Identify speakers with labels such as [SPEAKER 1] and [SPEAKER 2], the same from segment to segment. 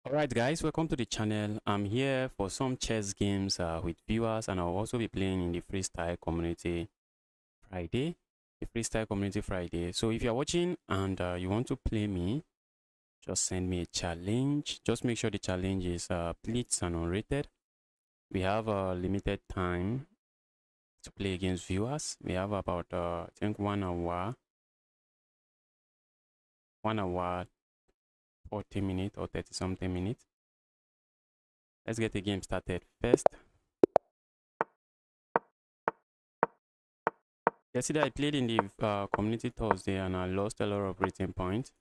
[SPEAKER 1] Alright guys, welcome to the channel. I'm here for some chess games with viewers, and I'll also be playing in the Freestyle Community Friday. The Freestyle Community Friday. So if you're watching and you want to play me, just send me a challenge. Just make sure the challenge is blitz and unrated. We have a limited time to play against viewers. We have about I think 1 hour 40 minutes or 30 something minutes. Let's get the game started first. Yesterday I played in the community Thursday and I lost a lot of rating points.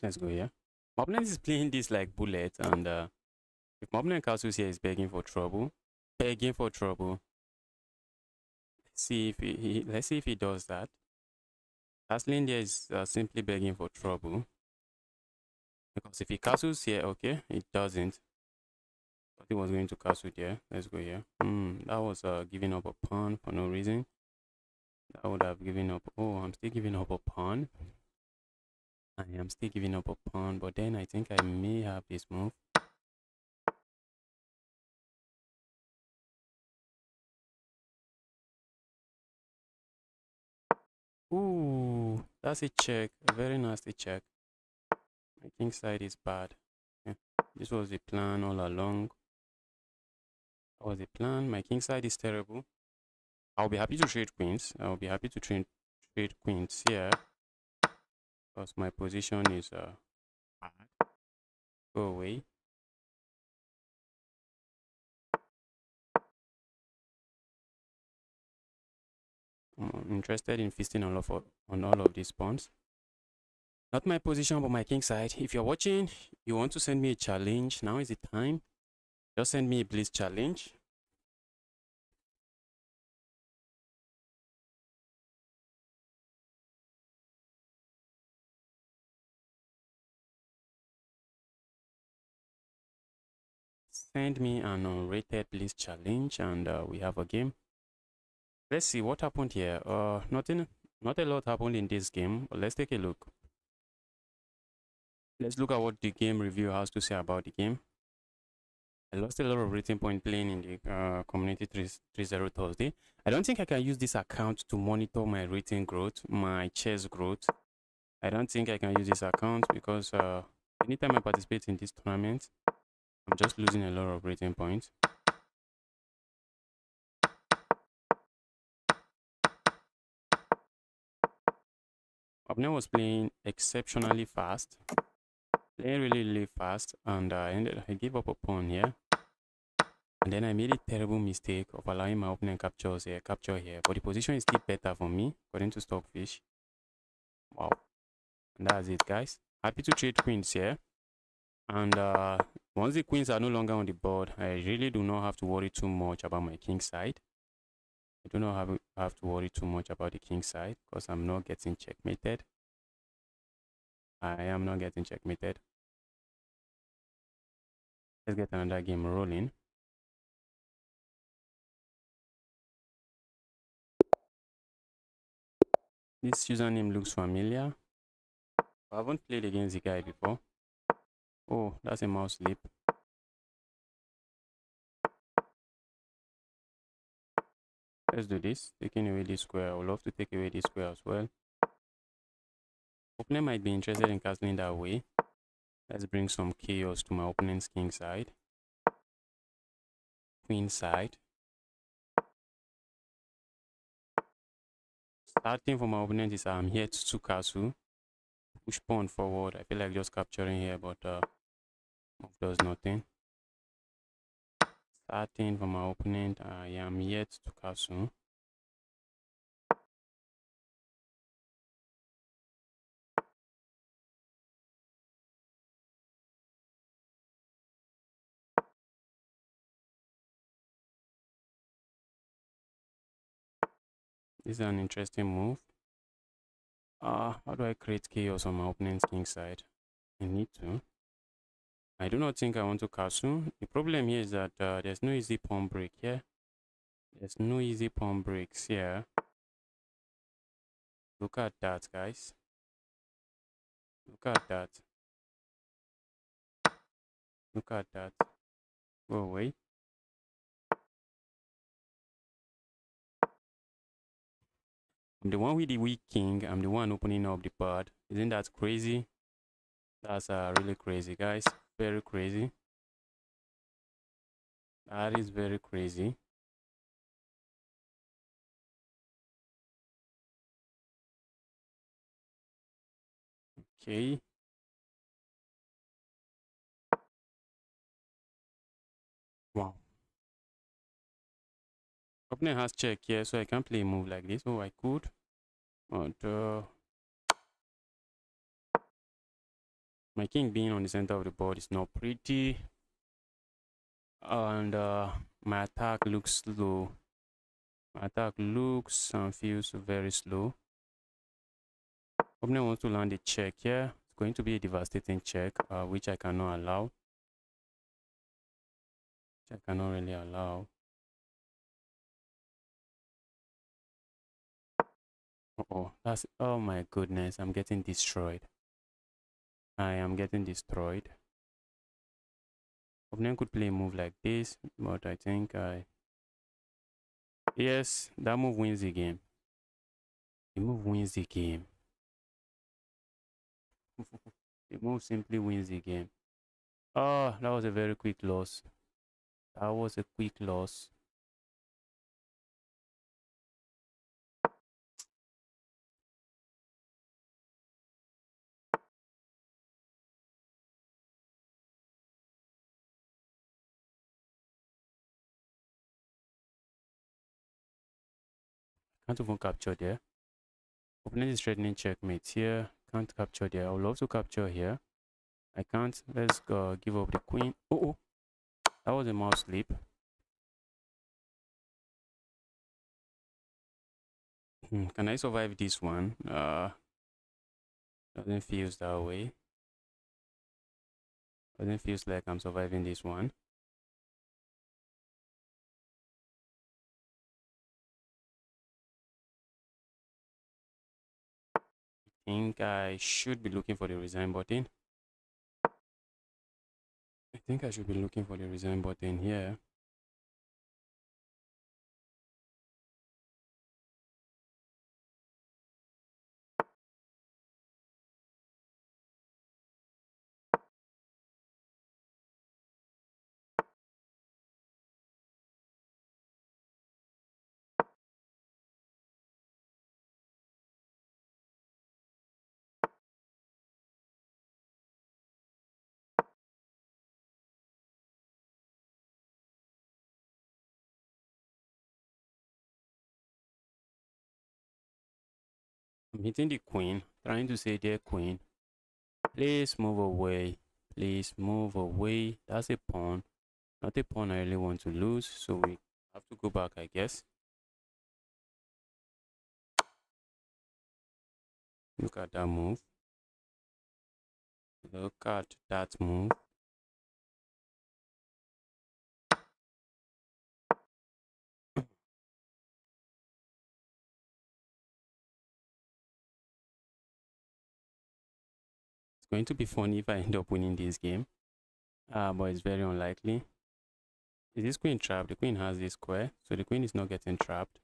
[SPEAKER 1] Let's go here. My opponent is playing this like bullet, and if my opponent castles here is begging for trouble. Begging for trouble. Let's see if he does that. Castling there is simply begging for trouble. Because if he castles here, okay, it doesn't. Thought he was going to castle there. Let's go here. That was giving up a pawn for no reason. That would have given up. Oh, I'm still giving up a pawn. I am still giving up a pawn, but then I think I may have this move. Ooh, that's a check. A very nasty check. My king side is bad. Yeah. This was the plan all along. That was the plan. My king side is terrible. I'll be happy to trade queens. I'll be happy to trade queens here. Because my position is bad. Go away. I'm interested in feasting on all of these pawns. Not my position, but my king side. If you're watching, you want to send me a challenge, now is the time. Just send me a blitz challenge. Send me an unrated blitz challenge, and we have a game. Let's see what happened here. Not a lot happened in this game, but let's take a look. Let's look at what the game review has to say about the game. I lost a lot of rating point playing in the community 3-0 Thursday. I don't think I can use this account to monitor my rating growth, my chess growth. I don't think I can use this account because anytime I participate in this tournament, I'm just losing a lot of rating points. Opponent was playing exceptionally fast, playing really fast, and I gave up a pawn here. And then I made a terrible mistake of allowing my opponent capture here. But the position is still better for me, according to Stockfish. Wow. And that's it, guys. Happy to trade queens here. And once the queens are no longer on the board, I really do not have to worry too much about my king side. I do not have to worry too much about the king side because I'm not getting checkmated. I am not getting checkmated. Let's get another game rolling. This username looks familiar. I haven't played against the guy before. Oh, that's a mouse slip. Let's do this. Taking away this square. I would love to take away this square as well. Opponent might be interested in castling that way. Let's bring some chaos to my opponent's king side. Queen side. Starting for my opponent is I'm here to castle. Push pawn forward. I feel like just capturing here, but move does nothing. Starting for my opponent, I am yet to castle. This is an interesting move. How do I create chaos on my opponent's king side? I need to. I do not think I want to castle. The problem here is that there's no easy pawn break here. There's no easy pawn breaks here. Look at that, guys. Look at that. Look at that. Go away. I'm the one with the weak king. I'm the one opening up the board. Isn't that crazy? That's really crazy, guys. Very crazy. That is very crazy. Okay. Wow. Opponent has check here, so I can't play a move like this. Oh, I could. But my king being on the center of the board is not pretty. And my attack looks slow. My attack looks and feels very slow. Opponent wants to land a check here. It's going to be a devastating check, which I cannot allow. Which I cannot really allow. Oh, that's, oh my goodness, I'm getting destroyed. I am getting destroyed. Opponent could play a move like this, but I think yes, that move wins the game. The move wins the game. The move simply wins the game. Oh, that was a very quick loss. That was a quick loss. Can't even capture there. Opponent is threatening checkmate here. Can't capture there. I would love to capture here. I can't. Let's give up the queen. Oh, that was a mouse slip. Can I survive this one? Doesn't feel that way. Doesn't feel like I'm surviving this one. I think I should be looking for the resign button. I think I should be looking for the resign button here. I'm hitting the queen, trying to say, dear queen, please move away. Please move away. That's a pawn. Not a pawn I really want to lose, so we have to go back, I guess. Look at that move. Look at that move. It's going to be funny if I end up winning this game, but it's very unlikely. Is this queen trapped? The queen has this square, so the queen is not getting trapped.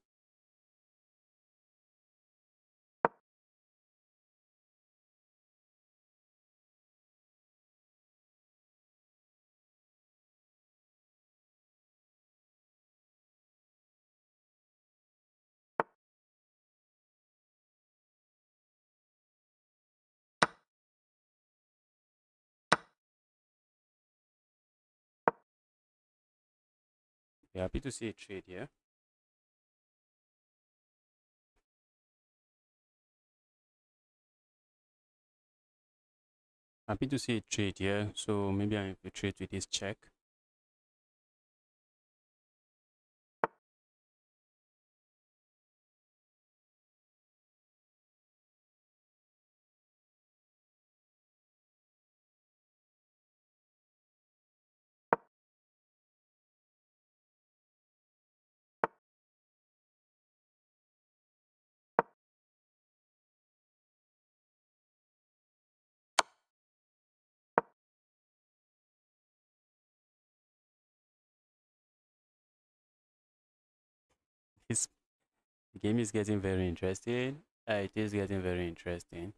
[SPEAKER 1] We're happy to see a trade here. Happy to see a trade here, so maybe I infiltrate with this check. This game is getting very interesting. It is getting very interesting.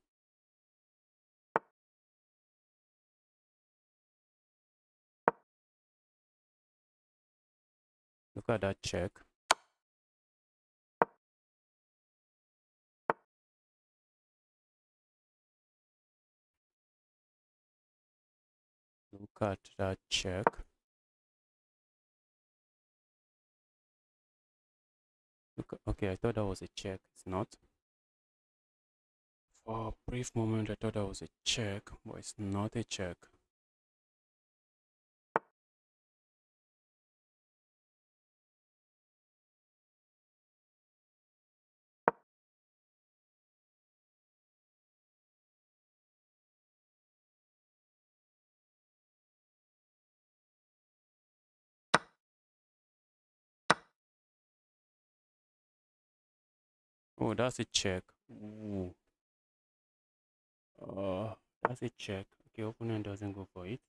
[SPEAKER 1] Look at that check. Look at that check. Look, okay, I thought that was a check. It's not. For a brief moment, I thought that was a check, but it's not a check. Oh, that's a check. Ooh. That's a check. Okay, opponent doesn't go for it.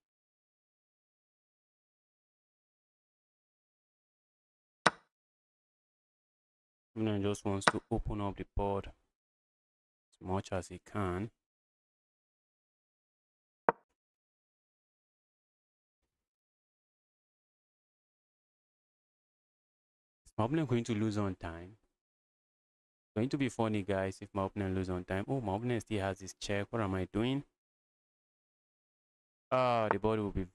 [SPEAKER 1] Opponent just wants to open up the board as much as he can. Is my opponent going to lose on time? It's going to be funny, guys, if my opponent loses on time. Oh, my opponent still has his check. What am I doing? The board will be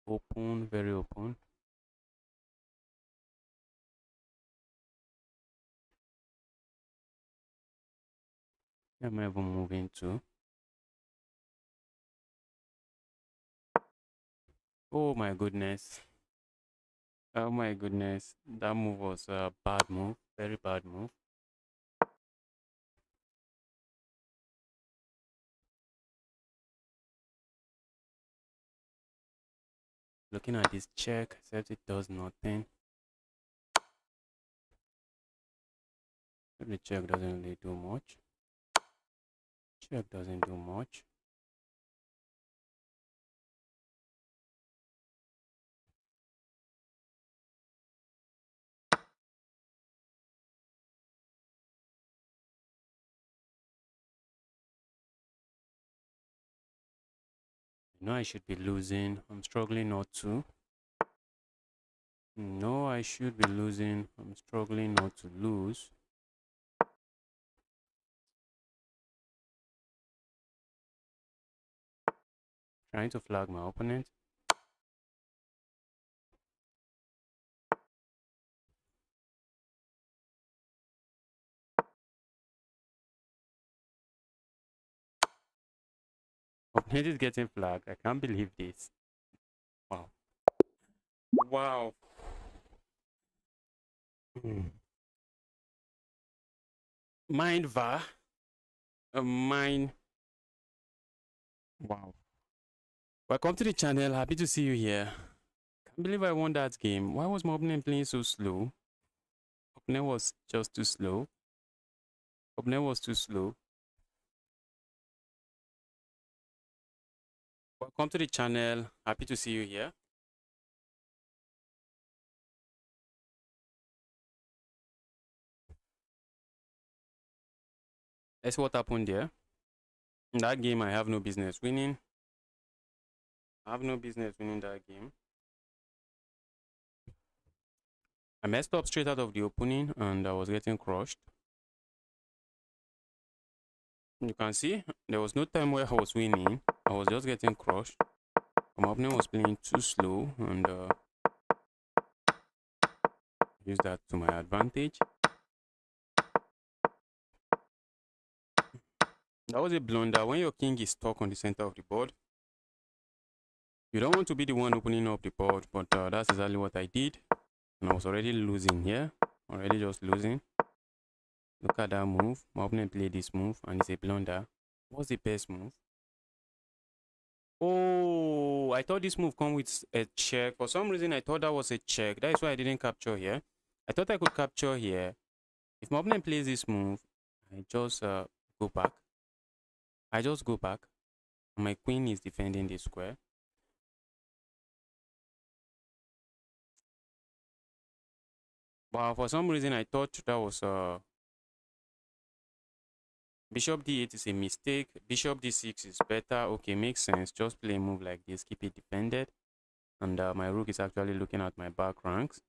[SPEAKER 1] open, very open. Where am I even moving to? Oh my goodness. Oh my goodness. That move was a bad move. Very bad move. Looking at this check, except it does nothing. The check doesn't really do much. Check doesn't do much. I know I should be losing. I'm struggling not to. No, I should be losing. I'm struggling not to lose. Trying to flag my opponent. Opponent is getting flagged. I can't believe this. Wow. Wow. Mind VAR. Mine. Wow. Welcome to the channel. Happy to see you here. Can't believe I won that game. Why was my opponent playing so slow? Opponent was just too slow. Opponent was too slow. Welcome to the channel. Happy to see you here. Let's see what happened there. In that game, I have no business winning. I have no business winning that game. I messed up straight out of the opening and I was getting crushed. You can see there was no time where I was winning. I was just getting crushed. My opponent was playing too slow and use that to my advantage. That was a blunder. When your king is stuck on the center of the board, you don't want to be the one opening up the board, but that's exactly what I did. And I was already losing here. Already just losing. Look at that move. My opponent played this move and it's a blunder. What's the best move? Oh, I thought this move come with a check. For some reason, I thought that was a check. That is why I didn't capture here. I thought I could capture here. If my opponent plays this move, I just go back. I just go back. My queen is defending the square. But for some reason, I thought that was bishop d8 is a mistake. Bishop d6 is better. Okay, makes sense. Just play a move like this. Keep it defended. And my rook is actually looking at my back ranks.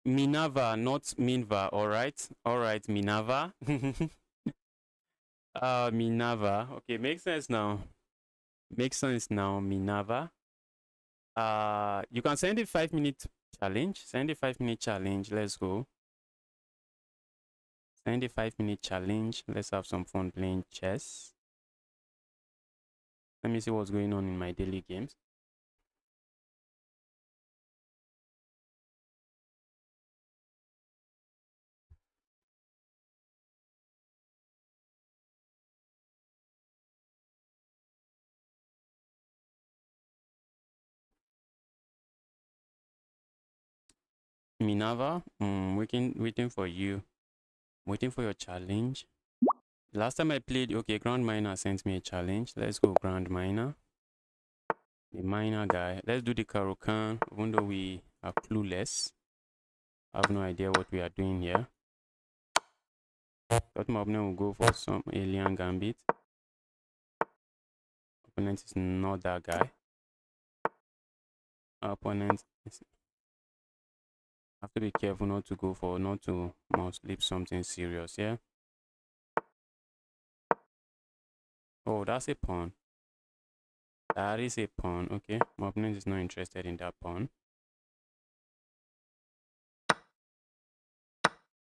[SPEAKER 1] Minerva, not Minva. All right, Minerva. Minerva. Okay, makes sense now. Makes sense now, Minerva. You can send a 5-minute challenge. Send a 5-minute challenge. Let's go. Send a 5-minute challenge. Let's have some fun playing chess. Let me see what's going on in my daily games. Minerva, waiting for you. Waiting for your challenge. Last time I played, okay, Grand Miner sent me a challenge. Let's go Grand Miner. The miner guy. Let's do the Karokan, even though we are clueless. I have no idea what we are doing here. Thought my opponent will go for some alien gambit. Opponent is not that guy. Our opponent is, have to be careful not to mouse slip something serious, yeah? Oh, that's a pawn. That is a pawn. Okay, my opponent is not interested in that pawn.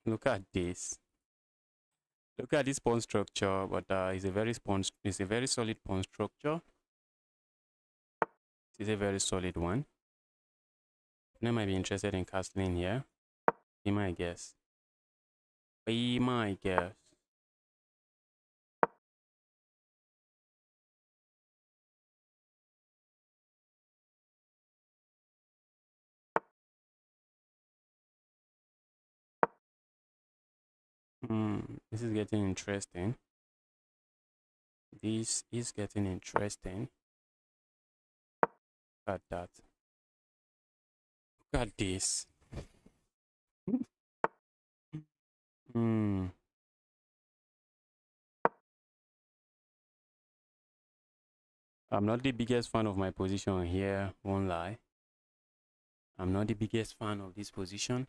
[SPEAKER 1] Look at this. Look at this pawn structure, but it's a very solid pawn structure. It's a very solid one. Opponent might be interested in castling here. Be my guess. Be my guess. This is getting interesting. This is getting interesting. Look at that. Look at this. Hmm. I'm not the biggest fan of my position here, won't lie. I'm not the biggest fan of this position.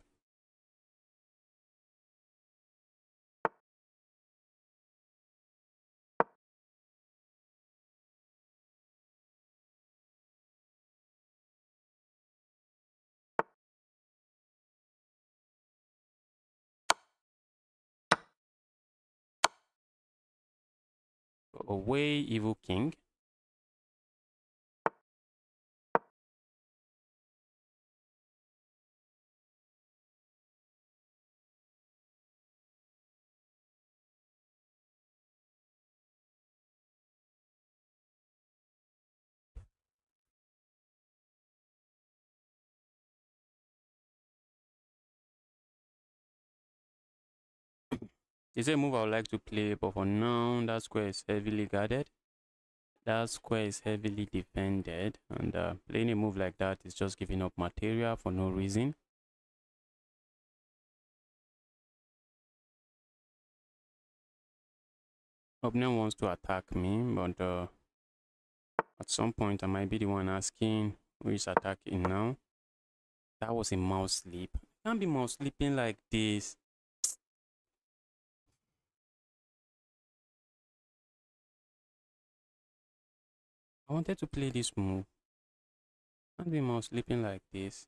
[SPEAKER 1] Away, evil king. It's a move I would like to play, but for now, that square is heavily guarded. That square is heavily defended, and playing a move like that is just giving up material for no reason. Opponent wants to attack me, but at some point I might be the one asking who is attacking now. That was a mouse sleep. Can't be mouse sleeping like this. I wanted to play this move. Can't be mouse sleeping like this.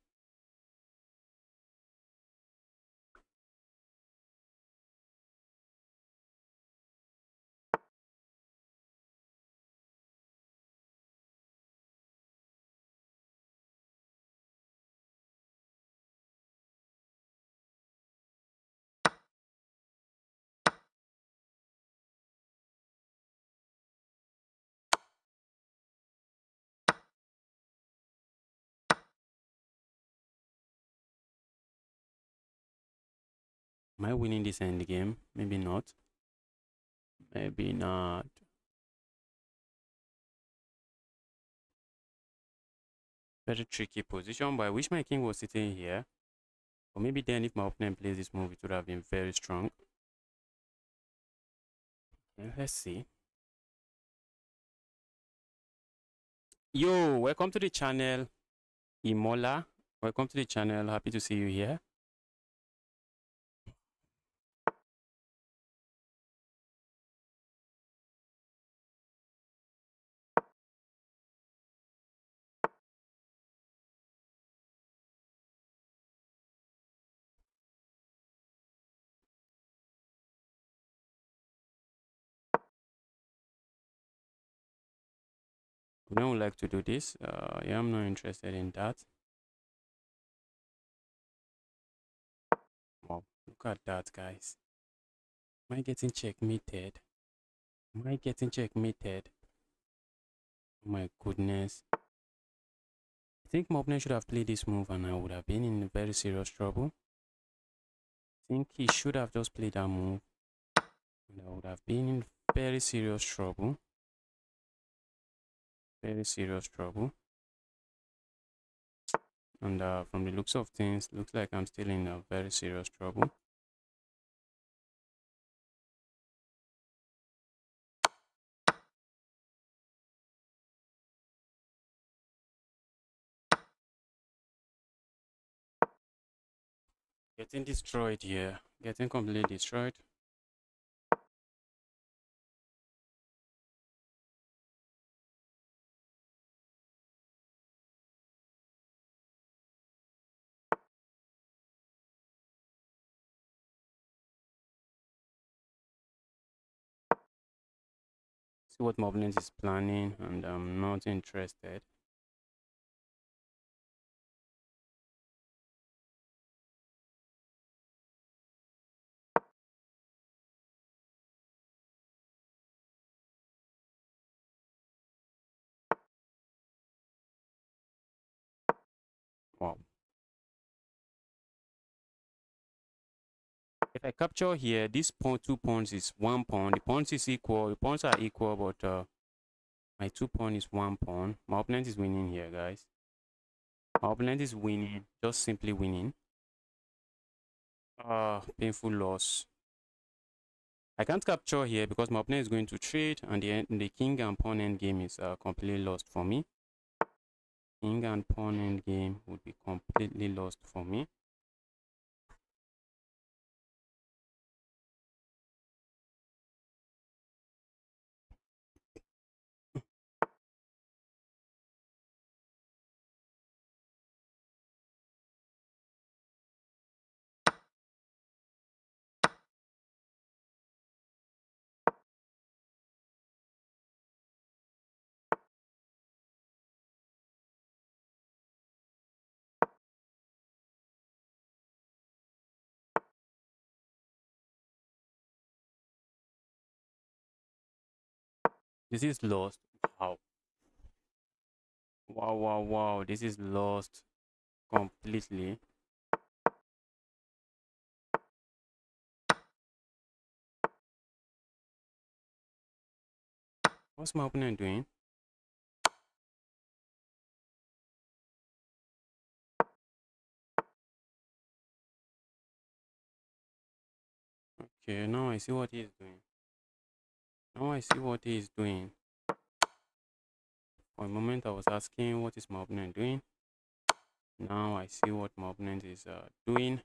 [SPEAKER 1] Am I winning this end game? Maybe not. Maybe not. Very tricky position, but I wish my king was sitting here. Or maybe then if my opponent plays this move, it would have been very strong. Yeah, let's see. Yo, welcome to the channel, Imola. Welcome to the channel. Happy to see you here. I don't like to do this. Yeah, I'm not interested in that. Wow, look at that, guys. Am I getting checkmated? Am I getting checkmated? Oh my goodness. I think my opponent should have played this move and I would have been in very serious trouble. I think he should have just played that move and I would have been in very serious trouble. Very serious trouble. And from the looks of things, looks like I'm still in a very serious trouble. Getting destroyed here. Getting completely destroyed. See what my opponent is planning and I'm not interested. Wow. If I capture here, this pawn, 2 pawns is 1 pawn. The pawns is equal. The pawns are equal, but my 2 pawn is 1 pawn. My opponent is winning here, guys. My opponent is winning, just simply winning. Painful loss. I can't capture here because my opponent is going to trade, and the king and pawn end game is completely lost for me. King and pawn end game would be completely lost for me. This is lost. Wow. Wow, wow, wow. This is lost completely. What's my opponent doing? Okay, now I see what he is doing. Now I see what he is doing. For a moment, I was asking, what is my opponent doing? Now I see what my opponent is doing.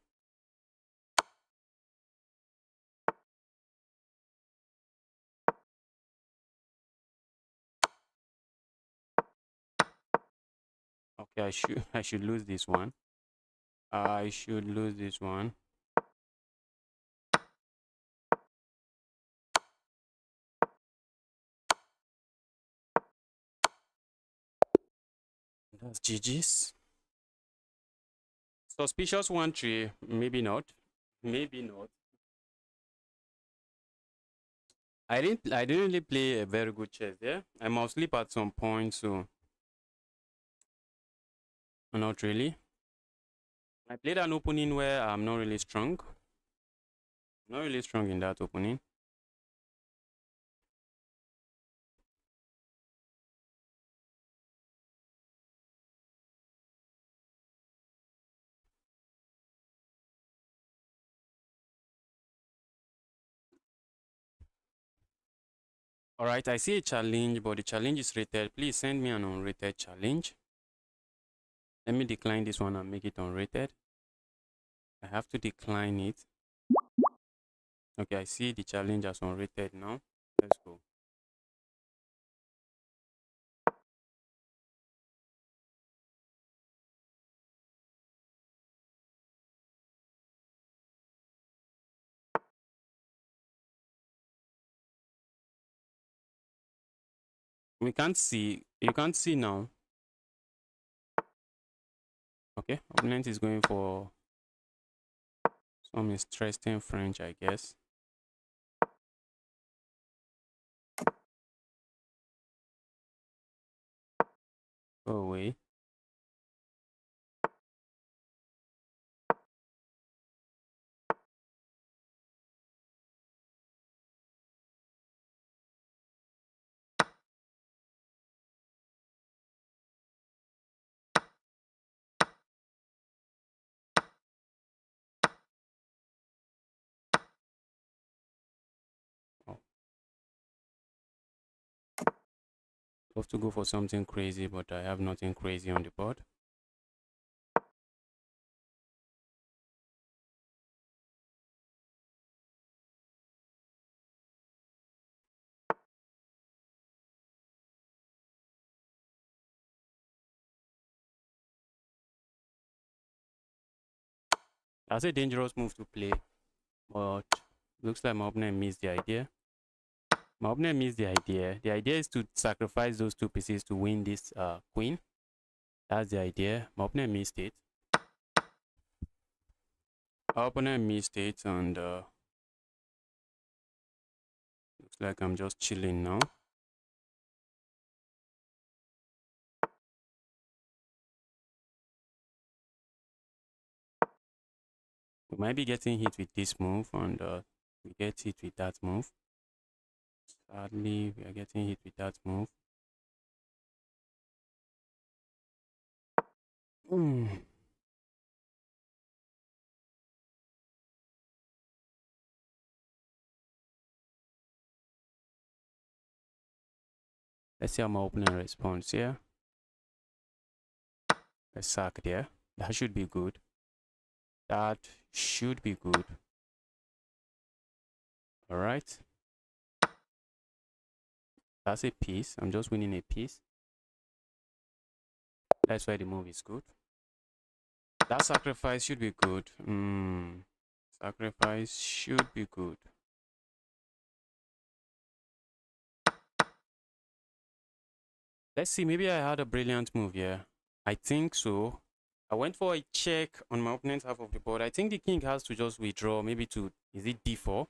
[SPEAKER 1] Okay, I should lose this one. I should lose this one. That's GG's. Suspicious 1-3. Maybe not. Maybe not. I didn't really play a very good chess there. I must sleep at some point, so not really. I played an opening where I'm not really strong. Not really strong in that opening. All right, I see a challenge, but the challenge is rated. Please send me an unrated challenge. Let me decline this one and make it unrated. I have to decline it. Okay, I see the challenge as unrated now. Let's go. We can't see. You can't see now. Okay, opponent is going for some interesting French, I guess. Go away. Oh. Love to go for something crazy, but I have nothing crazy on the board. That's a dangerous move to play, but looks like my opponent missed the idea. My opponent missed the idea. The idea is to sacrifice those two pieces to win this queen. That's the idea. My opponent missed it. Our opponent missed it, and looks like I'm just chilling now. We might be getting hit with this move, and we get hit with that move. Sadly, we are getting hit with that move. Let's see how my opponent responds here. A sack there. That should be good. That should be good. All right. That's a piece. I'm just winning a piece. That's why the move is good. That sacrifice should be good. Sacrifice should be good. Let's see. Maybe I had a brilliant move here. I think so. I went for a check on my opponent's half of the board. I think the king has to just withdraw. Maybe to, is it d4?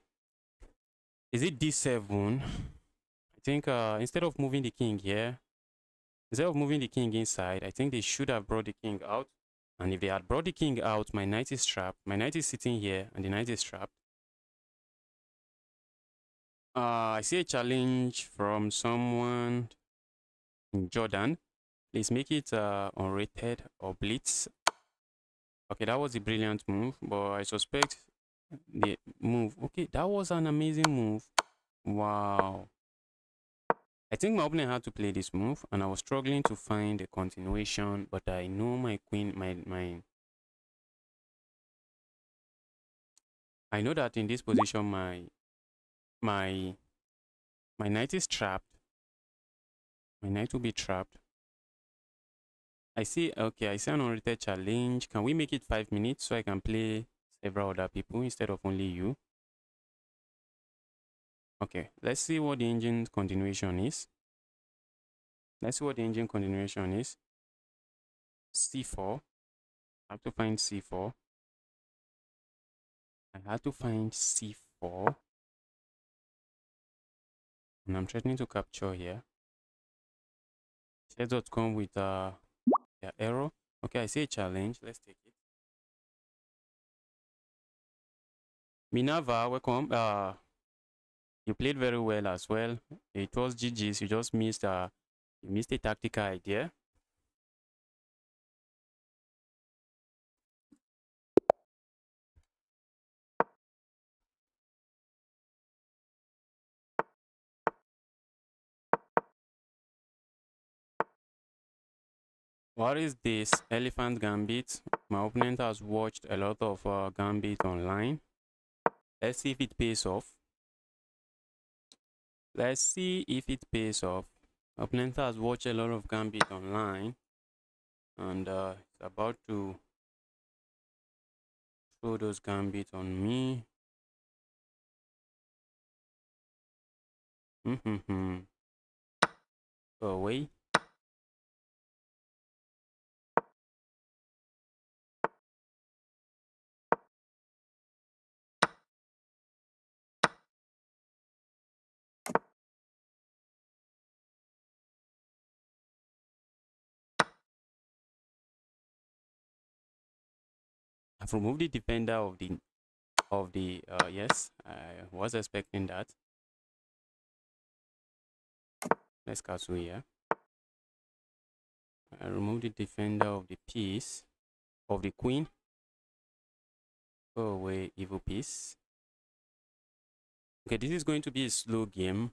[SPEAKER 1] Is it d7? I think instead of moving the king here, instead of moving the king inside, I think they should have brought the king out. And if they had brought the king out, my knight is trapped. My knight is sitting here and the knight is trapped. I see a challenge from someone in Jordan. Please make it unrated or blitz. Okay, that was a brilliant move, but I suspect the move. Okay, that was an amazing move. Wow. I think my opponent had to play this move, and I was struggling to find a continuation, but I know my queen, I know that in this position, my knight is trapped. My knight will be trapped. I see, okay, I see an unrated challenge. Can we make it 5 minutes so I can play several other people instead of only you? Okay, let's see what the engine continuation is. Let's see what the engine continuation is. C4. I have to find C4. I had to find C4. And I'm threatening to capture here. Chess.com with their error. Okay, I see a challenge. Let's take it. Minerva, welcome. You played very well as well. It was GG's. You just missed a tactical idea. What is this elephant gambit? My opponent has watched a lot of gambit online. Let's see if it pays off. Let's see if it pays off. My opponent has watched a lot of gambit online, and it's about to throw those gambit on me. Go away. I've removed the defender of the yes, I was expecting that. Let's castle here. I removed the defender of the piece of the queen. Go away, evil piece. Okay, this is going to be a slow game.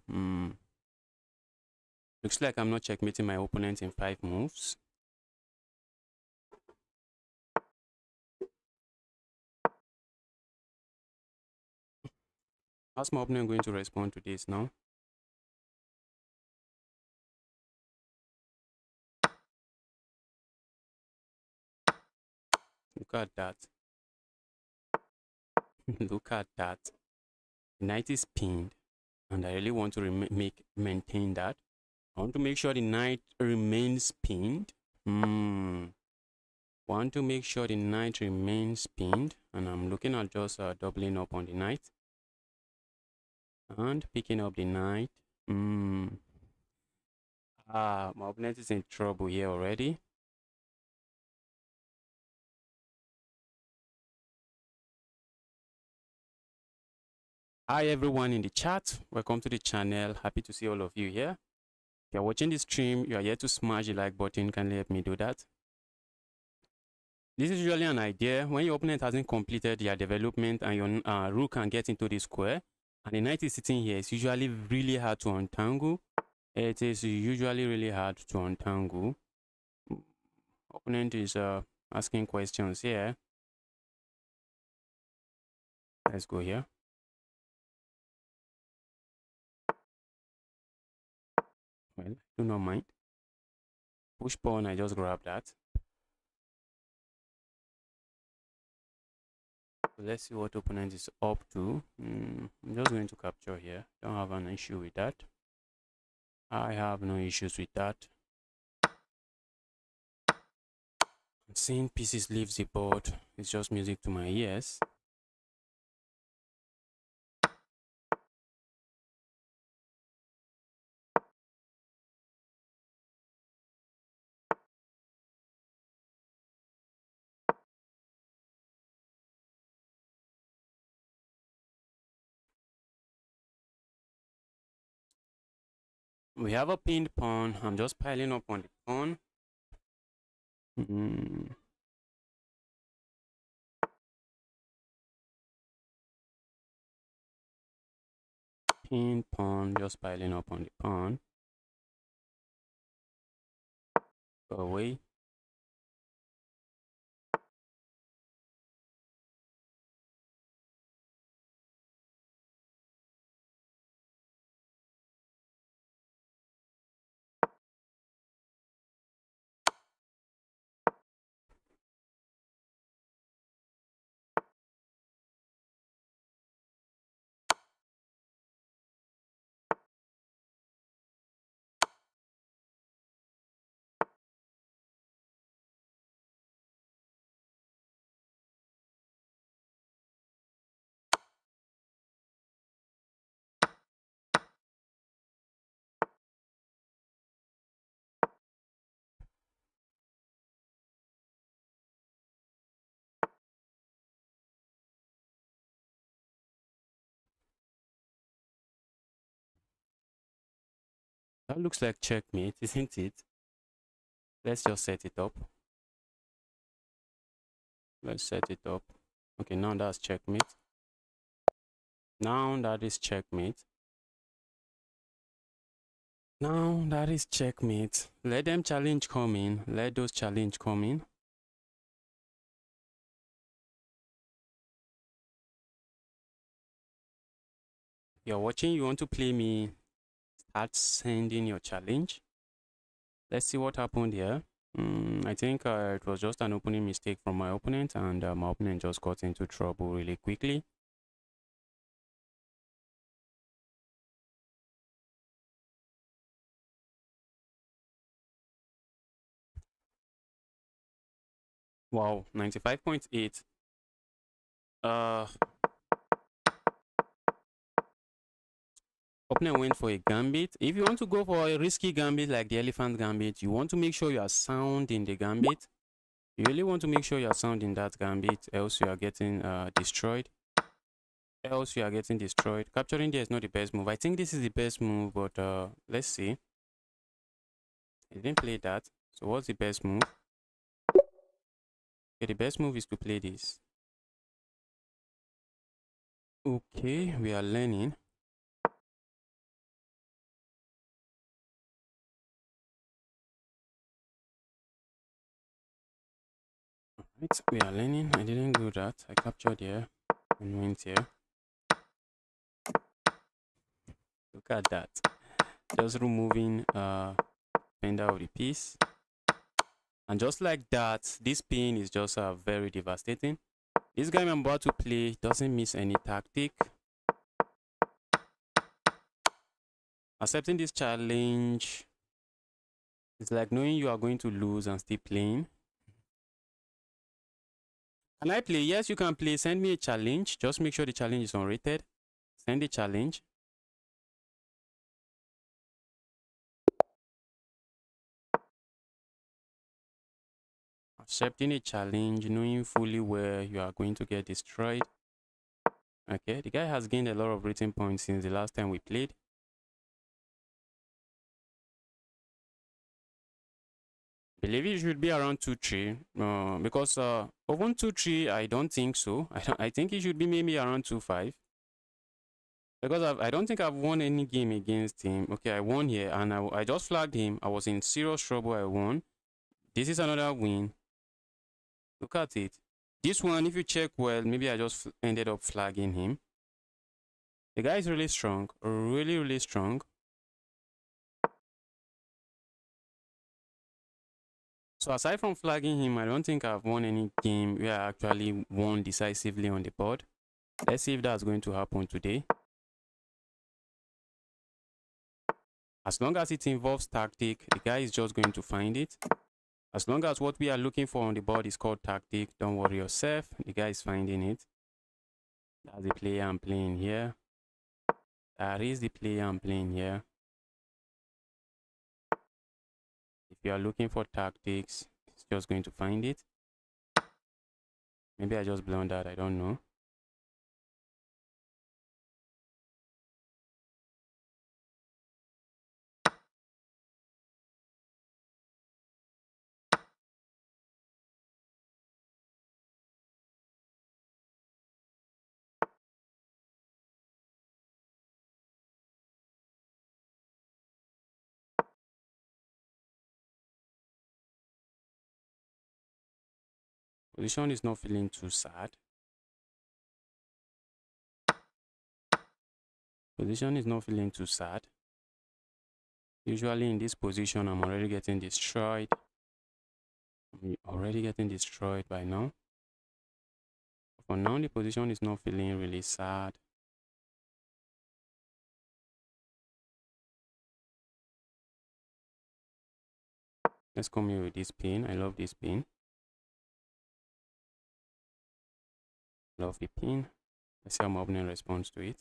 [SPEAKER 1] Looks like I'm not checkmating my opponent in 5 moves. How's my opponent going to respond to this now? Look at that. Look at that. The knight is pinned, and I really want to maintain that. I want to make sure the knight remains pinned. Want to make sure the knight remains pinned, and I'm looking at just doubling up on the knight and picking up the knight. My opponent is in trouble here already. Hi everyone in the chat, welcome to the channel. Happy to see all of you here. If you're watching this stream, you are here to smash the like button. Kindly help me do that. This is usually an idea when your opponent hasn't completed their development and your rook can get into the square and the knight is sitting here. It's usually really hard to untangle. It is usually really hard to untangle. Opponent is asking questions here. Let's go here. Well, do not mind. Push pawn, I just grab that. So let's see what opponent is up to. I'm just going to capture here. Don't have an issue with that. I have no issues with that. Seeing pieces leave the board is just music to my ears. We have a pinned pawn. I'm just piling up on the pawn. Pinned pawn, just piling up on the pawn. Go away. That looks like checkmate, isn't it? Let's just set it up. Let's set it up. Okay, now that's checkmate. Now that is checkmate. Now that is checkmate. Let them challenge come in. Let those challenge come in. You're watching, you want to play me, start sending your challenge. Let's see what happened here. I think it was just an opening mistake from my opponent, and my opponent just got into trouble really quickly. Wow, 95.8. Opponent went for a gambit. If you want to go for a risky gambit like the elephant gambit, you want to make sure you are sound in the gambit. You really want to make sure you are sound in that gambit, else you are getting destroyed. Capturing there is not the best move. I think this is the best move, but let's see. I didn't play that. So what's the best move? Okay, the best move is to play this. Okay, we are learning. Alright, we are learning. I didn't do that. I captured here and went here. Look at that. Just removing fender of the piece. And just like that, this pin is just very devastating. This guy I'm about to play doesn't miss any tactic. Accepting this challenge is like knowing you are going to lose and still playing. Can I play? Yes, you can play. Send me a challenge. Just make sure the challenge is unrated. Send the challenge. Accepting a challenge, knowing fully where you are going to get destroyed. Okay, the guy has gained a lot of rating points since the last time we played. Believe it should be around 2-3 because even 2-3 I don't think so. I think it should be maybe around 2-5 because I don't think I've won any game against him. Okay, I won here and I just flagged him. I was in serious trouble. I won. This is another win. Look at it. This one, if you check well, maybe I just ended up flagging him. The guy is really strong, really strong. So aside from flagging him, I don't think I've won any game where I actually won decisively on the board. Let's see if that's going to happen today. As long as it involves tactic, the guy is just going to find it. As long as what we are looking for on the board is called tactic, don't worry yourself. The guy is finding it. That's the player I'm playing here. That is the player I'm playing here. If you are looking for tactics, it's just going to find it. Maybe I just blundered, I don't know. Position is not feeling too sad. Position is not feeling too sad. Usually in this position, I'm already getting destroyed. I'm already getting destroyed by now. For now, the position is not feeling really sad. Let's come here with this pin. I love this pin. Love the pin. Let's see how my opponent responds to it.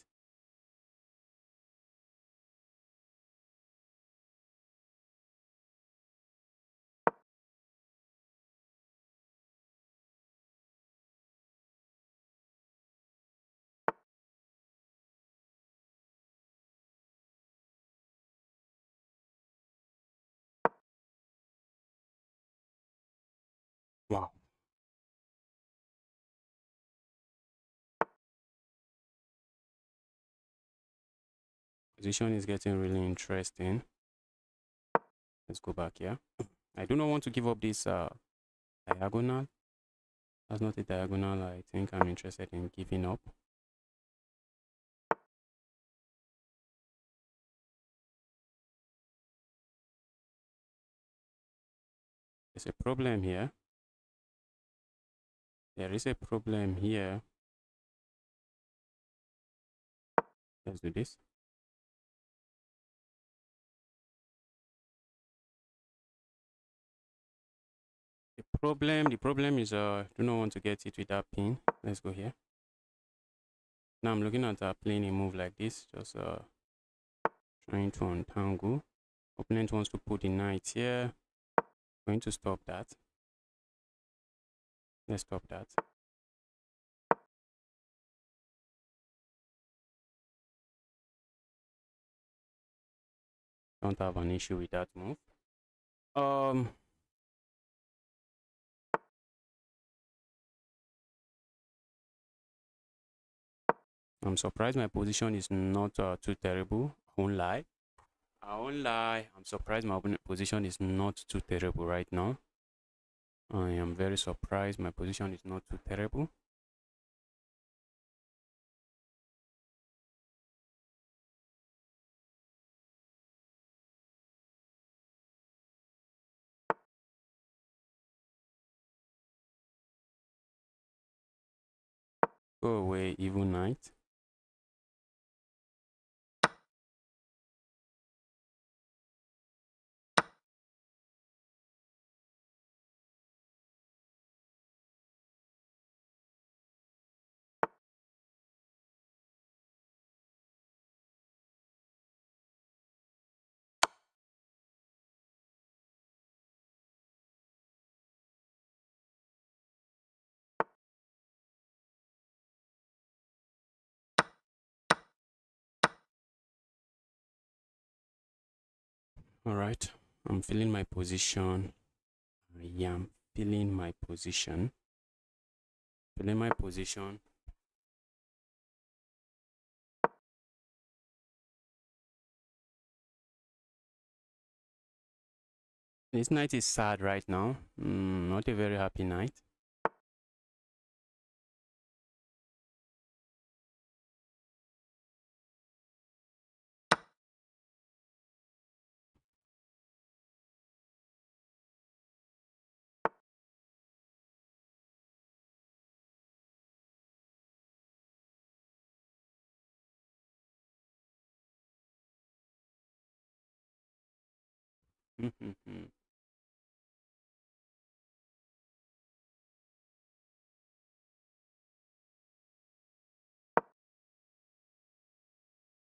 [SPEAKER 1] Wow. Position is getting really interesting. Let's go back here. I do not want to give up this diagonal. That's not a diagonal I think I'm interested in giving up. There's a problem here. There is a problem here. Let's do this. The problem is I do not want to get it with that pin. Let's go here. Now I'm looking at playing a move like this, just trying to untangle. Opponent wants to put the knight here. Going to stop that. Let's stop that. Don't have an issue with that move. I'm surprised my position is not too terrible. I won't lie. I'm surprised my position is not too terrible right now. I am very surprised my position is not too terrible. Go away, evil knight. All right, I'm feeling my position. I am feeling my position. Feeling my position. This knight is sad right now. Not a very happy knight.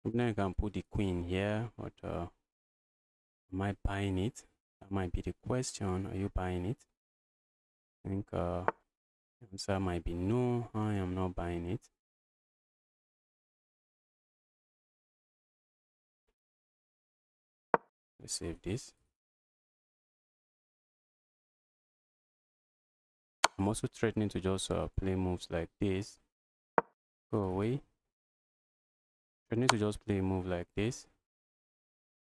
[SPEAKER 1] Then I can put the queen here, but am I buying it? That might be the question. Are you buying it? I think the answer might be no. I am not buying it. Let's save this. I'm also threatening to just play moves like this. Go away. Threatening to just play a move like this.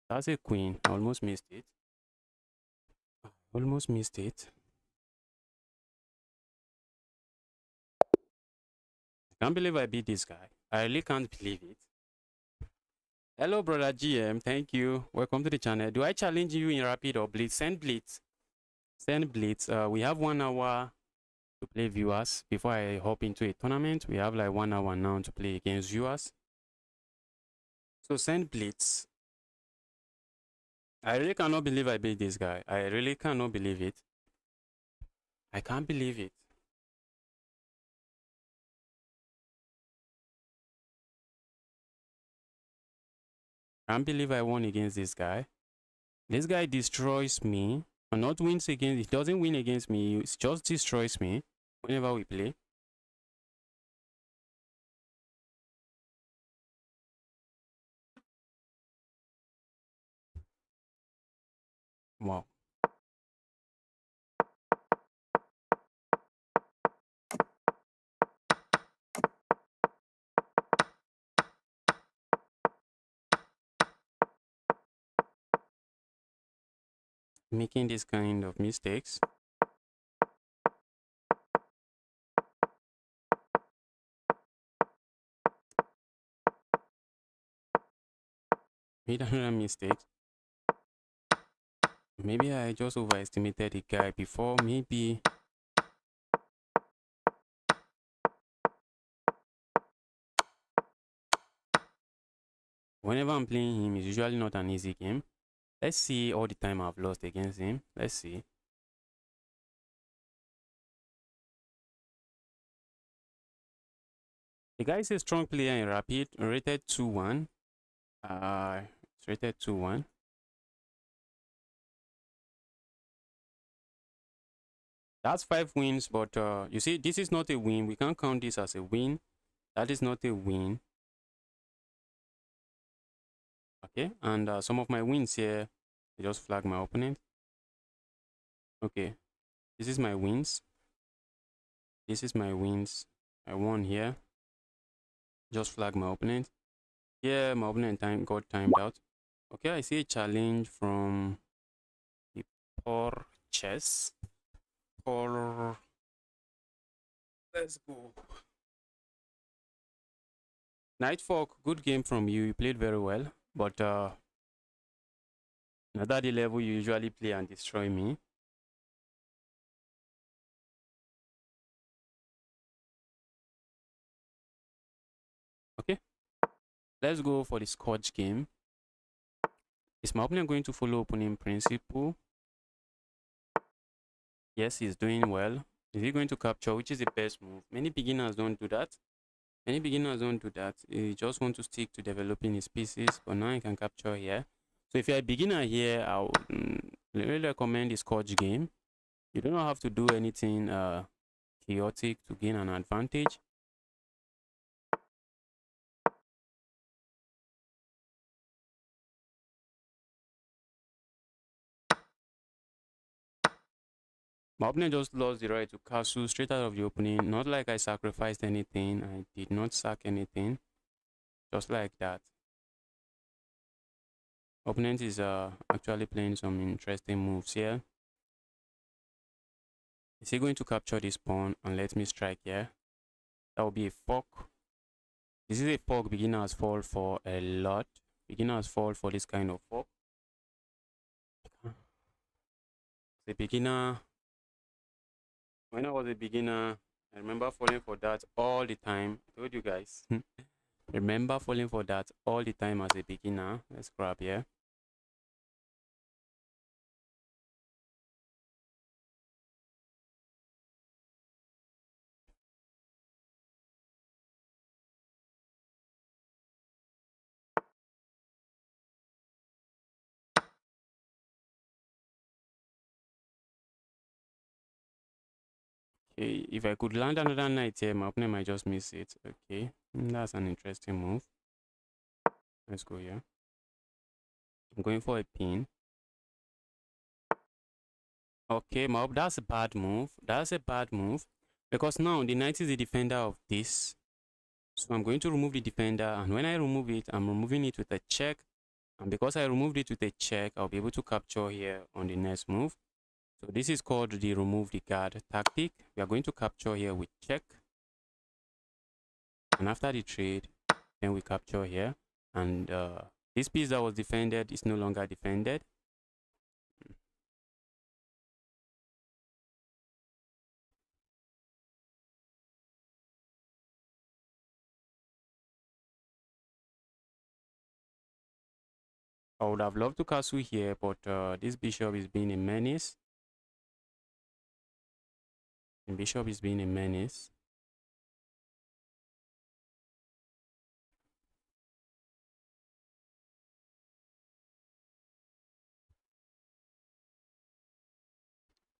[SPEAKER 1] That's a queen. I almost missed it. Almost missed it. I can't believe I beat this guy. I really can't believe it. Hello, brother GM. Thank you. Welcome to the channel. Do I challenge you in rapid or blitz? Send blitz. Send blitz. We have 1 hour to play viewers before I hop into a tournament. We have like 1 hour now to play against viewers. So send blitz. I really cannot believe I beat this guy. I really cannot believe it. I can't believe it. I can't believe I won against this guy. This guy destroys me. And not wins against, he doesn't win against me. He just destroys me whenever we play. Wow. making this kind of mistakes. Made another mistake. Maybe I just overestimated the guy before. Maybe whenever I'm playing him, it's usually not an easy game. Let's see all the time I've lost against him. Let's see. The guy is a strong player in Rapid, rated 2-1. It's rated 2-1. That's 5 wins, but you see, this is not a win. We can't count this as a win. That is not a win. Okay, and some of my wins here, I just flag my opponent. Okay, this is my wins. This is my wins. I won here. Just flag my opponent. Yeah, my opponent got timed out. Okay, I see a challenge from the poor chess. Let's go. Nightfork, good game from you. You played very well, but not at the level you usually play and destroy me. Okay, let's go for the Scotch game. Is my opponent going to follow opening principle? Yes, he's doing well. Is he going to capture? Which is the best move? Many beginners don't do that. Many beginners don't do that. He just want to stick to developing his pieces, but now he can capture here. So if you're a beginner here, I would really recommend the Scotch game. You don't have to do anything chaotic to gain an advantage. My opponent just lost the right to castle straight out of the opening. Not like I sacrificed anything. I did not sack anything. Just like that. Opponent is actually playing some interesting moves here. Is he going to capture this pawn and let me strike here? That will be a fork. This is a fork beginners fall for a lot. Beginners fall for this kind of fork. The beginner, when I was a beginner, I remember falling for that all the time. I told you guys. Remember falling for that all the time as a beginner. Let's grab here. Okay, if I could land another knight here, my opponent might just miss it. Okay, that's an interesting move. Let's go here. I'm going for a pin. Okay, Mob, that's a bad move. That's a bad move. Because now the knight is the defender of this. So I'm going to remove the defender. And when I remove it, I'm removing it with a check. And because I removed it with a check, I'll be able to capture here on the next move. So this is called the remove the guard tactic. We are going to capture here with check. And after the trade, then we capture here. And this piece that was defended is no longer defended. I would have loved to castle here, but this bishop is being a menace. The bishop is being a menace.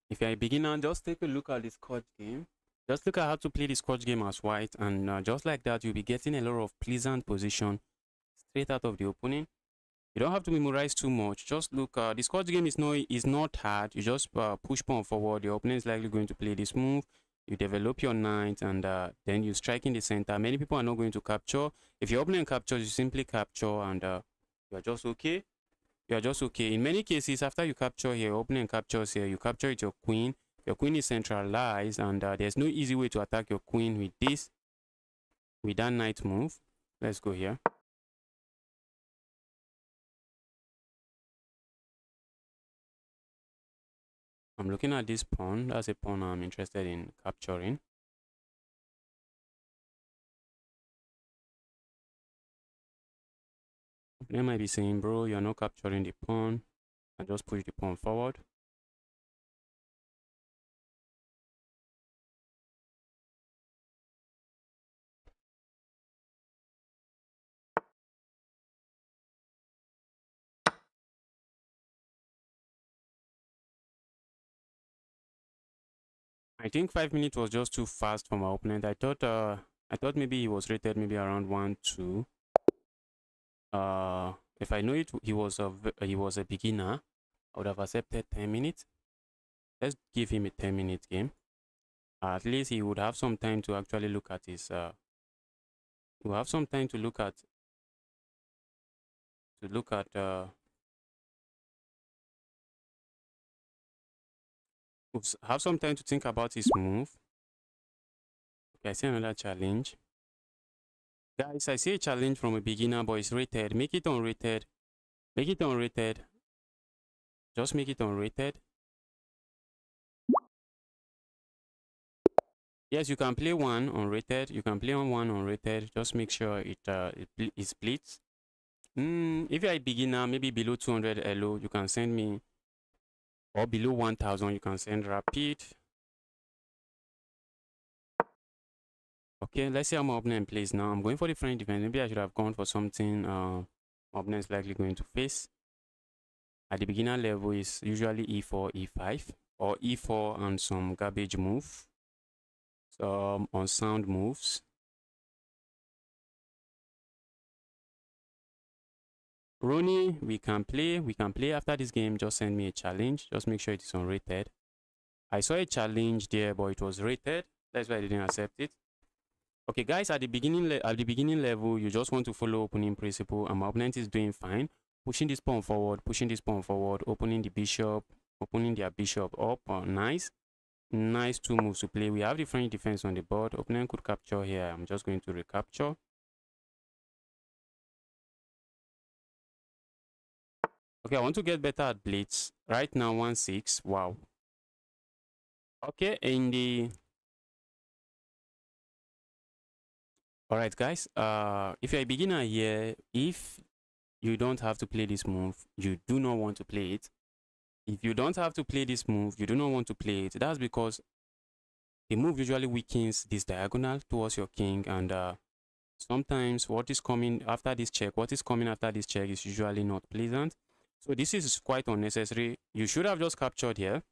[SPEAKER 1] If you're a beginner, just take a look at the Scotch game. Just look at how to play the Scotch game as white, and just like that, you'll be getting a lot of pleasant position straight out of the opening. You don't have to memorize too much. Just look. The Scotch game is not hard. You just push pawn forward. Your opponent is likely going to play this move. You develop your knight, and then you strike in the center. Many people are not going to capture. If your opponent captures, you simply capture, and you are just okay. you are just okay. In many cases, after you capture here, opponent captures here, you capture it your queen. Your queen is centralized, and there's no easy way to attack your queen with this, with that knight move. Let's go here. I'm looking at this pawn. That's a pawn I'm interested in capturing. They might be saying, bro, you're not capturing the pawn. And just push the pawn forward. I think 5 minutes was just too fast for my opponent. I thought maybe he was rated maybe around 1-2. If I know he was a beginner, I would have accepted 10 minutes. Let's give him a 10-minute game. At least he would have some time to actually look at his he will have some time to look at have some time to think about his move. Okay, I see another challenge. Guys, I see a challenge from a beginner, but it's rated. Make it unrated. Make it unrated. Just make it unrated. Yes, you can play one unrated. You can play on one unrated. Just make sure it splits. If you're a beginner, maybe below 200 elo, you can send me, or below 1000, you can send rapid. Okay, let's see how my opponent plays now. I'm going for the French defense. Maybe I should have gone for something my opponent is likely going to face. At the beginner level is usually e4, e5, or e4 and some garbage move. Some unsound moves. Ronnie, we can play after this game. Just send me a challenge. Just make sure it is unrated. I saw a challenge there, but it was rated. That's why I didn't accept it. Okay, guys, at the beginning level, you just want to follow opening principle, and my opponent is doing fine. Pushing this pawn forward, opening the bishop, opening their bishop up. Nice. Nice 2 moves to play. We have the French defense on the board. Opponent could capture here. I'm just going to recapture. Okay, I want to get better at blitz. Right now, 1-6. Wow. Okay, all right, guys. If you're a beginner here, if you don't have to play this move, you do not want to play it. If you don't have to play this move, you do not want to play it. That's because the move usually weakens this diagonal towards your king, and sometimes what is coming after this check is usually not pleasant. So this is quite unnecessary. You should have just captured here.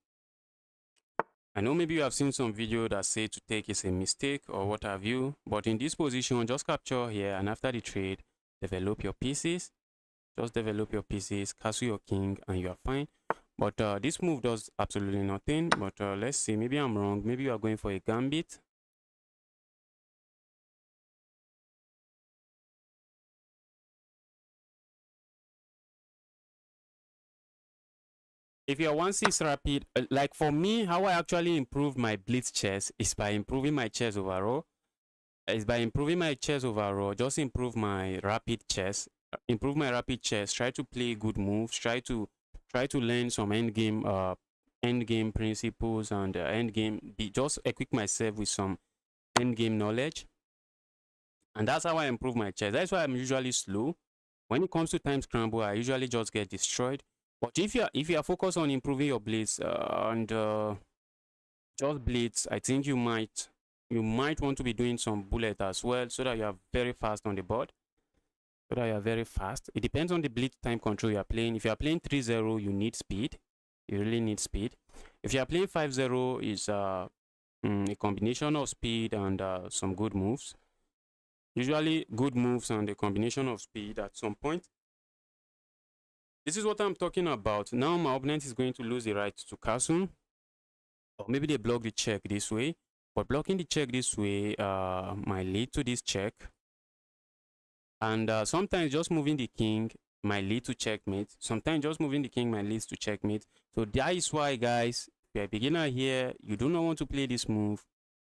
[SPEAKER 1] I know maybe you have seen some video that say to take is a mistake or what have you, but in this position, just capture here, and after the trade, develop your pieces. Just develop your pieces, castle your king, and you are fine. But this move does absolutely nothing. But let's see, maybe I'm wrong. Maybe you are going for a gambit. If you're 1-6 rapid, like for me, how I actually improve my blitz chess is by improving my chess overall. Just improve my rapid chess. Try to play good moves. Try to learn some endgame principles and just equip myself with some endgame knowledge. And that's how I improve my chess. That's why I'm usually slow. When it comes to time scramble, I usually just get destroyed. But if you are focused on improving your blitz and just blitz, I think you might want to be doing some bullet as well, so that you are very fast on the board. It depends on the blitz time control you are playing. If you are playing 3-0, you need speed. You really need speed. If you are playing 5-0, is a combination of speed and some good moves. Usually good moves and a combination of speed at some point. This is what I'm talking about. Now my opponent is going to lose the right to castle. Or maybe they block the check this way. But blocking the check this way might lead to this check. And sometimes just moving the king might lead to checkmate. Sometimes just moving the king might lead to checkmate. So that is why, guys, if you're a beginner here, you do not want to play this move,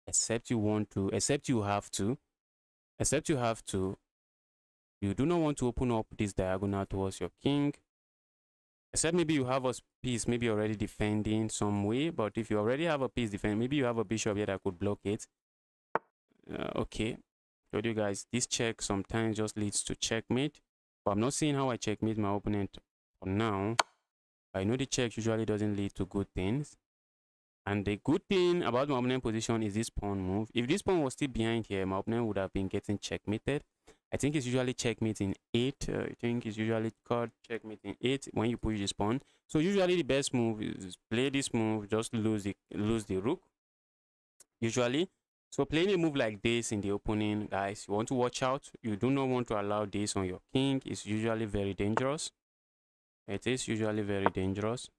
[SPEAKER 1] except you want to, except you have to, except you have to. You do not want to open up this diagonal towards your king. Except maybe you have a piece maybe already defending some way, but if you already have a piece defending, maybe you have a bishop here that could block it. Okay, told you guys, this check sometimes just leads to checkmate, but I'm not seeing how I checkmate my opponent for now. I know the check usually doesn't lead to good things. And the good thing about my opponent position is this pawn move. If this pawn was still behind here, my opponent would have been getting checkmated. I think it's usually checkmate in 8. I think it's usually called checkmate in 8 when you push this pawn. So usually the best move is play this move, just lose the rook. Usually. So playing a move like this in the opening, guys, you want to watch out. You do not want to allow this on your king. It's usually very dangerous. It is usually very dangerous.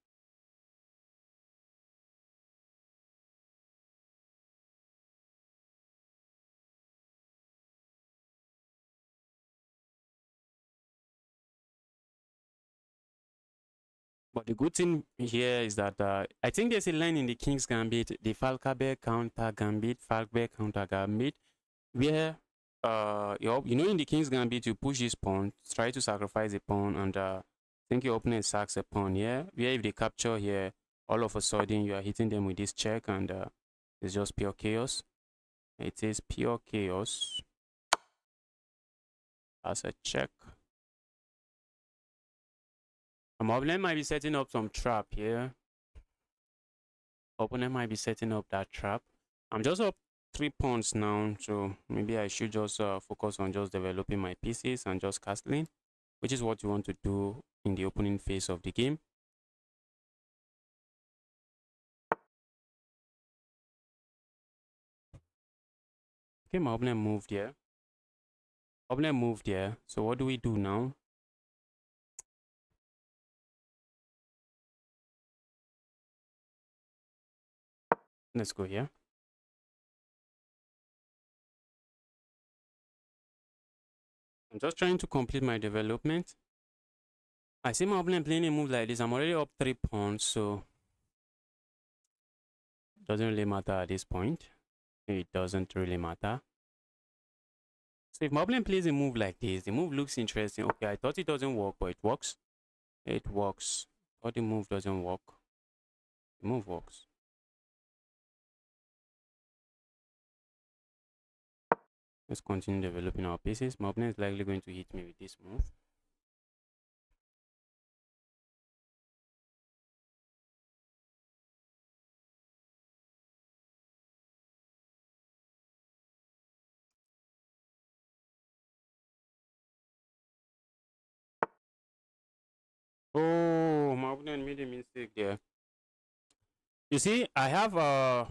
[SPEAKER 1] But the good thing here is that I think there's a line in the King's Gambit, the Falcaber counter gambit, Falcaber counter gambit, where you know in the King's Gambit you push this pawn, try to sacrifice a pawn, and I think your opponent sacks a pawn here. Where if they capture here, all of a sudden you are hitting them with this check, and it's just pure chaos. It is pure chaos. As a check. Opponent might be setting up some trap here. Opponent might be setting up that trap. I'm just up 3 pawns now, so maybe I should just focus on just developing my pieces and just castling, which is what you want to do in the opening phase of the game. Okay, my opponent moved here. Opponent moved here. So what do we do now? Let's go here. I'm just trying to complete my development. I see my opponent playing a move like this. I'm already up 3 pawns, so it doesn't really matter at this point. It doesn't really matter. So if my opponent plays a move like this, the move looks interesting. Okay, I thought it doesn't work, but it works. It works. But the move doesn't work. The move works. Let's continue developing our pieces. My opponent is likely going to hit me with this move. Oh, my opponent made a mistake there. You see, I have a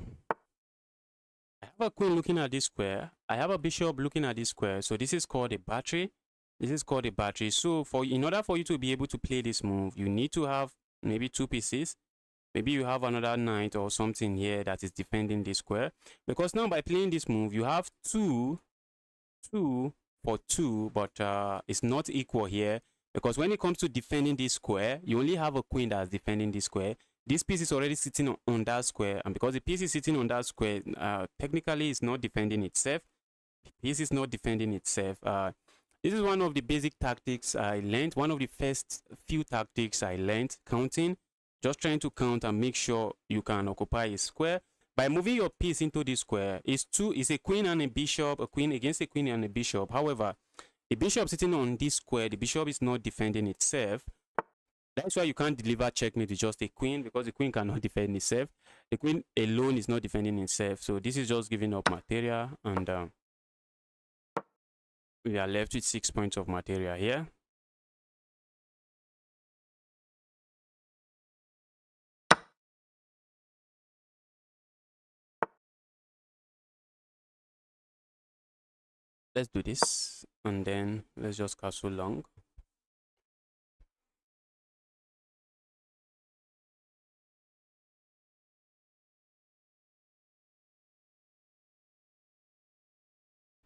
[SPEAKER 1] queen looking at this square. I have a bishop looking at this square. So this is called a battery. This is called a battery. So in order for you to be able to play this move, you need to have maybe 2 pieces. Maybe you have another knight or something here that is defending this square. Because now by playing this move, you have 2 for 2, but it's not equal here. Because when it comes to defending this square, you only have a queen that's defending this square. This piece is already sitting on that square, and because the piece is sitting on that square, technically it's not defending itself. The piece is not defending itself. This is one of the basic tactics I learned. One of the first few tactics I learned, counting. Just trying to count and make sure you can occupy a square. By moving your piece into this square, it's a queen and a bishop, a queen against a queen and a bishop. However, the bishop sitting on this square, the bishop is not defending itself. That's why you can't deliver checkmate with just a queen, because the queen cannot defend itself. The queen alone is not defending itself. So this is just giving up material, and we are left with 6 points of material here. Let's do this, and then let's just castle long.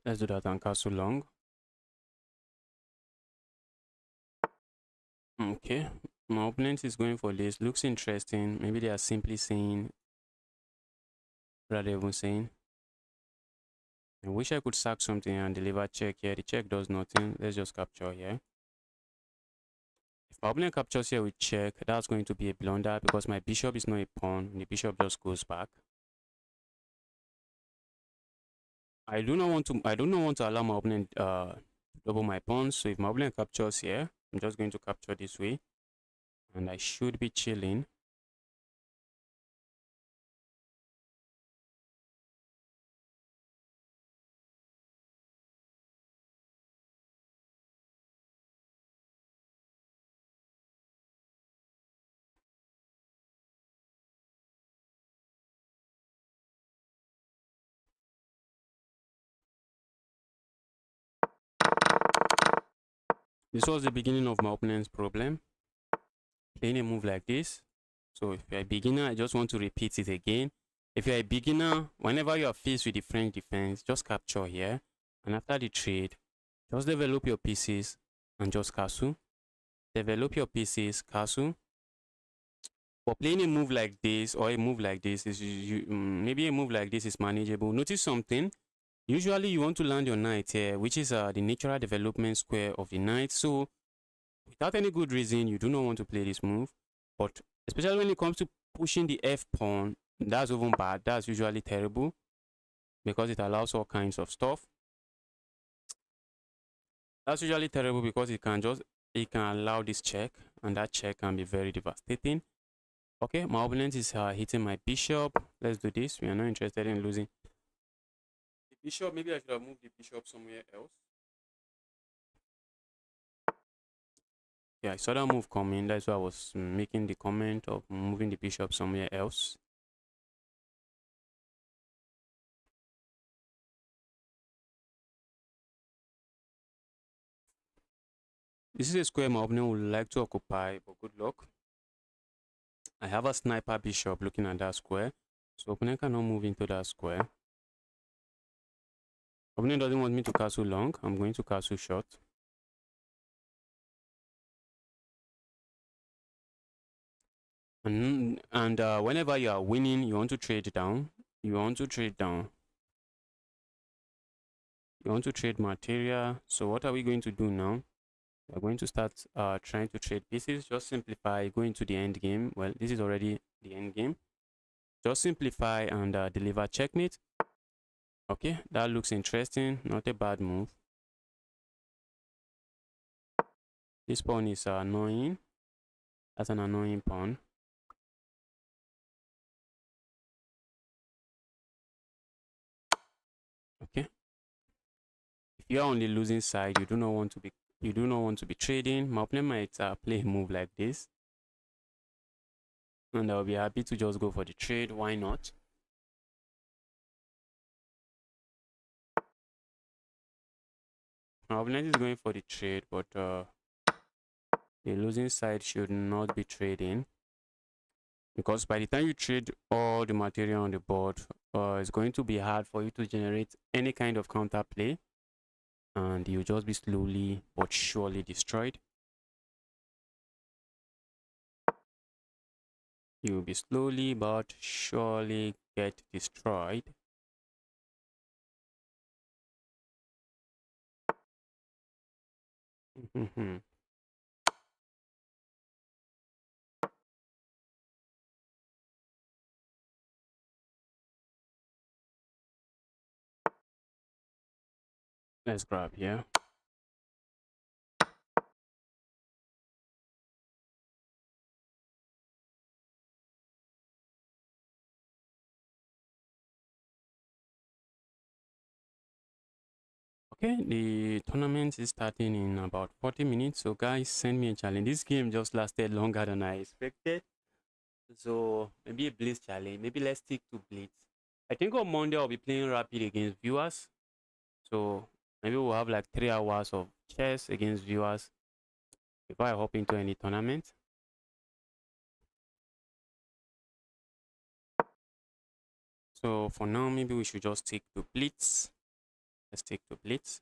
[SPEAKER 1] Let's do that and castle long. Okay, my opponent is going for this. Looks interesting. Maybe they are simply saying, rather even saying, I wish I could sack something and deliver check here. The check does nothing. Let's just capture here. If my opponent captures here with check, that's going to be a blunder because my bishop is not a pawn. The bishop just goes back. I do not want to allow my opponent double my pawns. So if my opponent captures here, I'm just going to capture this way. And I should be chilling. This was the beginning of my opponent's problem. Playing a move like this. So if you're a beginner, I just want to repeat it again. If you're a beginner, whenever you are faced with the French defense, just capture here. And after the trade, just develop your pieces and just castle. Develop your pieces, castle. For playing a move like this or a move like this, maybe a move like this is manageable. Notice something. Usually you want to land your knight here, which is the natural development square of the knight. So without any good reason, you do not want to play this move. But especially when it comes to pushing the f pawn, that's even bad. That's usually terrible because it allows all kinds of stuff. That's usually terrible because it can allow this check, and that check can be very devastating. Okay, my opponent is hitting my bishop. Let's do this. We are not interested in losing the bishop. Maybe I should have moved the bishop somewhere else. Yeah, I saw that move coming. That's why I was making the comment of moving the bishop somewhere else. This is a square my opponent would like to occupy, but good luck. I have a sniper bishop looking at that square, so opponent cannot move into that square. Opponent doesn't want me to castle long. I'm going to castle short. And whenever you are winning, you want to trade down. You want to trade down. You want to trade material. So what are we going to do now? We're going to start trying to trade pieces. Just simplify, go into the end game. Well, this is already the end game. Just simplify and deliver checkmate. Okay, that looks interesting. Not a bad move. This pawn is annoying. That's an annoying pawn. Okay. If you are on the losing side, you do not want to be trading. My opponent might play a move like this, and I'll be happy to just go for the trade. Why not? My opponent is going for the trade, but the losing side should not be trading, because by the time you trade all the material on the board, it's going to be hard for you to generate any kind of counter play, and you'll just be slowly but surely destroyed. You'll be slowly but surely get destroyed. Let's grab here. Okay, the tournament is starting in about 40 minutes. So guys, send me a challenge. This game just lasted longer than I expected. So maybe a blitz challenge. Maybe let's stick to blitz. I think on Monday I'll be playing rapid against viewers. So maybe we'll have like 3 hours of chess against viewers before I hop into any tournament. So for now, maybe we should just stick to blitz. Let's stick to blitz.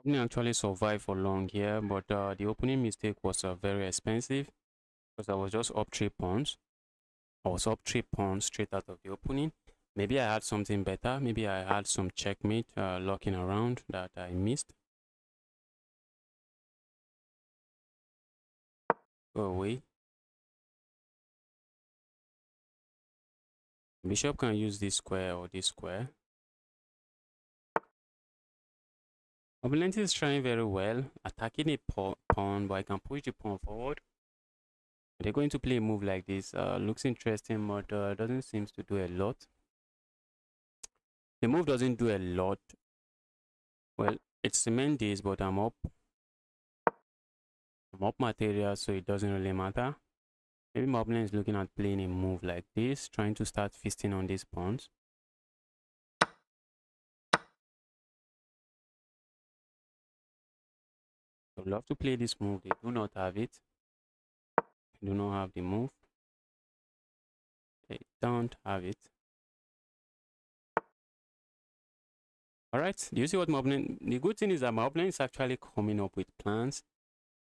[SPEAKER 1] Didn't actually survive for long here, but the opening mistake was very expensive because I was just up 3 pawns. I was up 3 pawns straight out of the opening. Maybe I had something better. Maybe I had some checkmate locking around that I missed. Go away. Bishop can use this square or this square. Opponent is trying very well, attacking a pawn, but I can push the pawn forward. They're going to play a move like this. Looks interesting, but doesn't seem to do a lot. The move doesn't do a lot. Well, it's cement this, but I'm up material, so it doesn't really matter. Maybe my opponent is looking at playing a move like this, trying to start feasting on these pawns. I would love to play this move. They do not have it. They do not have the move. They don't have it. Alright, do you see what my opponent... The good thing is that my opponent is actually coming up with plans,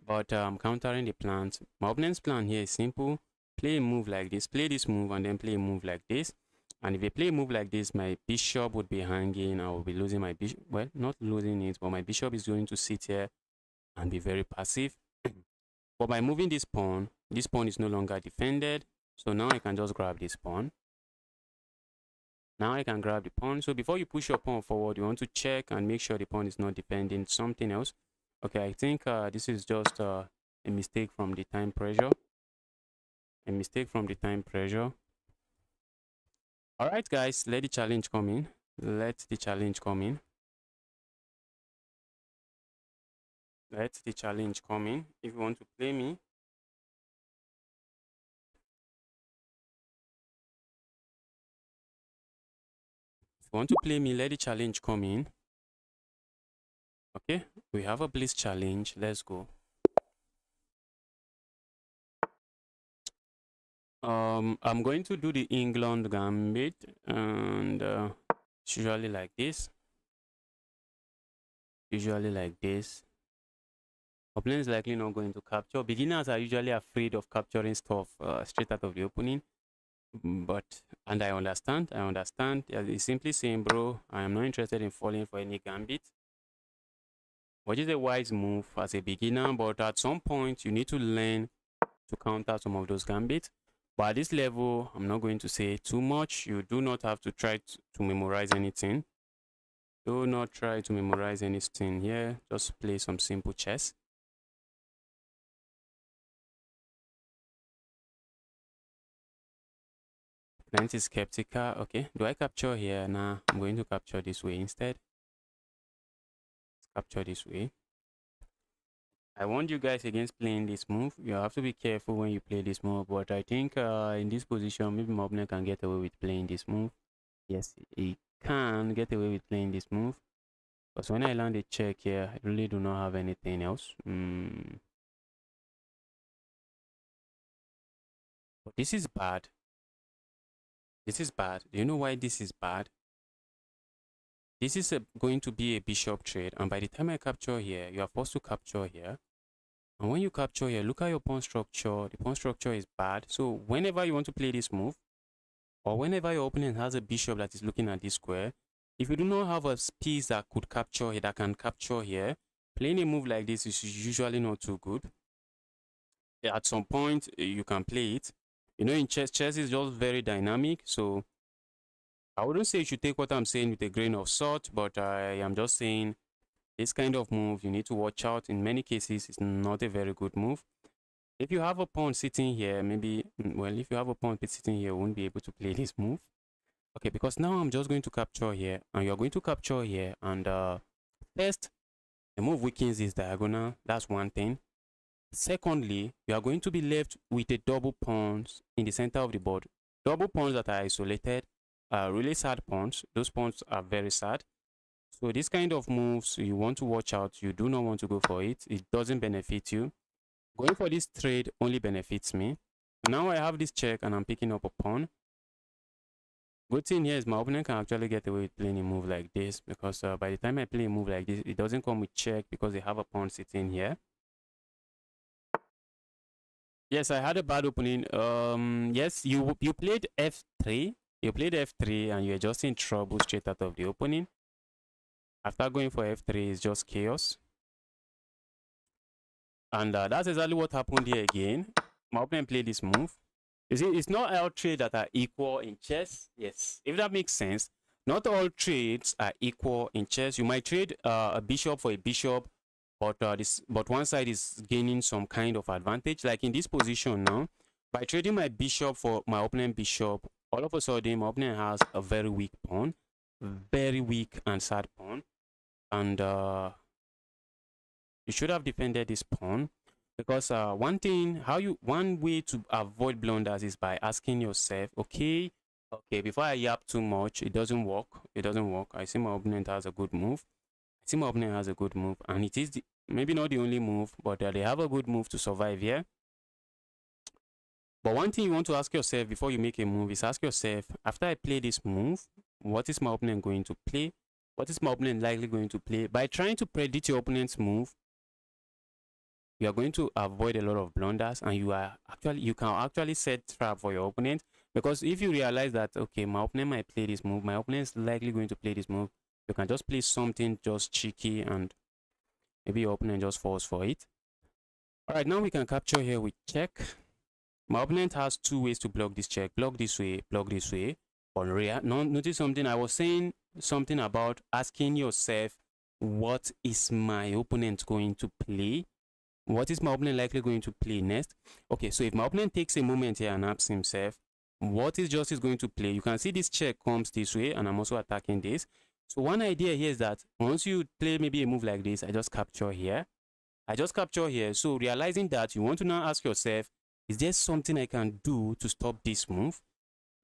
[SPEAKER 1] but I'm countering the plans. My opponent's plan here is simple. Play a move like this, play this move, and then play a move like this. And if I play a move like this, my bishop would be hanging. I will be losing my bishop. Well, not losing it, but my bishop is going to sit here and be very passive. But by moving this pawn is no longer defended. So now I can just grab this pawn. Now I can grab the pawn. So before you push your pawn forward, you want to check and make sure the pawn is not defending something else. Okay, I think this is just a mistake from the time pressure. A mistake from the time pressure. All right, guys, let the challenge come in. Let the challenge come in. Let the challenge come in. If you want to play me, let the challenge come in. Okay, we have a blitz challenge. Let's go. I'm going to do the England gambit, and it's usually like this. Usually like this. Opponent is likely not going to capture. Beginners are usually afraid of capturing stuff straight out of the opening. And I understand. It's simply saying, bro, I am not interested in falling for any gambit. Which is a wise move as a beginner, but at some point you need to learn to counter some of those gambits. But at this level, I'm not going to say too much. You do not have to try to memorize anything. Do not try to memorize anything here. Just play some simple chess. Opponent is skeptical. Okay, do I capture here? Nah, I'm going to capture this way instead. Let's capture this way. I warned you guys against playing this move. You have to be careful when you play this move. But I think in this position, maybe my opponent can get away with playing this move. Yes, he can get away with playing this move. Because when I land a check here, I really do not have anything else. But this is bad. This is bad. Do you know why this is bad? This is going to be a bishop trade. And by the time I capture here, you are forced to capture here. And when you capture here, look at your pawn structure. The pawn structure is bad. So whenever you want to play this move, or whenever your opponent has a bishop that is looking at this square, if you do not have a piece that could capture here, that can capture here, playing a move like this is usually not too good. At some point, you can play it. You know, in chess is just very dynamic. So I wouldn't say you should take what I'm saying with a grain of salt, but I am just saying this kind of move, you need to watch out. In many cases, it's not a very good move. If you have a pawn sitting here, maybe, well, if you have a pawn sitting here, you won't be able to play this move. Okay, because now I'm just going to capture here, and you're going to capture here. And first, the move weakens this diagonal. That's one thing. Secondly, you are going to be left with a double pawns in the center of the board. Double pawns that are isolated are really sad pawns. Those pawns are very sad. So this kind of moves, you want to watch out. You do not want to go for it. It doesn't benefit you. Going for this trade only benefits me. Now I have this check and I'm picking up a pawn. Good thing here is my opponent can actually get away with playing a move like this, because by the time I play a move like this, it doesn't come with check because they have a pawn sitting here. Yes, I had a bad opening. Yes, you played f3. You played f3 and you're just in trouble straight out of the opening. After going for f3, it's just chaos. And that's exactly what happened here again. My opponent played this move. You see, it's not all trades that are equal in chess. Yes, if that makes sense. Not all trades are equal in chess. You might trade a bishop for a bishop, but one side is gaining some kind of advantage. Like in this position now, by trading my bishop for my opponent bishop, all of a sudden my opponent has a very weak pawn, very weak and sad pawn, and you should have defended this pawn, because one way to avoid blunders is by asking yourself, okay, before I yap too much, it doesn't work. I see my opponent has a good move. And it is maybe not the only move, but they have a good move to survive here. But one thing you want to ask yourself before you make a move is ask yourself, after I play this move, what is my opponent going to play? What is my opponent likely going to play? By trying to predict your opponent's move, you are going to avoid a lot of blunders, and you can actually set trap for your opponent. Because if you realize that, okay, my opponent might play this move, my opponent is likely going to play this move, you can just play something just cheeky and maybe your opponent just falls for it. All right, now we can capture here with check. My opponent has two ways to block this check: block this way, block this way. On rear, notice something. I was saying something about asking yourself, what is my opponent going to play? What is my opponent likely going to play next? Okay, so if my opponent takes a moment here and asks himself, what is justice going to play? You can see this check comes this way, and I'm also attacking this. So one idea here is that once you play maybe a move like this, I just capture here. So realizing that, you want to now ask yourself, is there something I can do to stop this move?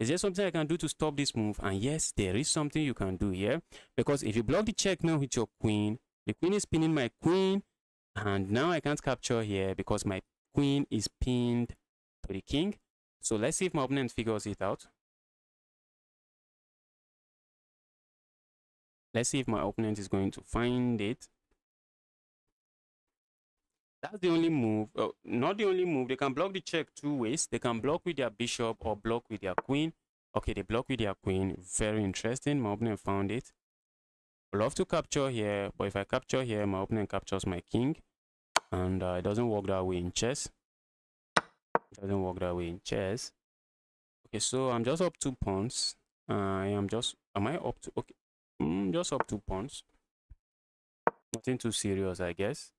[SPEAKER 1] And yes, there is something you can do here. Because if you block the check now with your queen, the queen is pinning my queen. And now I can't capture here because my queen is pinned to the king. So let's see if my opponent figures it out. Let's see if my opponent is going to find it. That's the only move. Oh, not the only move. They can block the check two ways. They can block with their bishop or block with their queen. Okay, they block with their queen. Very interesting. My opponent found it. I love to capture here, but if I capture here, my opponent captures my king. And it doesn't work that way in chess. Okay, so I'm just up 2 pawns. Just up 2 pawns. Nothing too serious, I guess.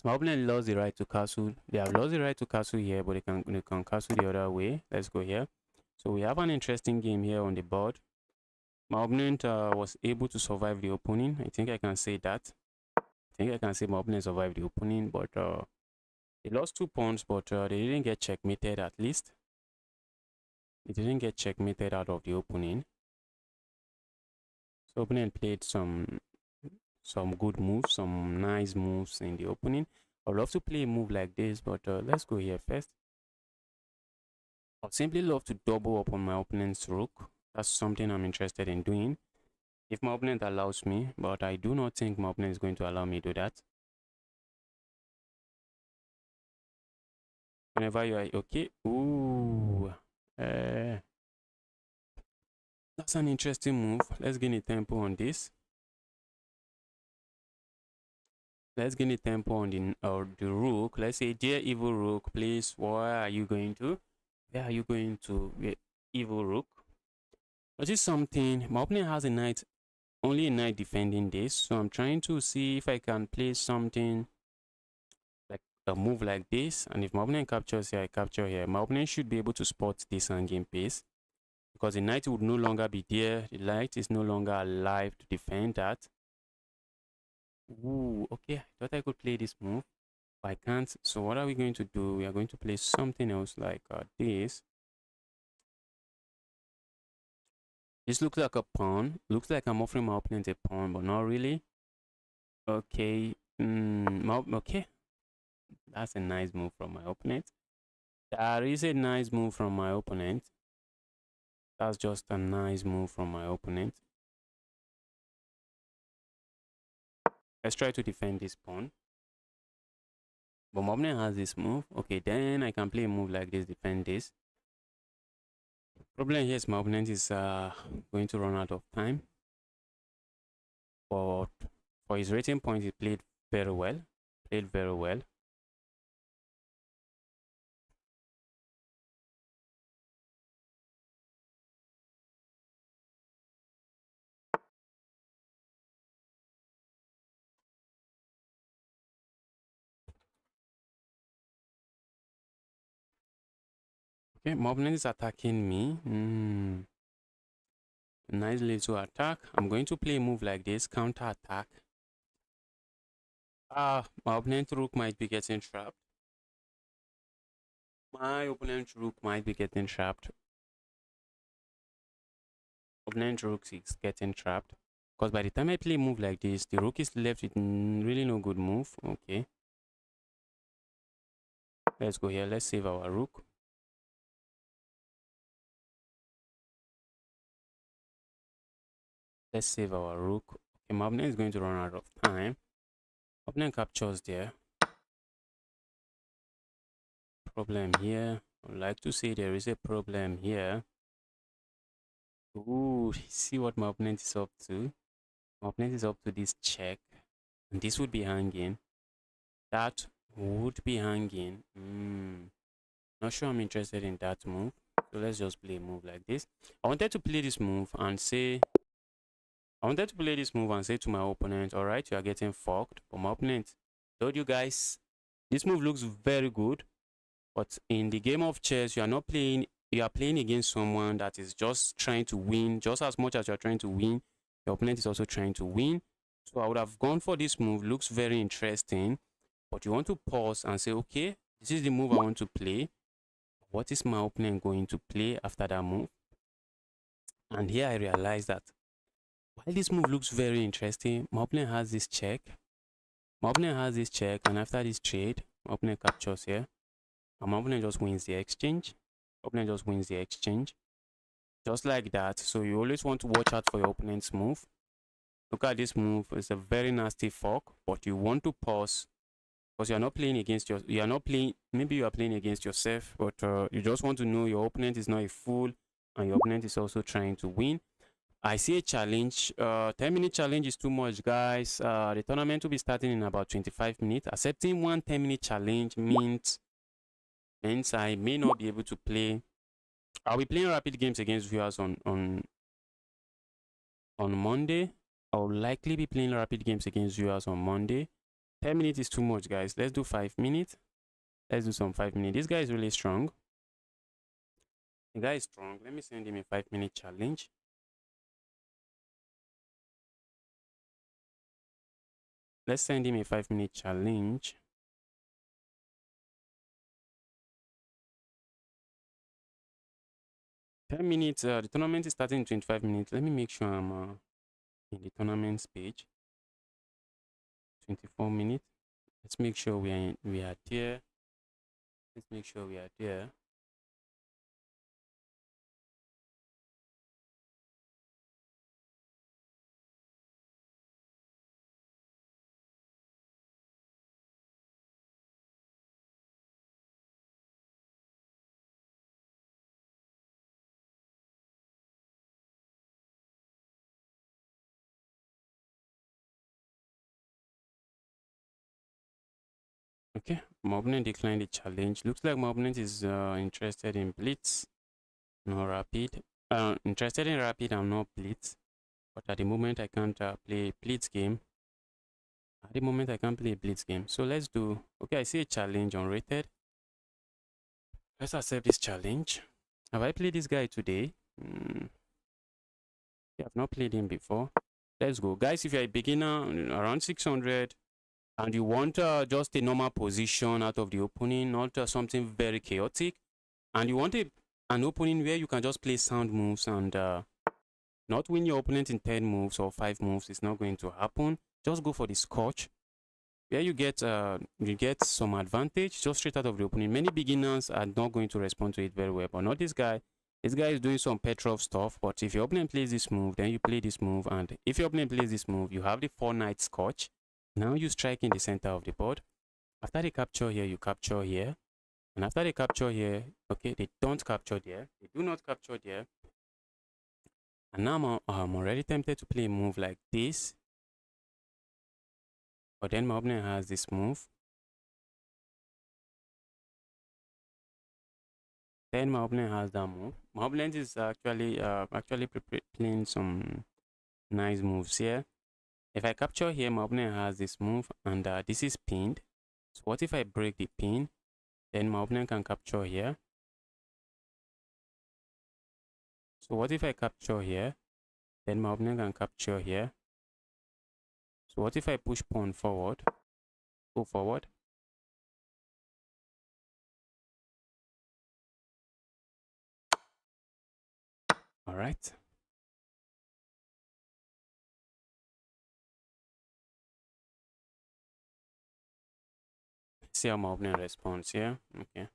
[SPEAKER 1] My opponent lost the right to castle. They have lost the right to castle here, but they can castle the other way. Let's go here. So we have an interesting game here on the board. My opponent was able to survive the opening. I think I can say that. My opponent survived the opening, but they lost 2 pawns, but they didn't get checkmated at least. They didn't get checkmated out of the opening. So opponent played some good moves, some nice moves in the opening. I'd love to play a move like this, but let's go here first. I'd simply love to double up on my opponent's rook. That's something I'm interested in doing, if my opponent allows me, but I do not think my opponent is going to allow me to do that. Whenever you are okay. Ooh. That's an interesting move. Let's gain a tempo on this. Let's gain a tempo on the rook. Let's say, dear evil rook, please, where are you going to? Evil rook? Which is something. My opponent has a knight, only a knight defending this. So I'm trying to see if I can play something like a move like this. And if my opponent captures here, I capture here. My opponent should be able to spot this and gain pace, because the knight would no longer be there. The knight is no longer alive to defend that. Ooh, okay. I thought I could play this move, but I can't. So what are we going to do? We are going to play something else like this. This looks like a pawn. Looks like I'm offering my opponent a pawn, but not really. Okay. Okay. That's a nice move from my opponent. That is a nice move from my opponent. That's just a nice move from my opponent. Let's try to defend this pawn. But my opponent has this move. Okay, then I can play a move like this, defend this. Problem here is my opponent is going to run out of time. But for his rating point, he played very well. Played very well. Okay, my opponent is attacking me. Nice little attack. I'm going to play a move like this, counter attack. My opponent rook might be getting trapped. My opponent rook might be getting trapped. Opponent rook is getting trapped. Because by the time I play a move like this, the rook is left with really no good move. Okay. Let's go here. Let's save our rook. Let's save our rook. Okay, my opponent is going to run out of time. Opponent captures there. Problem here. I would like to say there is a problem here. Ooh, see what my opponent is up to. My opponent is up to this check. And this would be hanging. That would be hanging. Not sure I'm interested in that move. So let's just play a move like this. I wanted to play this move and say to my opponent, all right, you are getting fucked. But my opponent told you guys, this move looks very good. But in the game of chess, you are playing against someone that is just trying to win. Just as much as you're trying to win, your opponent is also trying to win. So I would have gone for this move. Looks very interesting. But you want to pause and say, okay, this is the move I want to play. What is my opponent going to play after that move? And here I realize that while this move looks very interesting, my opponent has this check. And after this trade, my opponent captures here. And my opponent just wins the exchange. Just like that. So you always want to watch out for your opponent's move. Look at this move. It's a very nasty fork, but you want to pause because you are not playing against maybe you are playing against yourself, but you just want to know your opponent is not a fool and your opponent is also trying to win. I see a challenge. 10-minute challenge is too much, guys. The tournament will be starting in about 25 minutes. Accepting one 10-minute challenge means I may not be able to play. I'll be playing rapid games against viewers on Monday. I'll likely be playing rapid games against viewers on Monday. 10 minutes is too much, guys. Let's do 5 minutes. Let's do some 5 minutes. This guy is really strong. The guy is strong. Let me send him a 5-minute challenge. Let's send him a 5-minute challenge. $10. The tournament is starting in 25 minutes. Let me make sure I'm in the tournaments page. 24 minutes. Let's make sure we are there. Let's make sure we are there. Okay, my opponent declined the challenge. Looks like my opponent is interested in blitz, not rapid. Interested in rapid and not blitz. But at the moment, I can't play blitz game. At the moment, I can't play a blitz game. So let's do. Okay, I see a challenge unrated. Let's accept this challenge. Have I played this guy today? Yeah, I've not played him before. Let's go, guys. If you're a beginner around 600. And you want just a normal position out of the opening, not something very chaotic. And you want an opening where you can just play sound moves and not win your opponent in 10 moves or 5 moves. It's not going to happen. Just go for the scotch. where you get some advantage just straight out of the opening. Many beginners are not going to respond to it very well, but not this guy. This guy is doing some Petrov stuff, but if your opponent plays this move, then you play this move, and if your opponent plays this move, you have the 4-knight scotch. Now you strike in the center of the board. After they capture here, you capture here. And after they capture here, okay, they don't capture there. They do not capture there. And now I'm already tempted to play a move like this. But then my opponent has this move. Then my opponent has that move. My opponent is actually playing some nice moves here. If I capture here, my opponent has this move, and this is pinned. So what if I break the pin? Then my opponent can capture here. So what if I capture here? Then my opponent can capture here. So what if I push pawn forward? Go forward. All right. See how my opponent responds here. Okay.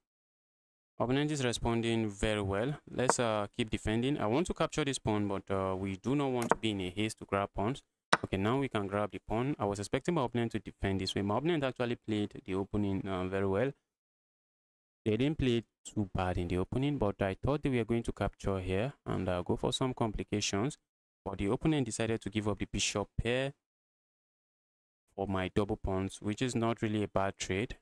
[SPEAKER 1] Opponent is responding very well. Let's keep defending. I want to capture this pawn, but we do not want to be in a haste to grab pawns. Okay, now we can grab the pawn. I was expecting my opponent to defend this way. My opponent actually played the opening very well. They didn't play too bad in the opening, but I thought they were going to capture here and go for some complications. But the opponent decided to give up the bishop pair for my double pawns, which is not really a bad trade.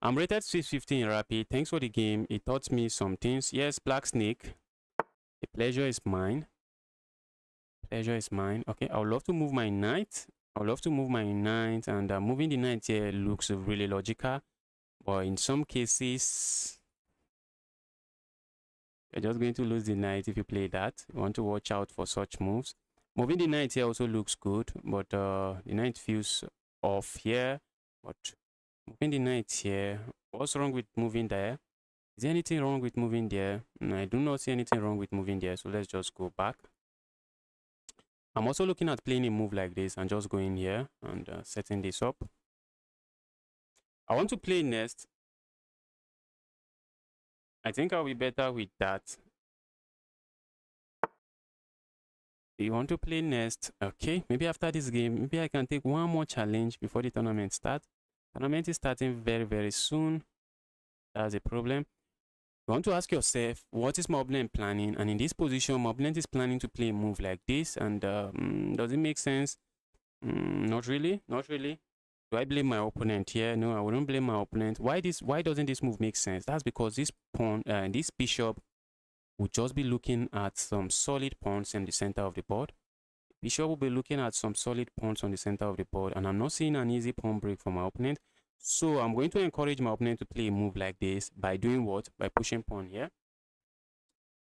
[SPEAKER 1] I'm rated 650 in Rapid. Thanks for the game. It taught me some things. Yes, Black Snake. The pleasure is mine. Pleasure is mine. Okay, I would love to move my knight. I would love to move my knight, and moving the knight here looks really logical. But in some cases, you're just going to lose the knight if you play that. You want to watch out for such moves. Moving the knight here also looks good, but the knight feels off here. But moving the knight here, what's wrong with moving there? Is there anything wrong with moving there? No, I do not see anything wrong with moving there, so let's just go back. I'm also looking at playing a move like this and just going here and setting this up. I want to play next. I think I'll be better with that. You want to play next? Okay, maybe after this game, maybe I can take one more challenge before the tournament starts. Tournament is starting very, very soon. That's a problem. You want to ask yourself, what is my opponent planning? And in this position, my opponent is planning to play a move like this. And does it make sense? Not really. Not really. Do I blame my opponent here? No, I wouldn't blame my opponent. Why doesn't this move make sense? That's because this pawn, this bishop would just be looking at some solid pawns in the center of the board. Bishop will be looking at some solid pawns on the center of the board, and I'm not seeing an easy pawn break for my opponent. So I'm going to encourage my opponent to play a move like this by doing what? By pushing pawn here.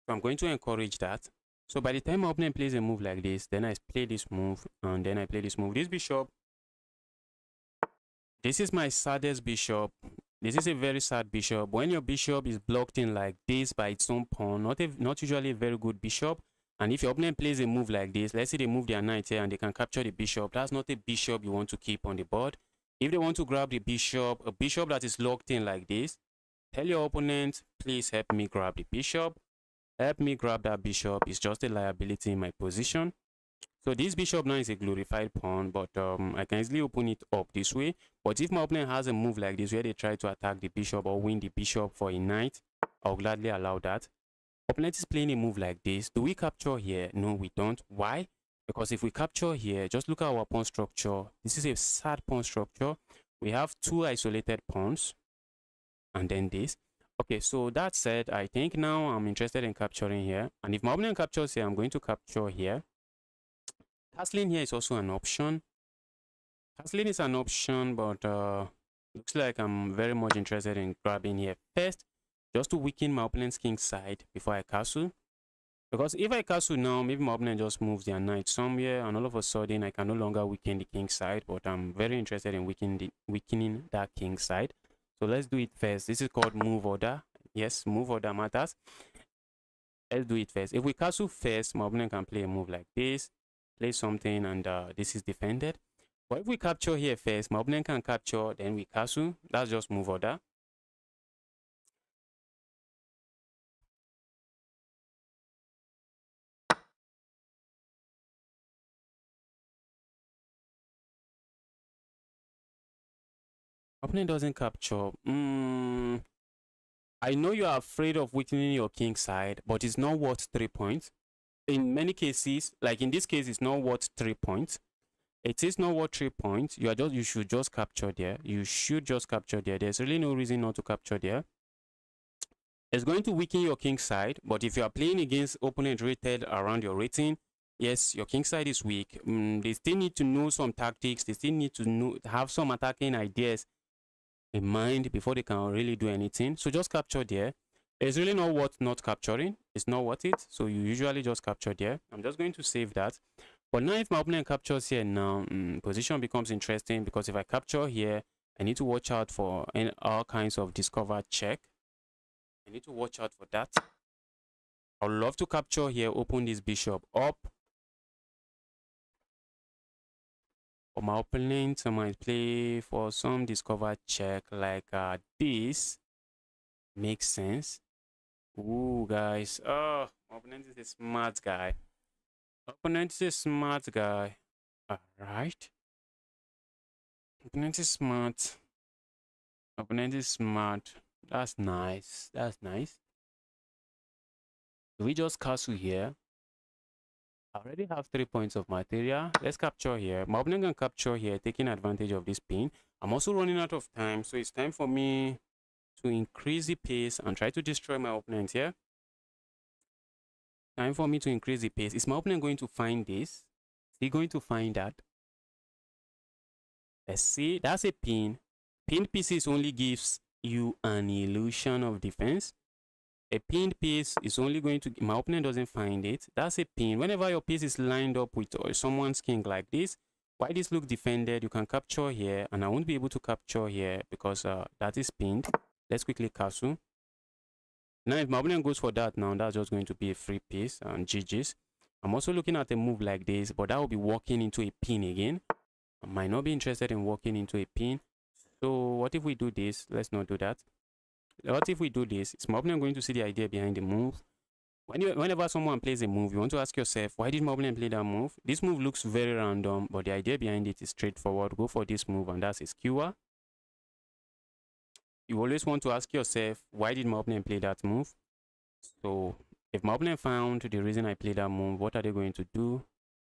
[SPEAKER 1] So I'm going to encourage that. So by the time my opponent plays a move like this, then I play this move, and then I play this move. This bishop, this is my saddest bishop. This is a very sad bishop. When your bishop is blocked in like this by its own pawn, not usually a very good bishop. And if your opponent plays a move like this, let's say they move their knight here and they can capture the bishop, that's not a bishop you want to keep on the board. If they want to grab the bishop, a bishop that is locked in like this, tell your opponent, please help me grab the bishop. Help me grab that bishop. It's just a liability in my position. So this bishop now is a glorified pawn, but I can easily open it up this way. But if my opponent has a move like this where they try to attack the bishop or win the bishop for a knight, I'll gladly allow that. Opponent is playing a move like this. Do we capture here? No, we don't. Why? Because if we capture here, just look at our pawn structure. This is a sad pawn structure. We have two isolated pawns and then this. Okay, so that said, I think now I'm interested in capturing here. And if my opponent captures here, I'm going to capture here. Castling here is also an option. Castling is an option, but looks like I'm very much interested in grabbing here first, just to weaken my opponent's king side before I castle. Because if I castle now, maybe my opponent just moves their knight somewhere, and all of a sudden I can no longer weaken the king side. But I'm very interested in weakening that king side. So let's do it first. This is called move order. Yes, move order matters. Let's do it first. If we castle first, my opponent can play a move like this, play something, and this is defended. But if we capture here first, my opponent can capture, then we castle. That's just move order. Opponent doesn't capture. I know you are afraid of weakening your king side, but it's not worth 3 points. In many cases, like in this case, it's not worth 3 points. It is not worth 3 points. You should just capture there. You should just capture there. There's really no reason not to capture there. It's going to weaken your king side, but if you are playing against opponent rated around your rating, yes, your king side is weak. They still need to know some tactics. They still need to have some attacking ideas in mind before they can really do anything. So just capture there. It's really not worth not capturing. It's not worth it. So you usually just capture there. I'm just going to save that. But now if my opponent captures here now, position becomes interesting, because if I capture here, I need to watch out for all kinds of discover check. I need to watch out for that. I would love to capture here, open this bishop up. For my opponent, I might play for some discover check like this. Makes sense. Ooh, guys. Oh, my opponent is a smart guy. Opponent is a smart guy. Alright. Opponent is smart. Opponent is smart. That's nice. That's nice. Do we just castle here? I already have 3 points of material. Let's capture here. My opponent can capture here, taking advantage of this pin. I'm also running out of time, so it's time for me to increase the pace and try to destroy my opponent here. Time for me to increase the pace. Is my opponent going to find this? Is he going to find that? Let's see. That's a pin. Pinned pieces only gives you an illusion of defense. A pinned piece is only going to, my opponent doesn't find it. That's a pin. Whenever your piece is lined up with someone's king like this, why this looks defended, you can capture here, and I won't be able to capture here because that is pinned. Let's quickly castle. Now, if my opponent goes for that now, that's just going to be a free piece and GG's. I'm also looking at a move like this, but that will be walking into a pin again. I might not be interested in walking into a pin. So what if we do this? Let's not do that. What if we do this? Is my opponent going to see the idea behind the move? Whenever someone plays a move, you want to ask yourself, why did my opponent play that move? This move looks very random, but the idea behind it is straightforward. Go for this move, and that's a skewer. You always want to ask yourself, why did my opponent play that move? So if my opponent found the reason I played that move, what are they going to do?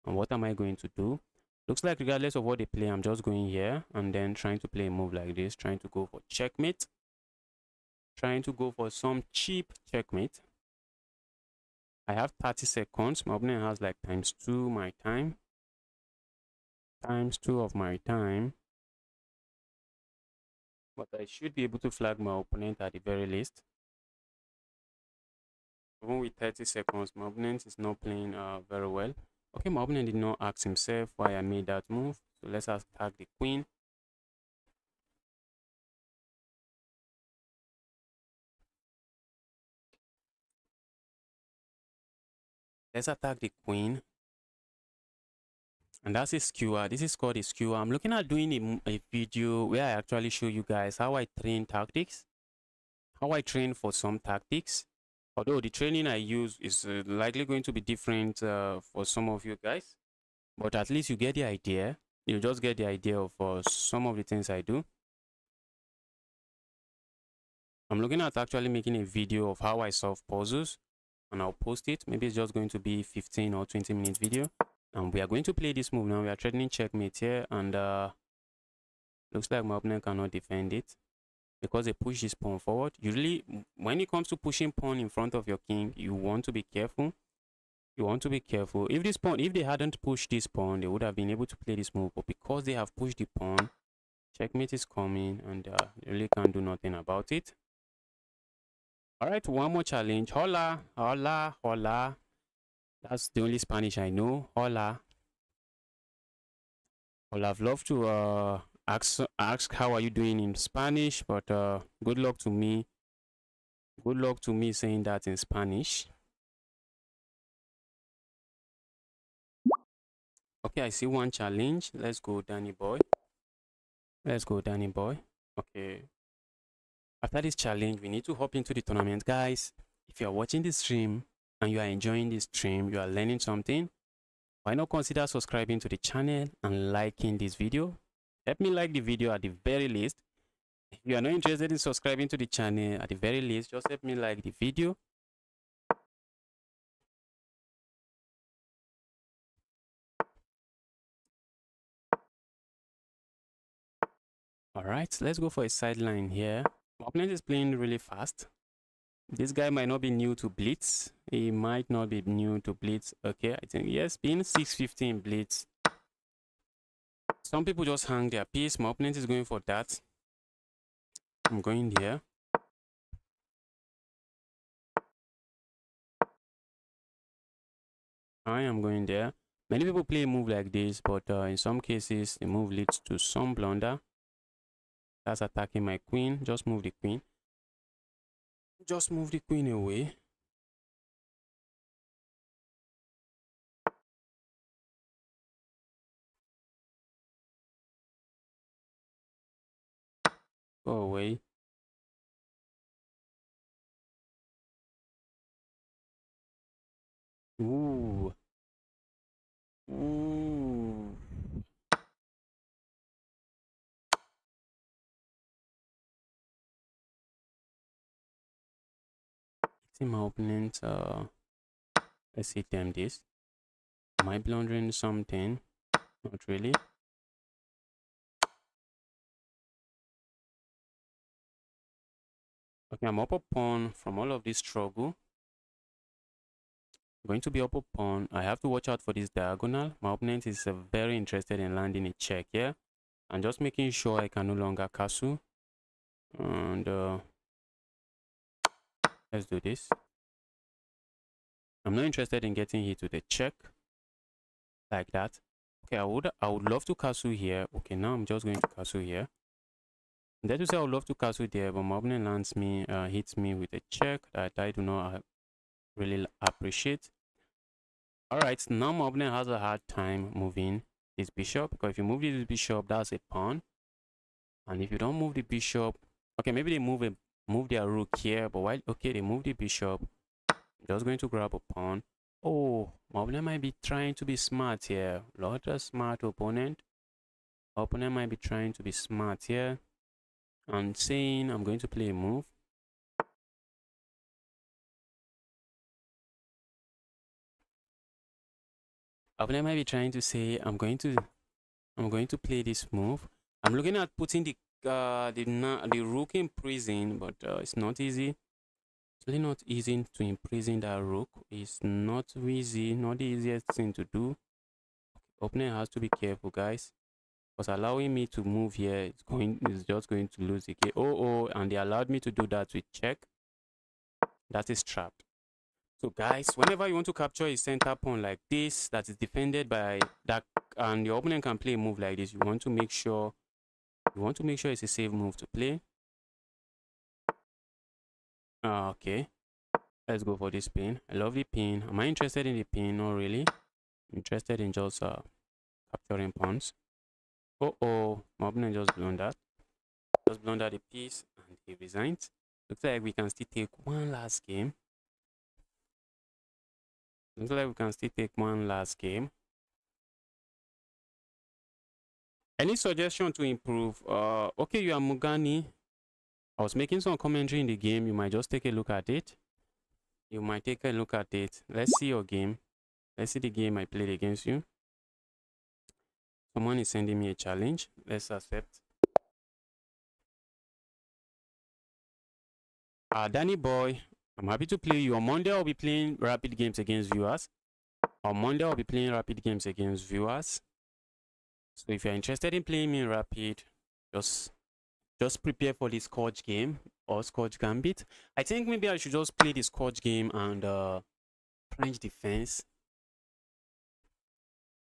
[SPEAKER 1] And what am I going to do? Looks like regardless of what they play, I'm just going here and then trying to play a move like this, trying to go for checkmate. Trying to go for some cheap checkmate. I have 30 seconds. My opponent has like ×2 my time. ×2 of my time. But I should be able to flag my opponent at the very least. Even with 30 seconds, my opponent is not playing very well. Okay, my opponent did not ask himself why I made that move. So let's attack the queen. Let's attack the queen. And that's a skewer. This is called a skewer. I'm looking at doing a video where I actually show you guys how I train tactics. How I train for some tactics. Although the training I use is likely going to be different for some of you guys. But at least you get the idea. You just get the idea of some of the things I do. I'm looking at actually making a video of how I solve puzzles, and I'll post it. Maybe it's just going to be 15 or 20-minute video. And we are going to play this move now. We are threatening checkmate here, and looks like my opponent cannot defend it because they push this pawn forward. Usually, when it comes to pushing pawn in front of your king, you want to be careful. You want to be careful. If this pawn, if they hadn't pushed this pawn, they would have been able to play this move. But because they have pushed the pawn, checkmate is coming, and they really can't do nothing about it. All right, one more challenge. Hola, hola, hola. That's the only Spanish I know. Hola. Well, I've loved to ask how are you doing in Spanish, but good luck to me. Good luck to me saying that in Spanish. Okay, I see one challenge. Let's go, Danny boy. Let's go, Danny boy. Okay. After this challenge, we need to hop into the tournament. Guys, if you are watching this stream and you are enjoying this stream, you are learning something, why not consider subscribing to the channel and liking this video? Help me like the video at the very least. If you are not interested in subscribing to the channel, at the very least, just help me like the video. All right, let's go for a sideline here. My opponent is playing really fast. This guy might not be new to blitz. He might not be new to blitz. Okay, I think yes, being 615 blitz. Some people just hang their piece. My opponent is going for that. I'm going here. I am going there. Many people play a move like this, but in some cases, the move leads to some blunder. That's attacking my queen. Just move the queen. Just move the queen away. Go away. Ooh. Ooh. See my opponent. Let's see them this. Am I blundering something? Not really. Okay, I'm up a pawn from all of this struggle. I'm going to be up a pawn. I have to watch out for this diagonal. My opponent is very interested in landing a check here. I'm just making sure I can no longer castle. And let's do this. I'm not interested in getting hit with a check like that. Okay, I would love to castle here. Okay, now I'm just going to castle here. That to say I would love to castle there, but my opponent lands me, hits me with a check that I do not really appreciate. Alright, now my opponent has a hard time moving this bishop, because if you move this bishop, that's a pawn. And if you don't move the bishop, okay, maybe they move their rook here, but while okay, they move the bishop, I'm just going to grab a pawn. Oh, my opponent might be trying to be smart here. Not a smart opponent. Opponent might be trying to be smart here and saying I'm going to play a move. Opponent might be trying to say I'm going to play this move. I'm looking at putting the rook in prison, but it's not easy. It's really not easy to imprison that rook. It's not easy, not the easiest thing to do. Opponent has to be careful, guys, because allowing me to move here is just going to lose the game. Oh, and they allowed me to do that with check. That is trapped. So guys, whenever you want to capture a center pawn like this that is defended by that, and your opponent can play a move like this, you want to make sure it's a safe move to play. Okay, let's go for this pin. I love the pin. Am I interested in the pin? Not really. I'm interested in just capturing pawns. Oh, my opponent just blundered. Just blundered the piece and he resigned. Looks like we can still take one last game. Looks like we can still take one last game. Any suggestion to improve? Okay, you are Mugani. I was making some commentary in the game. You might just take a look at it. You might take a look at it. Let's see your game. Let's see the game I played against you. Someone is sending me a challenge. Let's accept. Danny boy, I'm happy to play you. On Monday, I'll be playing rapid games against viewers. On Monday, I'll be playing rapid games against viewers. So if you're interested in playing me in rapid, just prepare for this Scotch game or Scotch Gambit. I think maybe I should just play the Scotch game and French defense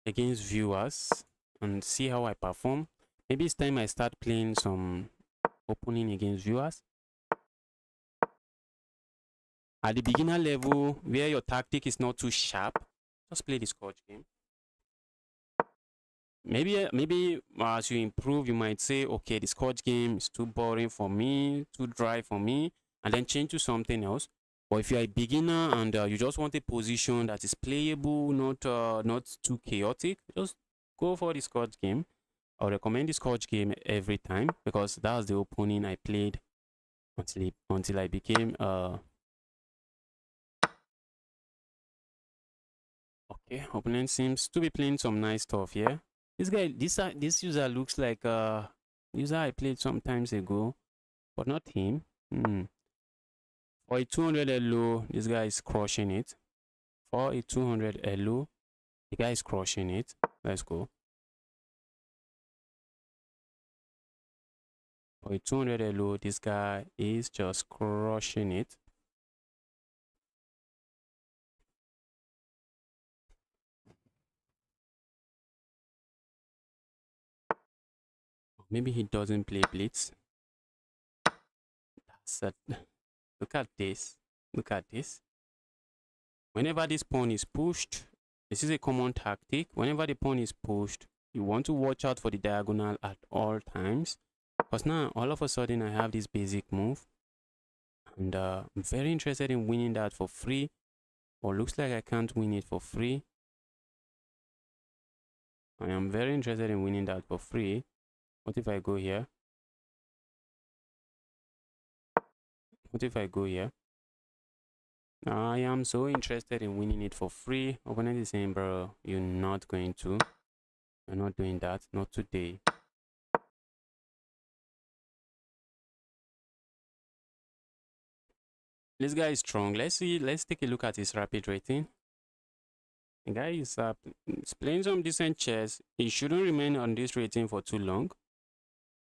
[SPEAKER 1] against viewers and see how I perform. Maybe it's time I start playing some opening against viewers. At the beginner level, where your tactic is not too sharp, just play the Scotch game. Maybe as you improve, you might say, okay, the Scotch game is too boring for me, too dry for me, and then change to something else. But if you're a beginner and you just want a position that is playable, not too chaotic, just go for the Scotch game. I recommend the Scotch game every time because that's the opening I played until I became okay. Opponent seems to be playing some nice stuff here. This user looks like user I played some times ago, but not him. For a 200 LO, this guy is crushing it. For a 200 LO, the guy is crushing it. Let's go. For a 200 LO, this guy is just crushing it. Maybe he doesn't play blitz. That's a, look at this. Look at this. Whenever this pawn is pushed, this is a common tactic. Whenever the pawn is pushed, you want to watch out for the diagonal at all times. Because now, all of a sudden, I have this basic move. And I'm very interested in winning that for free. Or looks like I can't win it for free. I am very interested in winning that for free. What if I go here? What if I go here? I am so interested in winning it for free. Opponent is saying, bro, you're not going to. You're not doing that. Not today. This guy is strong. Let's take a look at his rapid rating. The guy is playing some decent chess. He shouldn't remain on this rating for too long.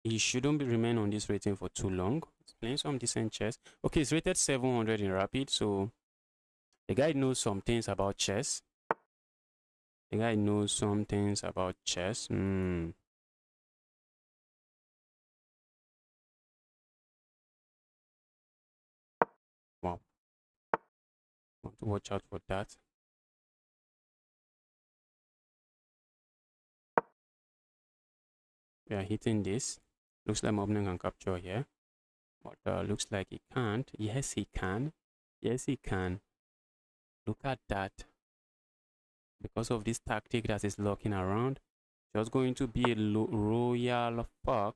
[SPEAKER 1] He shouldn't remain on this rating for too long. He's playing some decent chess. Okay, he's rated 700 in rapid, so the guy knows some things about chess. The guy knows some things about chess. Wow. Want to watch out for that. We are hitting this. Looks like Mobner can capture here. But looks like he can't. Yes, he can. Yes, he can. Look at that. Because of this tactic that is locking around, just going to be a royal fuck.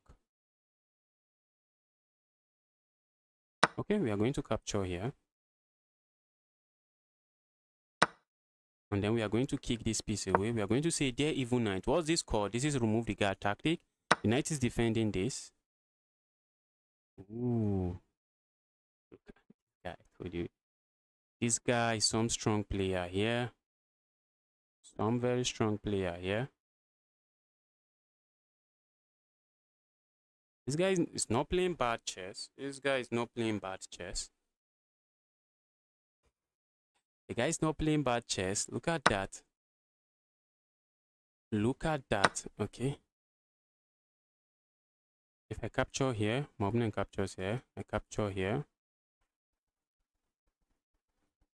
[SPEAKER 1] Okay, we are going to capture here. And then we are going to kick this piece away. We are going to say, there evil knight. What's this called? This is remove the guard tactic. The knight is defending this. Ooh. Look at this guy. I told you. This guy is some strong player here. Some very strong player here. This guy is not playing bad chess. This guy is not playing bad chess. The guy is not playing bad chess. Look at that. Look at that. Okay. If I capture here, my opponent captures here. I capture here.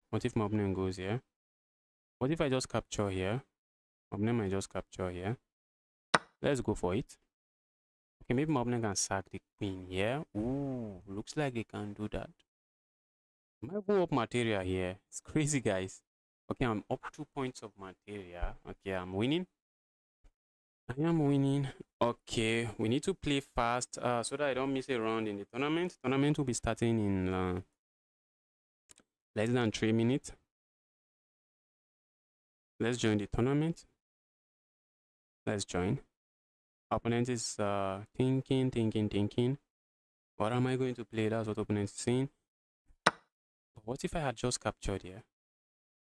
[SPEAKER 1] What if my opponent goes here? What if I just capture here? My opponent might just capture here. Let's go for it. Okay, maybe my opponent can sack the queen here. Ooh, looks like they can do that. I might go up material here. It's crazy, guys. Okay, I'm up 2 points of material. Okay, I'm winning. I am winning. Okay, we need to play fast so that I don't miss a round in the tournament. Tournament will be starting in less than 3 minutes. Let's join the tournament. Let's join. Opponent is thinking. What am I going to play? That's what opponent is saying. But what if I had just captured here?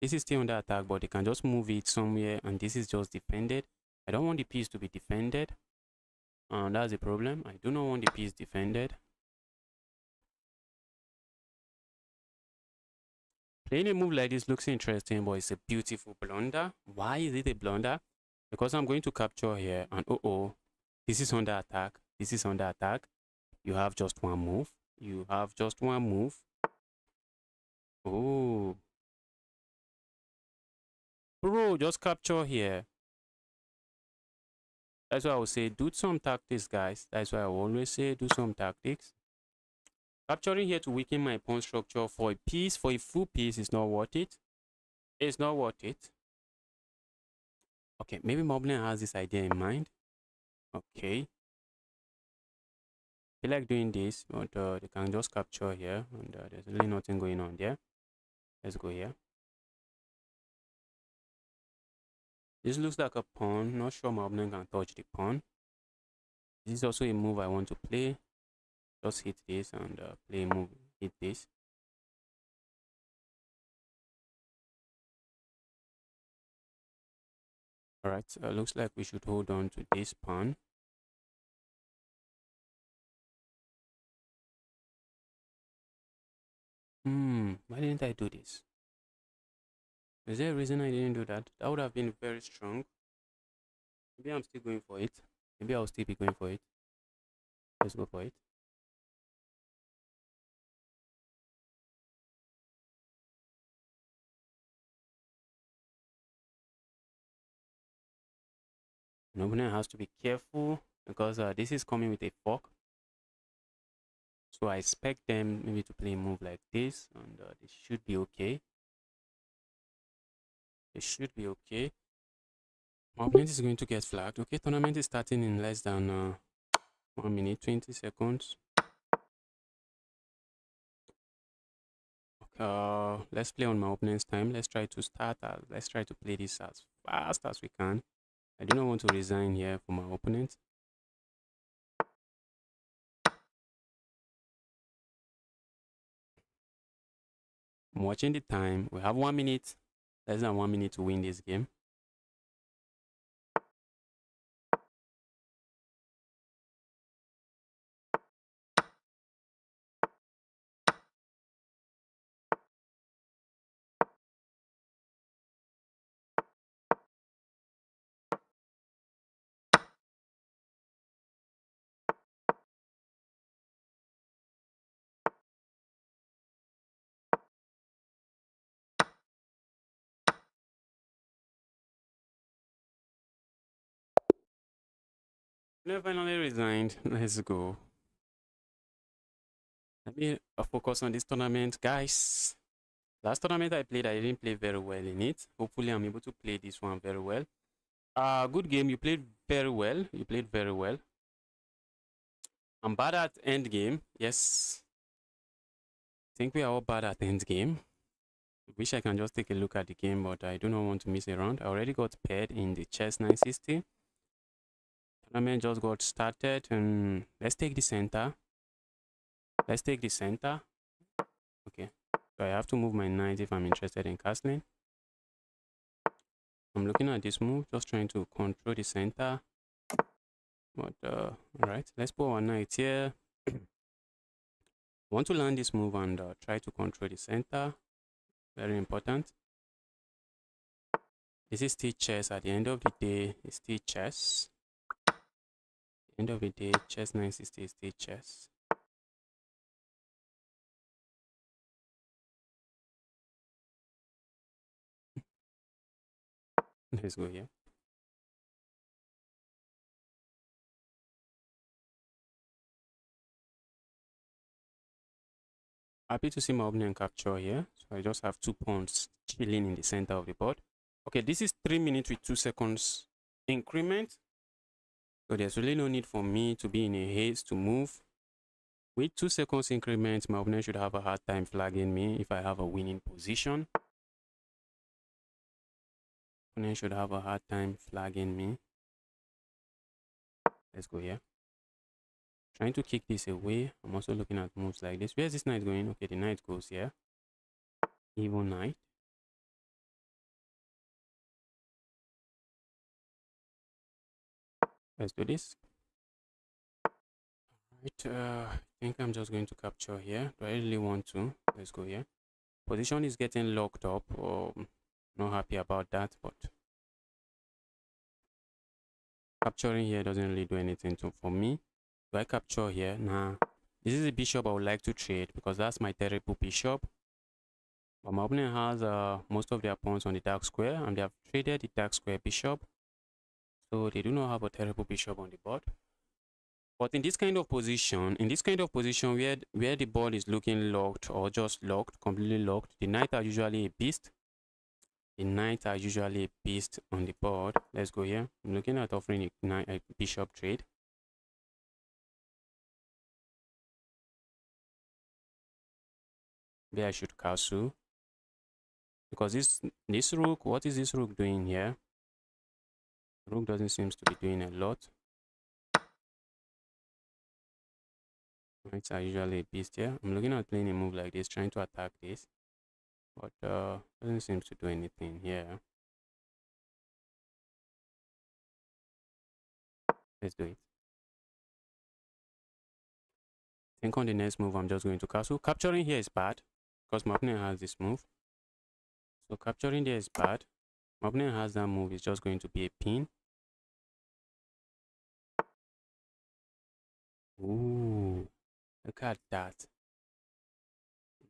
[SPEAKER 1] This is still under attack, but they can just move it somewhere, and this is just defended. I don't want the piece to be defended. That's the problem. I do not want the piece defended. Playing a move like this looks interesting, but it's a beautiful blunder. Why is it a blunder? Because I'm going to capture here, and this is under attack. This is under attack. You have just one move. You have just one move. Oh. Bro, just capture here. That's why I will say do some tactics, guys. That's why I will always say do some tactics. Capturing here to weaken my pawn structure for a piece, for a full piece, is not worth it. It's not worth it. Okay, maybe my opponent has this idea in mind. Okay. I feel like doing this, but they can just capture here, and there's really nothing going on there. Let's go here. This looks like a pawn. Not sure my opponent can touch the pawn. This is also a move I want to play. Just hit this and play a move. Hit this. Alright, looks like we should hold on to this pawn. Why didn't I do this? Is there a reason I didn't do that? That would have been very strong. Maybe I'm still going for it. Maybe I'll still be going for it. Let's go for it. An opponent has to be careful because this is coming with a fork. So I expect them maybe to play a move like this, and they should be okay. They should be okay. My opponent is going to get flagged. Okay, tournament is starting in less than 1 minute, 20 seconds. Let's play on my opponent's time. Let's try to start. Let's try to play this as fast as we can. I do not want to resign here for my opponent. I'm watching the time. We have 1 minute, less than 1 minute to win this game. I finally resigned. Let's go. Let me focus on this tournament, guys. Last tournament I played, I didn't play very well in it. Hopefully, I'm able to play this one very well. Good game. You played very well. You played very well. I'm bad at end game. Yes. I think we are all bad at end game. Wish I can just take a look at the game, but I do not want to miss a round. I already got paired in the chess 960. Tournament just got started, and let's take the center. Let's take the center. Okay. So I have to move my knight if I'm interested in castling. I'm looking at this move, just trying to control the center. But alright, let's put our knight here. I want to learn this move and try to control the center. Very important. This is still chess. At the end of the day, it's still chess. End of the day, chess 960 is still chess. Let's go here. Happy to see my opponent capture here. So I just have 2 pawns chilling in the center of the board. Okay, this is 3 minutes with 2 seconds increment. So there's really no need for me to be in a haste to move. With 2 seconds increment, my opponent should have a hard time flagging me if I have a winning position. Opponent should have a hard time flagging me. Let's go here. Trying to kick this away. I'm also looking at moves like this. Where's this knight going? Okay, the knight goes here. Evil knight. Let's do this. Right, I think I'm just going to capture here. Do I really want to? Let's go here. Position is getting locked up. Not happy about that, but capturing here doesn't really do anything for me. Do I capture here? Nah. This is a bishop I would like to trade because that's my terrible bishop. But my opponent has most of their pawns on the dark square, and they have traded the dark square bishop. So they do not have a terrible bishop on the board. But in this kind of position, where the board is looking locked or just locked, completely locked, the knight are usually a beast. The knights are usually a beast on the board. Let's go here. I'm looking at offering a bishop trade. Maybe I should castle. Because this rook, what is this rook doing here? The rook doesn't seem to be doing a lot. Knights are usually a beast here. I'm looking at playing a move like this, trying to attack this. But doesn't seem to do anything here. Let's do it. I think on the next move, I'm just going to castle. Capturing here is bad because my opponent has this move. So capturing there is bad. My opponent has that move. It's just going to be a pin. Ooh, look at that.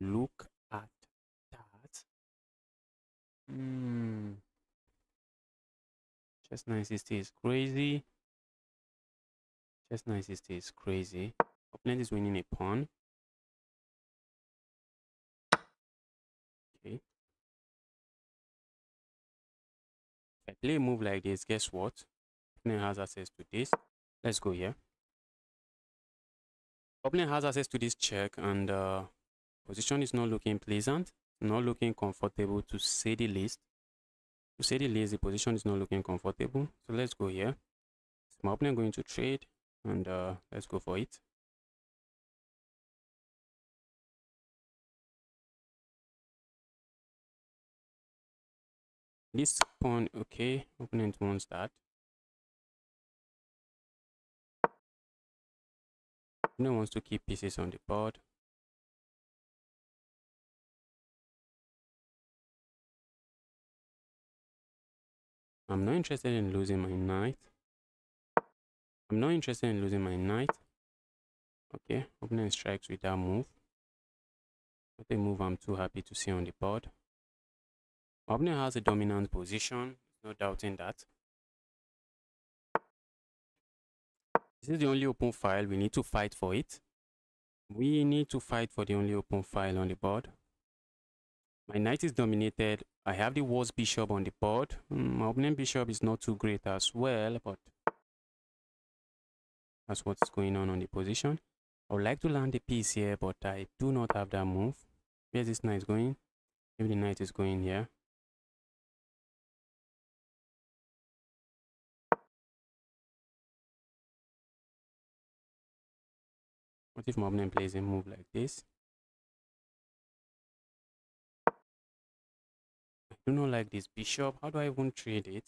[SPEAKER 1] Look at that. Chess 960 is crazy. Chess 960 is crazy. Opponent is winning a pawn. Okay. If I play a move like this, guess what? Opponent has access to this. Let's go here. Opponent has access to this check, and position is not looking pleasant, not looking comfortable to say the least. To say the least, the position is not looking comfortable. So let's go here. So my opponent going to trade, and let's go for it. This pawn, okay, opponent wants that. Opponent wants to keep pieces on the board. I'm not interested in losing my knight. I'm not interested in losing my knight. Okay, opponent strikes with that move. Not a move I'm too happy to see on the board. My opponent has a dominant position, no doubting that. This is the only open file. We need to fight for it. We need to fight for the only open file on the board. My knight is dominated. I have the worst bishop on the board. My opponent bishop is not too great as well, but that's what's going on the position. I would like to land the piece here, but I do not have that move. Where's this knight going? Maybe the knight is going here. What if my opponent plays a move like this? I do not like this bishop. How do I even trade it?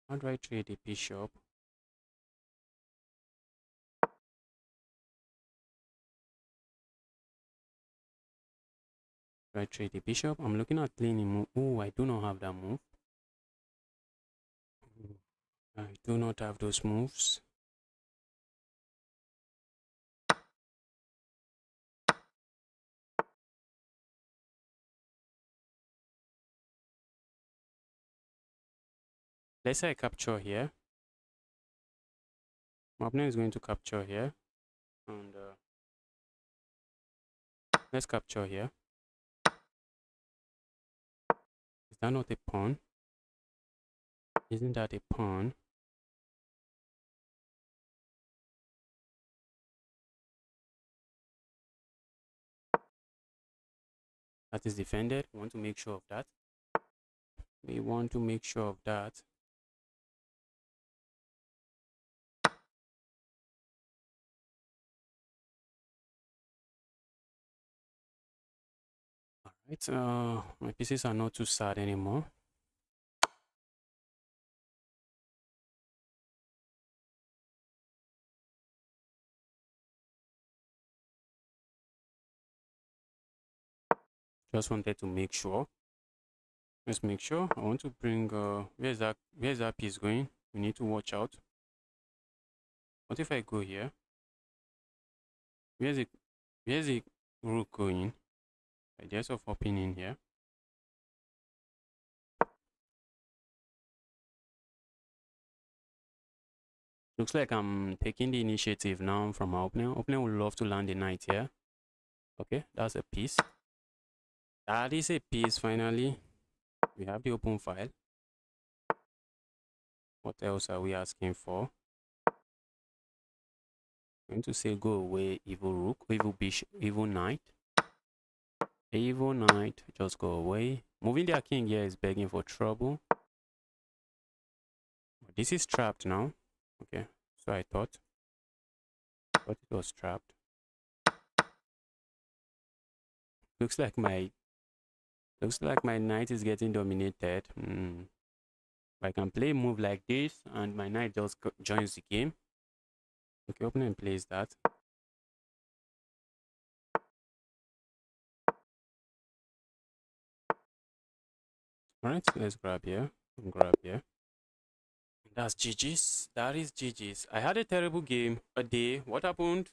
[SPEAKER 1] How do I trade the bishop? Do I trade the bishop? I'm looking at playing a move. Oh, I do not have that move. I do not have those moves. Let's say I capture here. My opponent is going to capture here. And let's capture here. Is that not a pawn? Isn't that a pawn? That is defended. We want to make sure of that. We want to make sure of that. Alright, my pieces are not too sad anymore. Just wanted to make sure. Let's make sure. I want to bring where's that piece going? We need to watch out. What if I go here? Where's the rook going? Ideas of hopping in here. Looks like I'm taking the initiative now from my opponent. Opponent would love to land a knight here. Okay, that's a piece. That is a piece finally. We have the open file. What else are we asking for? I'm going to say go away, evil rook, evil bishop, evil knight. Evil knight, just go away. Moving their king here is begging for trouble. This is trapped now. Okay, so I thought it was trapped. Looks like my knight is getting dominated. I can play a move like this and my knight just joins the game. Okay, opponent plays that. Alright, let's grab here and grab here. That's GG's. That is GG's. I had a terrible game, a day. What happened?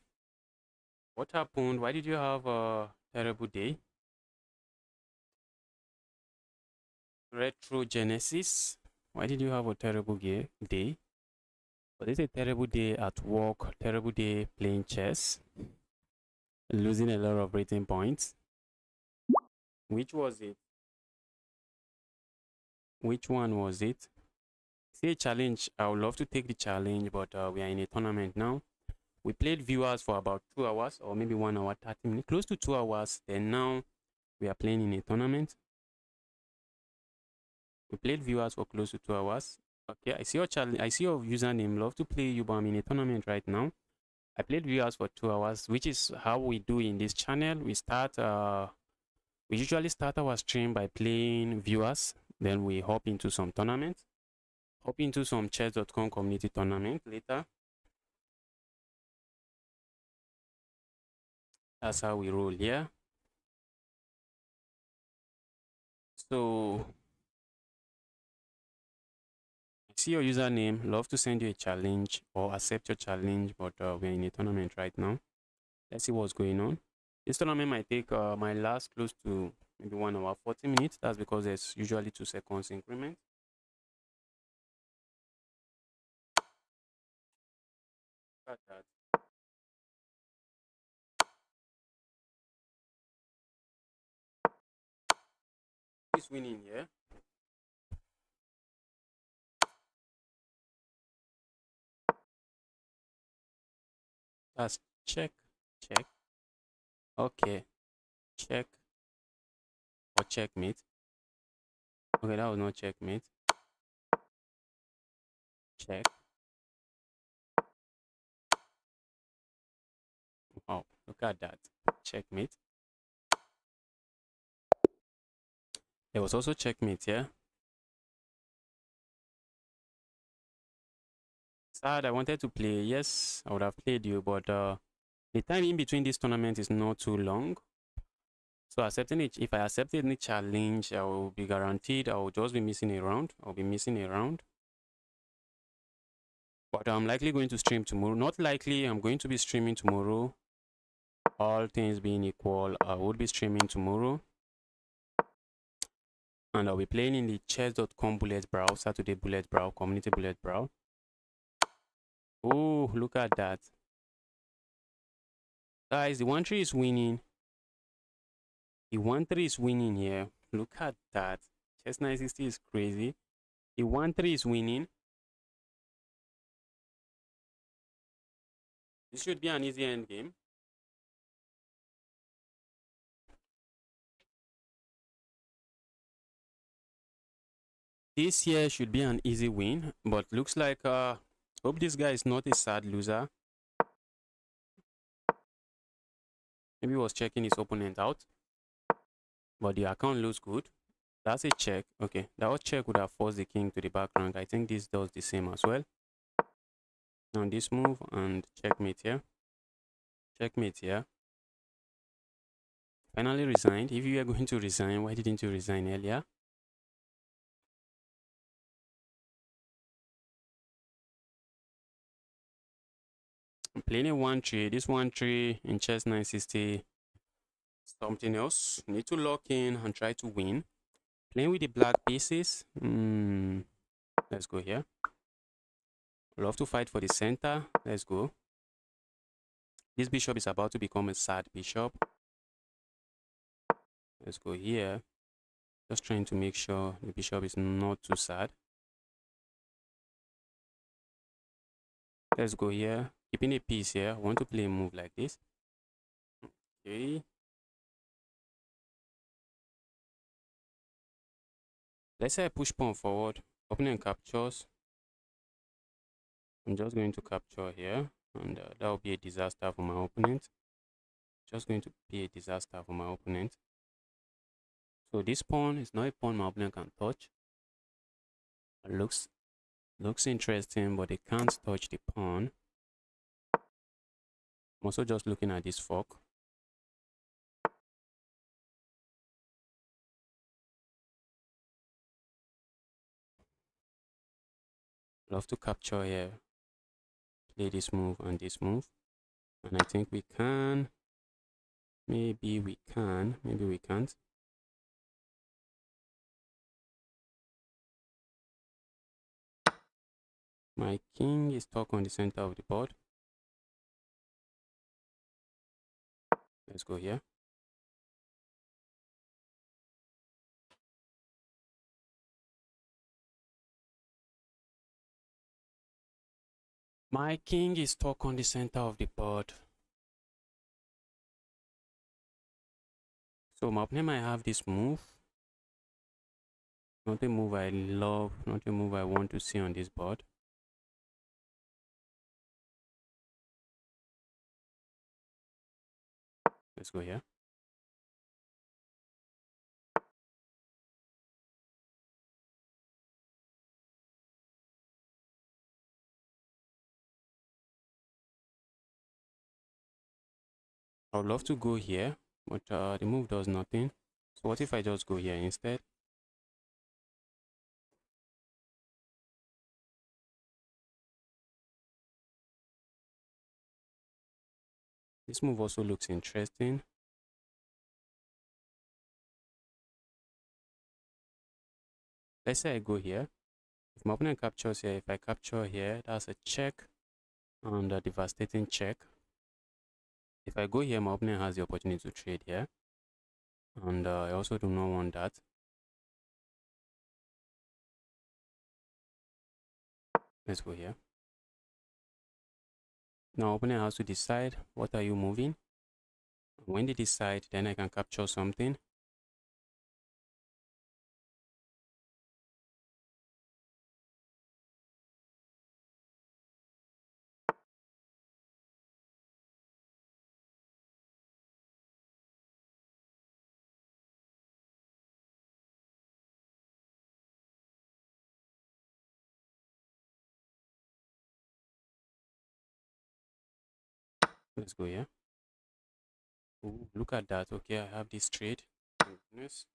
[SPEAKER 1] What happened? Why did you have a terrible day? Retro Genesis. Why did you have a terrible day? But it's a terrible day at work, terrible day playing chess, losing a lot of rating points. Which was it? Which one was it? See a challenge. I would love to take the challenge, but we are in a tournament now. We played viewers for about 2 hours or maybe 1 hour, 30 minutes, close to 2 hours. Then now we are playing in a tournament. We played viewers for close to 2 hours. Okay, I see your challenge. I see your username. Love to play you, but I'm in a tournament right now. I played viewers for 2 hours, which is how we do in this channel. We usually start our stream by playing viewers. Then we hop into some tournaments. Hop into some chess.com community tournament later. That's how we roll here. So I see your username. Love to send you a challenge or accept your challenge, but we're in a tournament right now. Let's see what's going on. This tournament might take my last close to maybe 1 hour 40 minutes. That's because there's usually 2 seconds increment. Look at that. Who's winning here? That's check, check. Okay, check or checkmate. Okay, that was not checkmate. Check. Oh, look at that. Checkmate. There was also checkmate here. Sad, I wanted to play. Yes, I would have played you, but the time in between this tournament is not too long. So accepting it, if I accepted any challenge, I will be guaranteed I will just be missing a round. I'll be missing a round. But I'm likely going to stream tomorrow. Not likely, I'm going to be streaming tomorrow. All things being equal, I would be streaming tomorrow. And I'll be playing in the chess.com bullet brawl, Saturday bullet brawl, community bullet brawl. Oh, look at that. Guys, the 1-3 is winning. The 1-3 is winning here. Look at that. Chess 960 is crazy. The 1-3 is winning. This should be an easy end game. This here should be an easy win, but looks like hope this guy is not a sad loser. Maybe he was checking his opponent out, but the account looks good. That's a check. Okay, that check would have forced the king to the back rank. I think this does the same as well. Now this move and checkmate here. Checkmate here. Finally resigned. If you are going to resign, why didn't you resign earlier? I'm playing a 1-3. This 1-3 in chess 960. Something else. Need to lock in and try to win. Playing with the black pieces. Let's go here. I love to fight for the center. Let's go. This bishop is about to become a sad bishop. Let's go here. Just trying to make sure the bishop is not too sad. Let's go here. Keeping a piece here. I want to play a move like this. Okay. Let's say I push pawn forward. Opponent captures. I'm just going to capture here. And that will be a disaster for my opponent. Just going to be a disaster for my opponent. So this pawn is not a pawn my opponent can touch. It looks interesting, but they can't touch the pawn. I'm also just looking at this fork. Love to capture here. Play this move and this move. And I think we can. Maybe we can. Maybe we can't. My king is stuck on the center of the board. Let's go here. My king is stuck on the center of the board. So my opponent might have this move. Not a move I love, not a move I want to see on this board. Let's go here. I would love to go here, but the move does nothing. So what if I just go here instead? This move also looks interesting. Let's say I go here. If my opponent captures here, if I capture here, that's a check and a devastating check. If I go here, my opponent has the opportunity to trade here. And I also do not want that. Let's go here. Now opponent has to decide, what are you moving? When they decide, then I can capture something. Let's go here. Ooh, look at that. Okay, I have this trade. Thank goodness.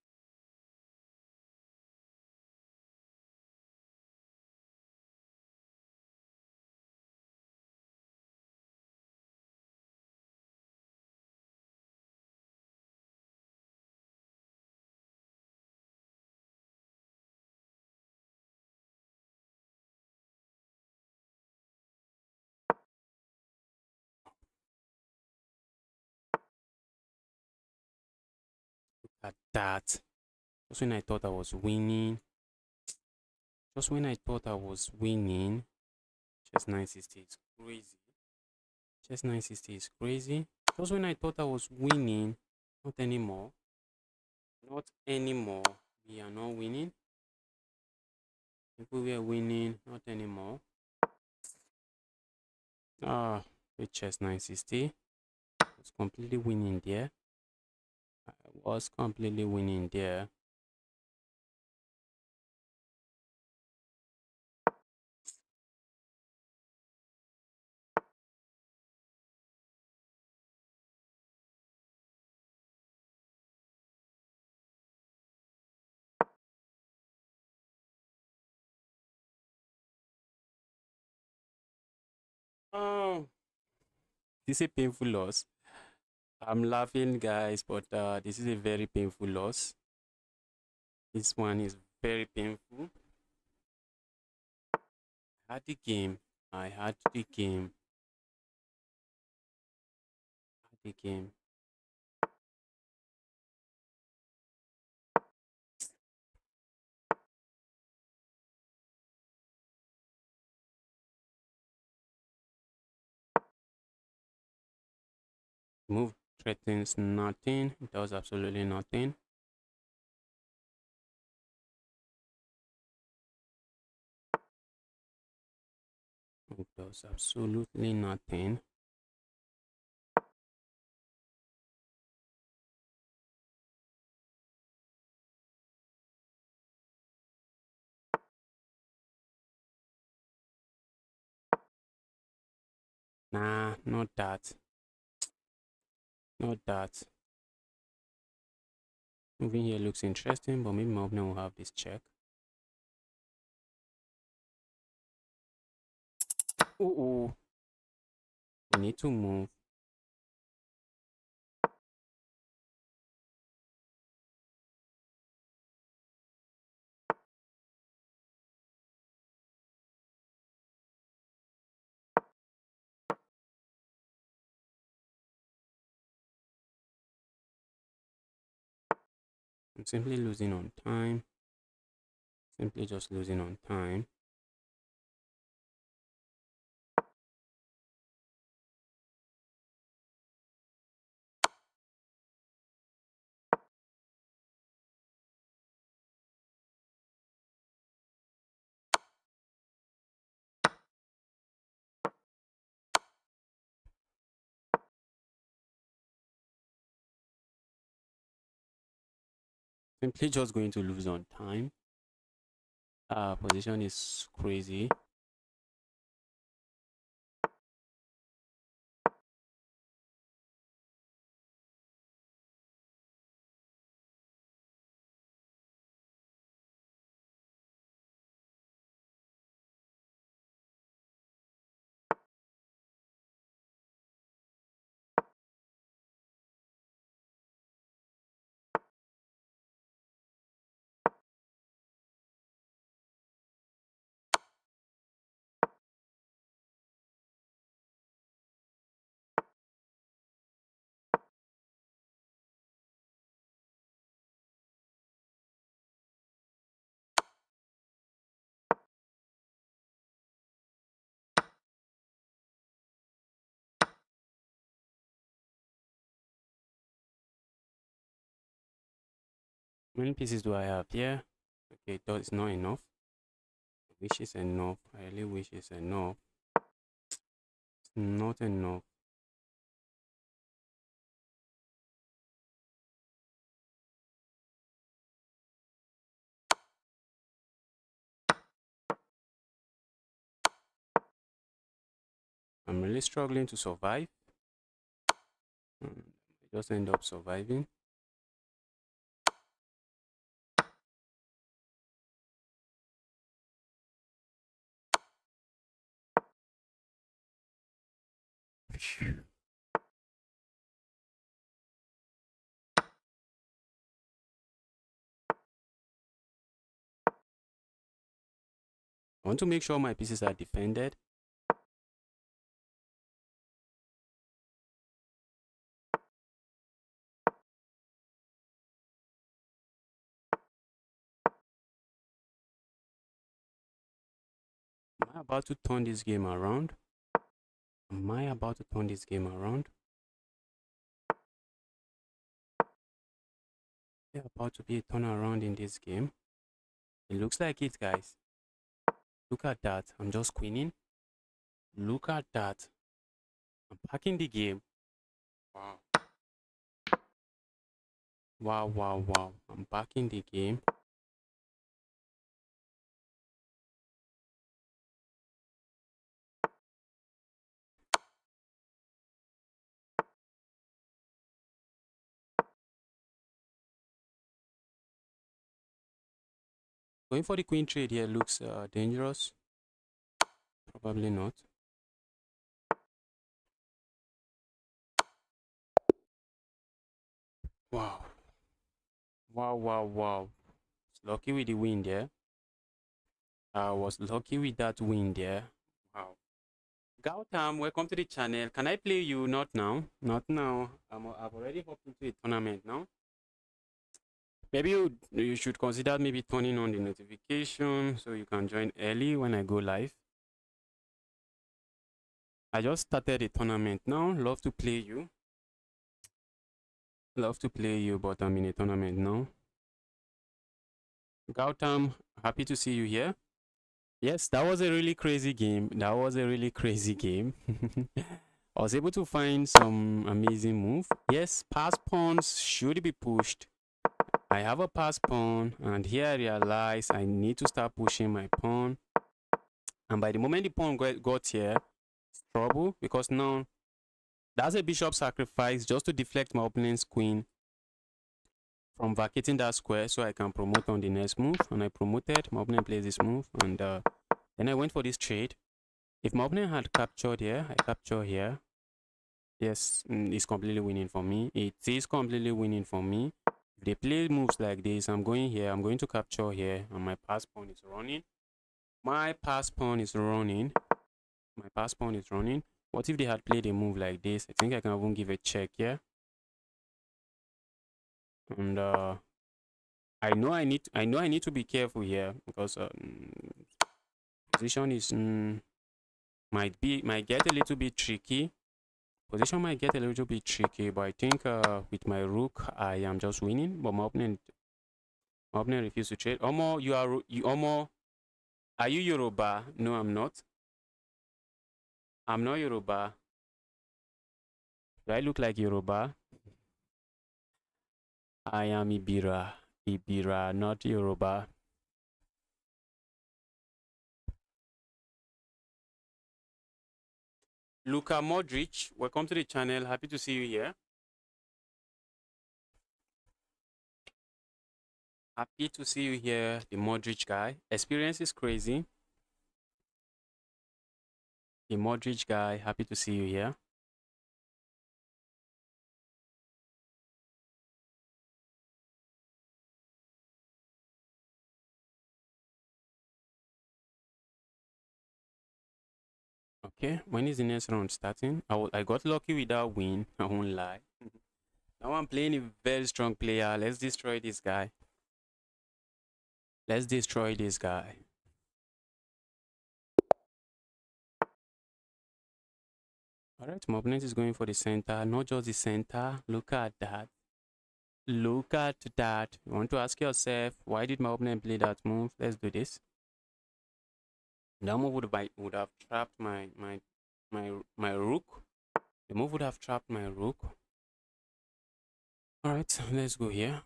[SPEAKER 1] At that. Just when I thought I was winning. Just when I thought I was winning. Chess 960 is crazy. Chess 960 is crazy. Just when I thought I was winning. Not anymore. Not anymore. We are not winning. People were winning. Not anymore. With chess 960. I was completely winning there. I was completely winning there. Oh, this is a painful loss. I'm laughing, guys, but this is a very painful loss. This one is very painful. I had the game I had the game. Move threatens nothing. It does absolutely nothing. It does absolutely nothing. Nah, not that. Not that. Moving here looks interesting, but maybe my opponent will have this check. Oh, we need to move. I'm simply losing on time. Simply just losing on time. Simply just going to lose on time. Position is crazy. How many pieces do I have here? Okay, it's not enough. I wish it's enough. I really wish it's enough. It's not enough. I'm really struggling to survive. I just end up surviving. I want to make sure my pieces are defended. Am I about to turn this game around? Am I about to turn this game around? There about to be a turnaround in this game. It looks like it, guys. Look at that. I'm just queening. Look at that. I'm packing the game. Wow. Wow, wow, wow. I'm back in the game. Going for the queen trade here looks dangerous. Probably not. Wow. Wow, wow, wow. Lucky with the win there. I was lucky with that win there. Wow. Gautam, welcome to the channel. Can I play you? Not now. Not now. I've already hopped into a tournament now. Maybe you should consider maybe turning on the notification so you can join early when I go live. I just started a tournament now. Love to play you. Love to play you, but I'm in a tournament now. Gautam, happy to see you here. Yes, that was a really crazy game. That was a really crazy game. I was able to find some amazing move. Yes, pass pawns should be pushed. I have a pass pawn, and here I realize I need to start pushing my pawn. And by the moment the pawn got here, it's trouble, because now that's a bishop sacrifice just to deflect my opponent's queen from vacating that square so I can promote on the next move. And I promoted, my opponent plays this move, and then I went for this trade. If my opponent had captured here, I capture here. Yes, it's completely winning for me. It is completely winning for me. If they play moves like this, I'm going here, I'm going to capture here, and my pass pawn is running. My pass pawn is running. My pass pawn is running. What if they had played a move like this? I think I can even give a check here. And I know I need to be careful here, because position is might get a little bit tricky. Position might get a little bit tricky, but I think with my rook I am just winning. But my opponent refused to trade. Omo, Omo, are you Yoruba? No, I'm not. I'm not Yoruba. Do I look like Yoruba? I am Ibira. Ibira, not Yoruba. Luka Modric, welcome to the channel. Happy to see you here. Happy to see you here, the Modric guy. Experience is crazy. The Modric guy, happy to see you here. Okay, when is the next round starting? I got lucky with that win. I won't lie. Now I'm playing a very strong player. Let's destroy this guy. Let's destroy this guy. Alright, my opponent is going for the center. Not just the center. Look at that. Look at that. You want to ask yourself, why did my opponent play that move? Let's do this. That move would have trapped my rook. The move would have trapped my rook. Alright, let's go here.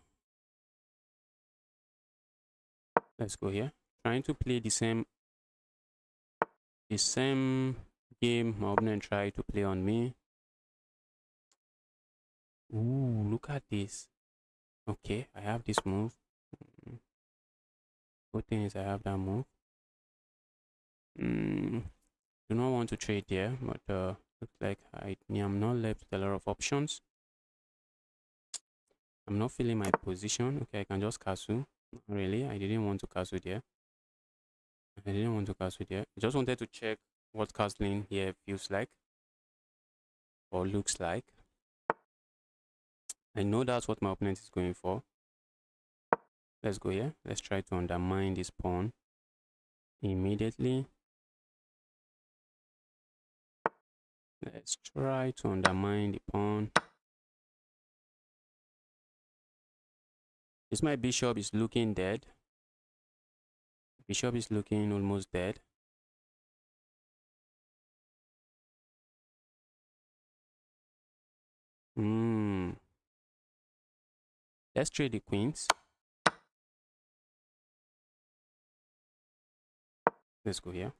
[SPEAKER 1] Let's go here. Trying to play the same game my opponent tried to play on me. Ooh, look at this. Okay, I have this move. Good thing is I have that move. Do not want to trade there, but looks like I am not left with a lot of options. I'm not feeling my position. Okay, I can just castle. Really, I didn't want to castle there. I didn't want to castle there. I just wanted to check what castling here feels like or looks like. I know that's what my opponent is going for. Let's go here. Let's try to undermine this pawn immediately. Let's try to undermine the pawn. This my bishop is looking dead. Bishop is looking almost dead. Let's trade the queens. Let's go here.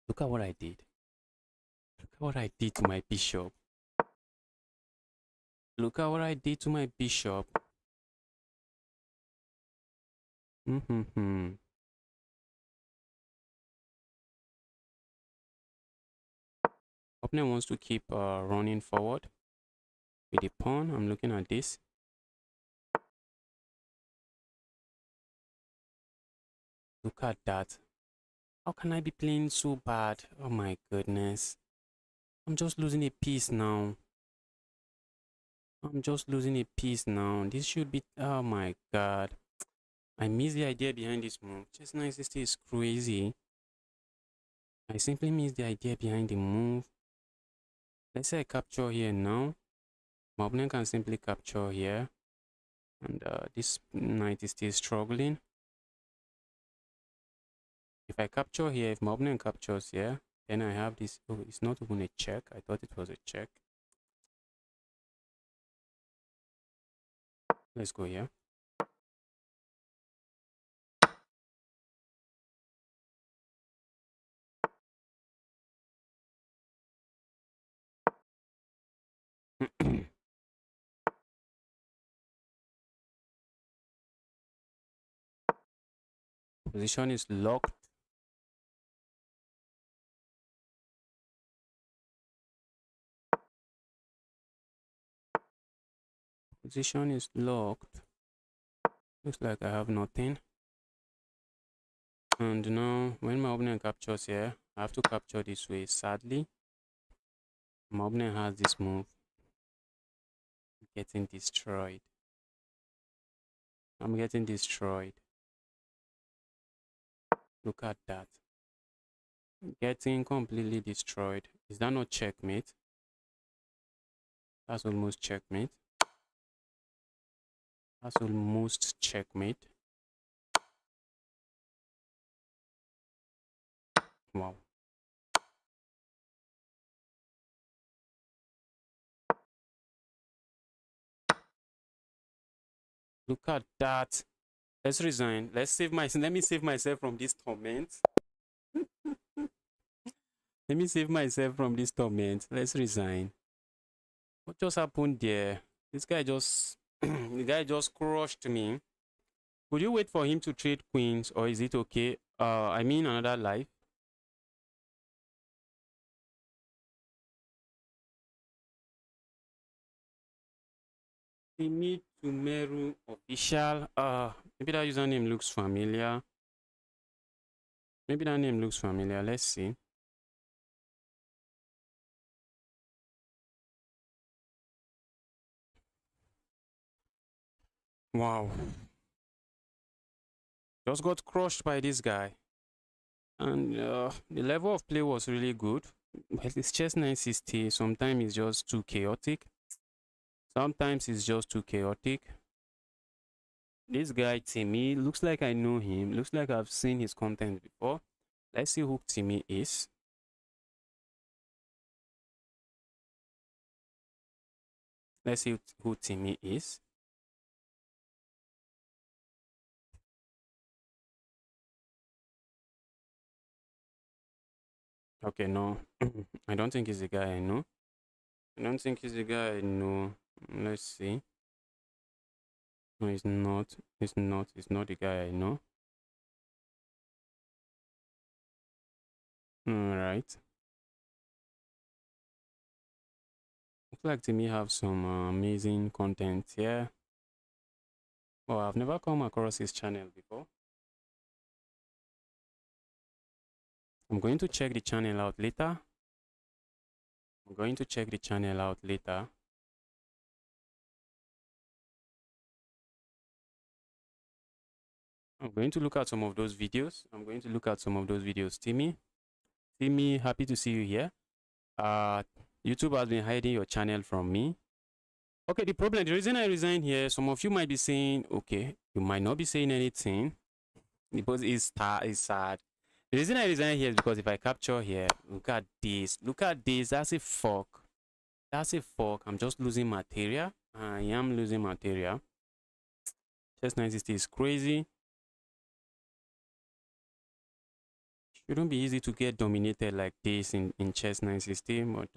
[SPEAKER 1] Look at what I did. Look at what I did to my bishop. Look at what I did to my bishop. Opponent wants to keep running forward with the pawn. I'm looking at this. Look at that. How can I be playing so bad? Oh my goodness. I'm just losing a piece now. I'm just losing a piece now. This should be... Oh my god. I miss the idea behind this move. Just 960 is crazy. I simply miss the idea behind the move. Let's say I capture here now. My opponent can simply capture here. And this knight is still struggling. If I capture here, if my opponent captures here, then I have this. Oh, it's not even a check. I thought it was a check. Let's go here. Position is locked. Position is locked. Looks like I have nothing. And now, when my opponent captures here, I have to capture this way. Sadly, my opponent has this move. Getting destroyed. I'm getting destroyed. Look at that. Getting completely destroyed. Is that not checkmate? That's almost checkmate. That's almost checkmate. Wow. Look at that. Let's resign. Let me save myself from this torment. Let me save myself from this torment. Let's resign. What just happened there? This guy just the guy just crushed me. Would you wait for him to trade queens, or is it okay? I mean another life. Timmy Tumeru official. Maybe that username looks familiar. Maybe that name looks familiar. Let's see. Wow. Just got crushed by this guy. And the level of play was really good. But it's chess 960. Sometimes it's just too chaotic. Sometimes it's just too chaotic. This guy, Timmy, looks like I know him. Looks like I've seen his content before. Let's see who Timmy is. Let's see who Timmy is. Okay, no. I don't think he's the guy I know. I don't think he's the guy I know. Let's see. No, he's not. He's not. He's not the guy I know. Alright. Looks like Timmy have some amazing content here. Well, I've never come across his channel before. I'm going to check the channel out later. I'm going to check the channel out later. I'm going to look at some of those videos. I'm going to look at some of those videos. Timmy, happy to see you here. YouTube has been hiding your channel from me. Okay, the reason I resigned here, some of you might be saying, okay, you might not be saying anything because it's sad. The reason I resigned here is because if I capture here, look at this, that's a fork. That's a fork. I'm just losing material. I am losing material. Chess 960 is crazy. Shouldn't be easy to get dominated like this in chess 960, but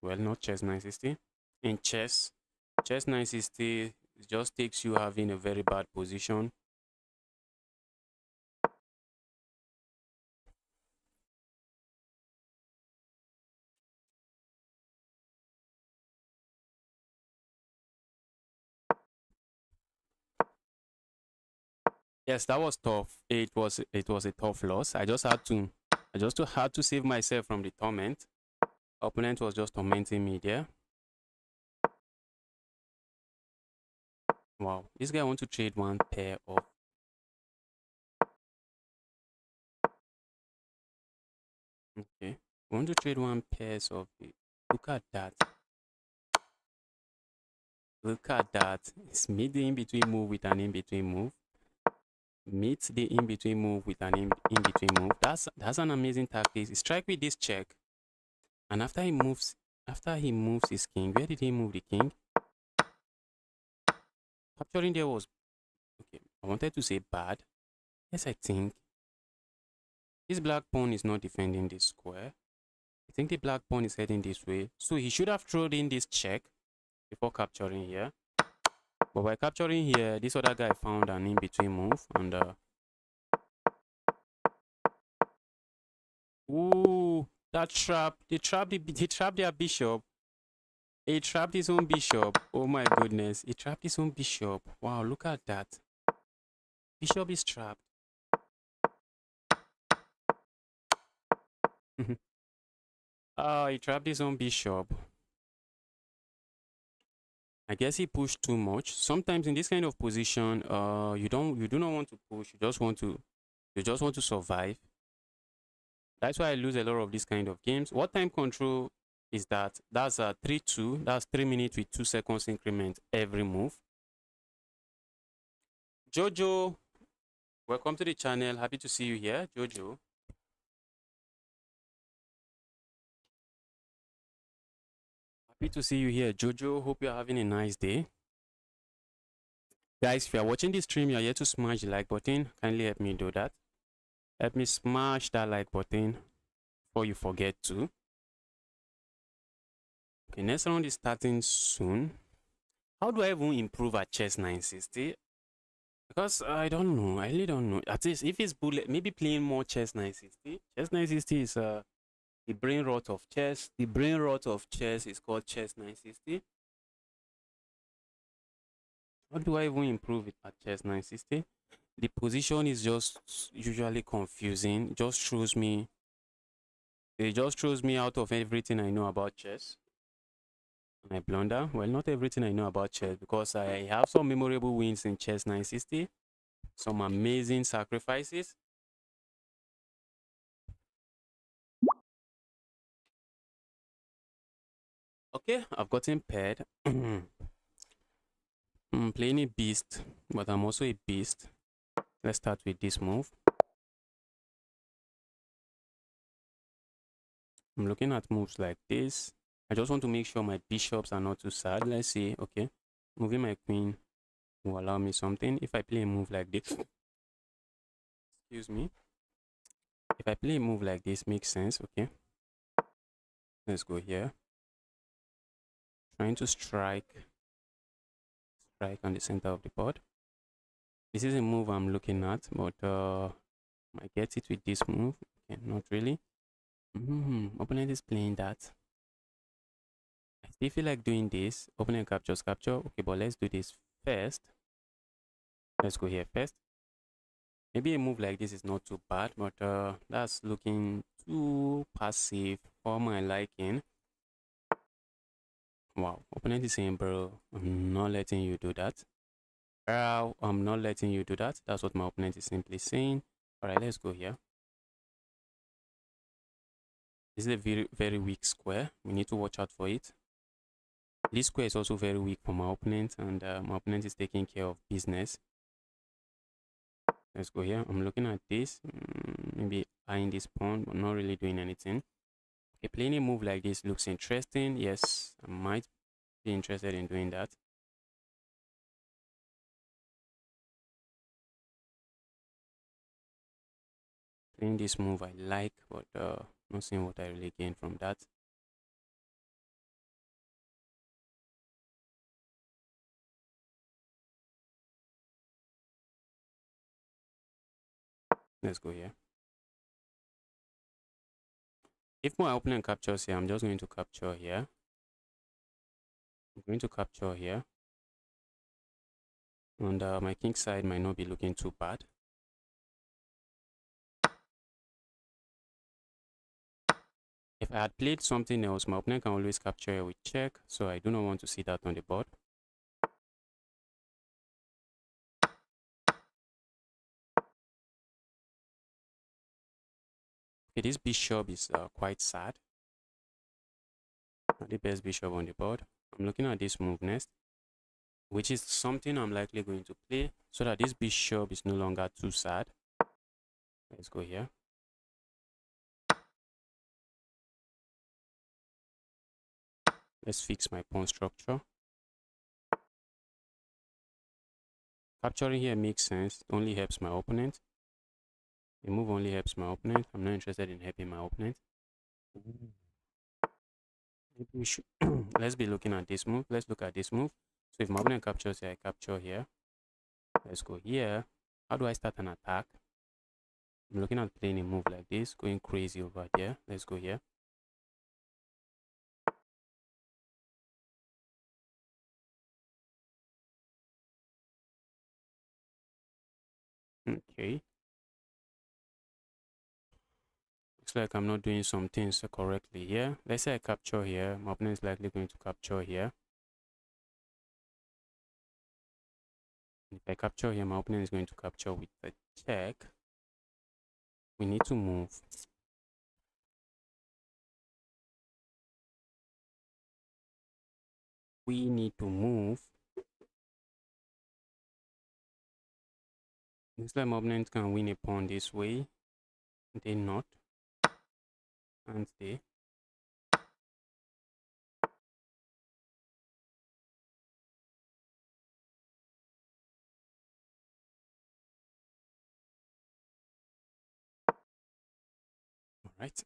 [SPEAKER 1] well, not chess 960. In chess 960 just takes you having a very bad position. Yes, that was tough. It was a tough loss. I just had to save myself from the torment. Opponent was just tormenting me there. Wow, this guy wants to trade one pair of. Okay, want to trade one pairs of. Look at that. Look at that. It's mid the in-between move with an in-between move. Meet the in-between move with an in-between move. That's an amazing tactic. Strike with this check. And after he moves his king, where did he move the king? Capturing there was okay. I wanted to say bad. Yes, I think. This black pawn is not defending this square. I think the black pawn is heading this way. So he should have thrown in this check before capturing here. But by capturing here, this other guy found an in-between move and ooh, that trap. They trapped their bishop. He trapped his own bishop. Oh my goodness. He trapped his own bishop. Wow, look at that. Bishop is trapped. Oh, he trapped his own bishop. I guess he pushed too much. Sometimes in this kind of position, you do not want to push. You just want to survive. That's why I lose a lot of these kind of games. What time control is that? That's a 3-2. That's 3 minutes with 2 seconds increment every move. Jojo, welcome to the channel. Happy to see you here, Jojo. Happy to see you here, Jojo. Hope you're having a nice day. Guys, if you're watching this stream, you're here to smash the like button. Kindly help me do that. Help me smash that like button before you forget to. Okay, next round is starting soon. How do I even improve at chess 960? Because I don't know. I really don't know. At least if it's bullet, maybe playing more chess 960. Chess 960 is the brain rot of chess. The brain rot of chess is called chess 960. How do I even improve it at chess 960? The position is just usually confusing. It just throws me out of everything I know about chess. And I blunder. Well, not everything I know about chess, because I have some memorable wins in chess 960. Some amazing sacrifices. Okay, I've gotten paired. I'm playing a beast, but I'm also a beast. Let's start with this move. I'm looking at moves like this. I just want to make sure my bishops are not too sad. Let's see. Okay, moving my queen will allow me something. If I play a move like this, excuse me. If I play a move like this, makes sense. Okay, let's go here. Trying to strike on the center of the board. This is a move I'm looking at, but I get it with this move. Okay, not really. Opponent is playing that. I still feel like doing this. Opponent captures capture. Okay, but let's do this first. Let's go here first. Maybe a move like this is not too bad, but that's looking too passive for my liking. Wow, opponent is saying, bro, I'm not letting you do that. Bro, I'm not letting you do that. That's what my opponent is simply saying. All right, let's go here. This is a very, very weak square. We need to watch out for it. This square is also very weak for my opponent, and my opponent is taking care of business. Let's go here. I'm looking at this. Maybe eyeing this pawn, but not really doing anything. Okay, playing a move like this looks interesting. Yes, I might be interested in doing that. Playing this move I like, but not seeing what I really gain from that. Let's go here. If my opponent captures here, I'm just going to capture here. I'm going to capture here. And my king side might not be looking too bad. If I had played something else, my opponent can always capture here with check, so I do not want to see that on the board. Okay, this bishop is quite sad. Not the best bishop on the board. I'm looking at this move next, which is something I'm likely going to play so that this bishop is no longer too sad. Let's go here. Let's fix my pawn structure. Capturing here makes sense. It only helps my opponent. The move only helps my opponent. I'm not interested in helping my opponent. Maybe we should let's be looking at this move. Let's look at this move. So if my opponent captures here, I capture here. Let's go here. How do I start an attack? I'm looking at playing a move like this, going crazy over there. Let's go here. Okay. Looks like I'm not doing some things correctly here. Let's say I capture here. My opponent is likely going to capture here. If I capture here, my opponent is going to capture with the check. We need to move. We need to move. Looks like my opponent can win a pawn this way. They not. And they. Alright.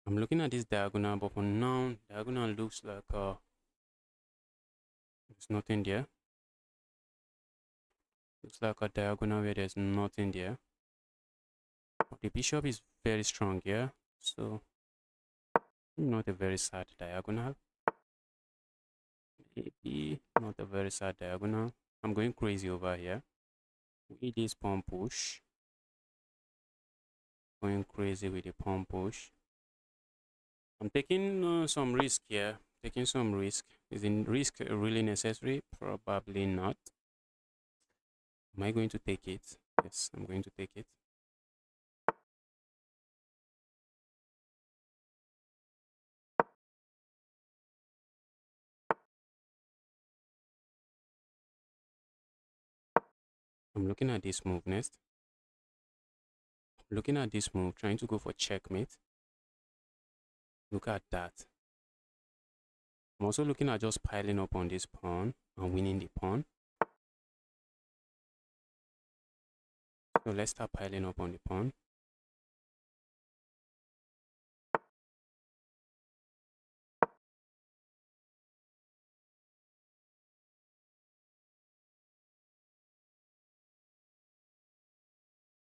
[SPEAKER 1] I'm looking at this diagonal, but for now, diagonal looks like there's nothing there. Looks like a diagonal where there's nothing there. The bishop is very strong here, so not a very sad diagonal. Maybe not a very sad diagonal. I'm going crazy over here. With this pawn push. Going crazy with the pawn push. I'm taking some risk here. Taking some risk. Is the risk really necessary? Probably not. Am I going to take it? Yes, I'm going to take it. I'm looking at this move next. Looking at this move, trying to go for checkmate. Look at that. I'm also looking at just piling up on this pawn and winning the pawn. So let's start piling up on the pawn.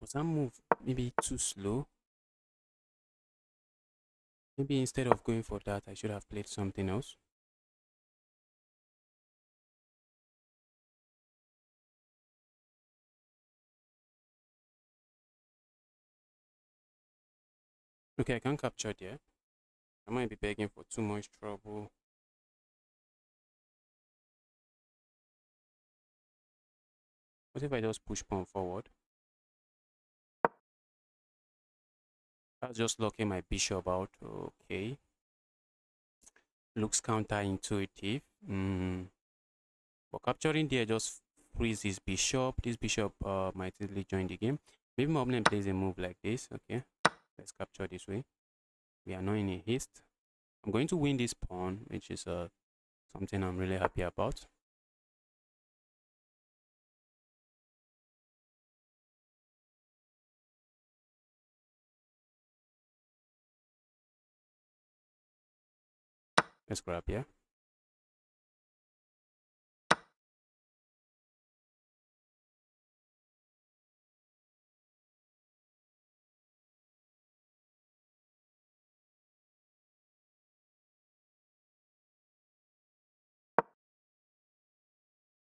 [SPEAKER 1] Was that move maybe too slow? Maybe instead of going for that, I should have played something else. Okay, I can't capture there. I might be begging for too much trouble. What if I just push pawn forward? That's just locking my bishop out. Okay. Looks counterintuitive. But capturing there just frees this bishop. This bishop might easily join the game. Maybe my opponent plays a move like this. Okay. Let's capture this way. We are not in a haste. I'm going to win this pawn, which is something I'm really happy about. Let's grab here.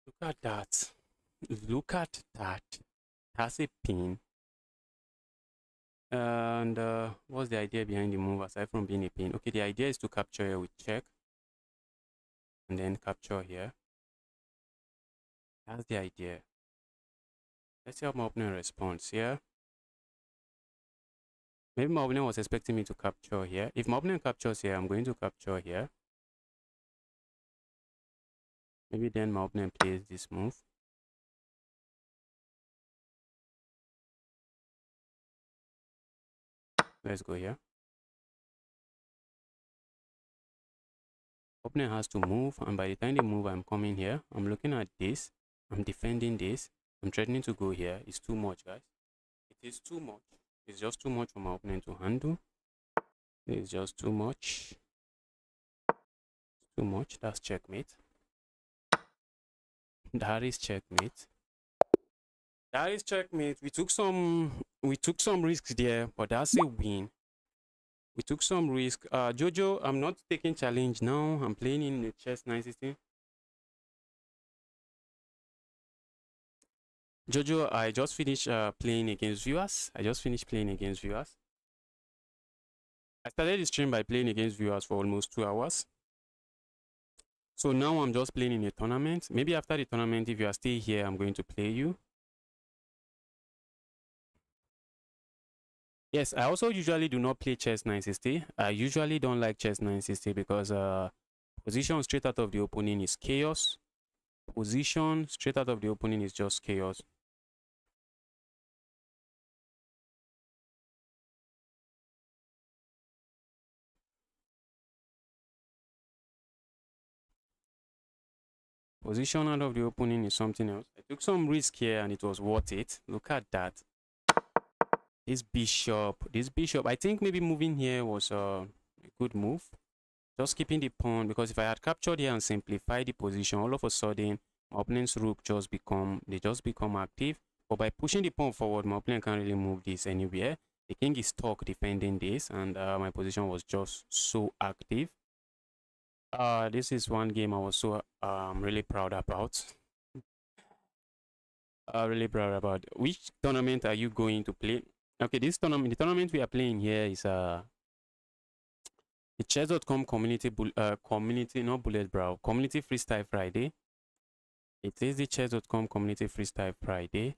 [SPEAKER 1] Look at that. Look at that. Has a pin. And what's the idea behind the move aside from being a pin? Okay, the idea is to capture here with check and then capture here. That's the idea. Let's see how my opponent responds here. Maybe my opponent was expecting me to capture here. If my opponent captures here, I'm going to capture here. Maybe then my opponent plays this move. Let's go here. Opponent has to move, and by the time they move, I'm coming here. I'm looking at this. I'm defending this. I'm threatening to go here. It's too much, guys. It is too much. It's just too much for my opponent to handle. It's just too much. Too much. That's checkmate. That is checkmate. That is checkmate. We took some risks there, but that's a win. We took some risk. Jojo, I'm not taking challenge now. I'm playing in the chess 916. Jojo, I just finished playing against viewers. I started the stream by playing against viewers for almost 2 hours. So now I'm just playing in a tournament. Maybe after the tournament, if you are still here, I'm going to play you. Yes, I also usually do not play chess 960. I usually don't like chess 960 because position straight out of the opening is chaos. Position straight out of the opening is just chaos. Position out of the opening is something else. I took some risk here and it was worth it. Look at that. This bishop, I think maybe moving here was a good move. Just keeping the pawn, because if I had captured here and simplified the position, all of a sudden my opponent's rook just become active. But by pushing the pawn forward, my opponent can't really move this anywhere. The king is stuck defending this, and my position was just so active. This is one game I was so really proud about. Really proud about. Which tournament are you going to play? Okay, the tournament we are playing here is the chess.com community freestyle Friday. It is the chess.com community freestyle Friday.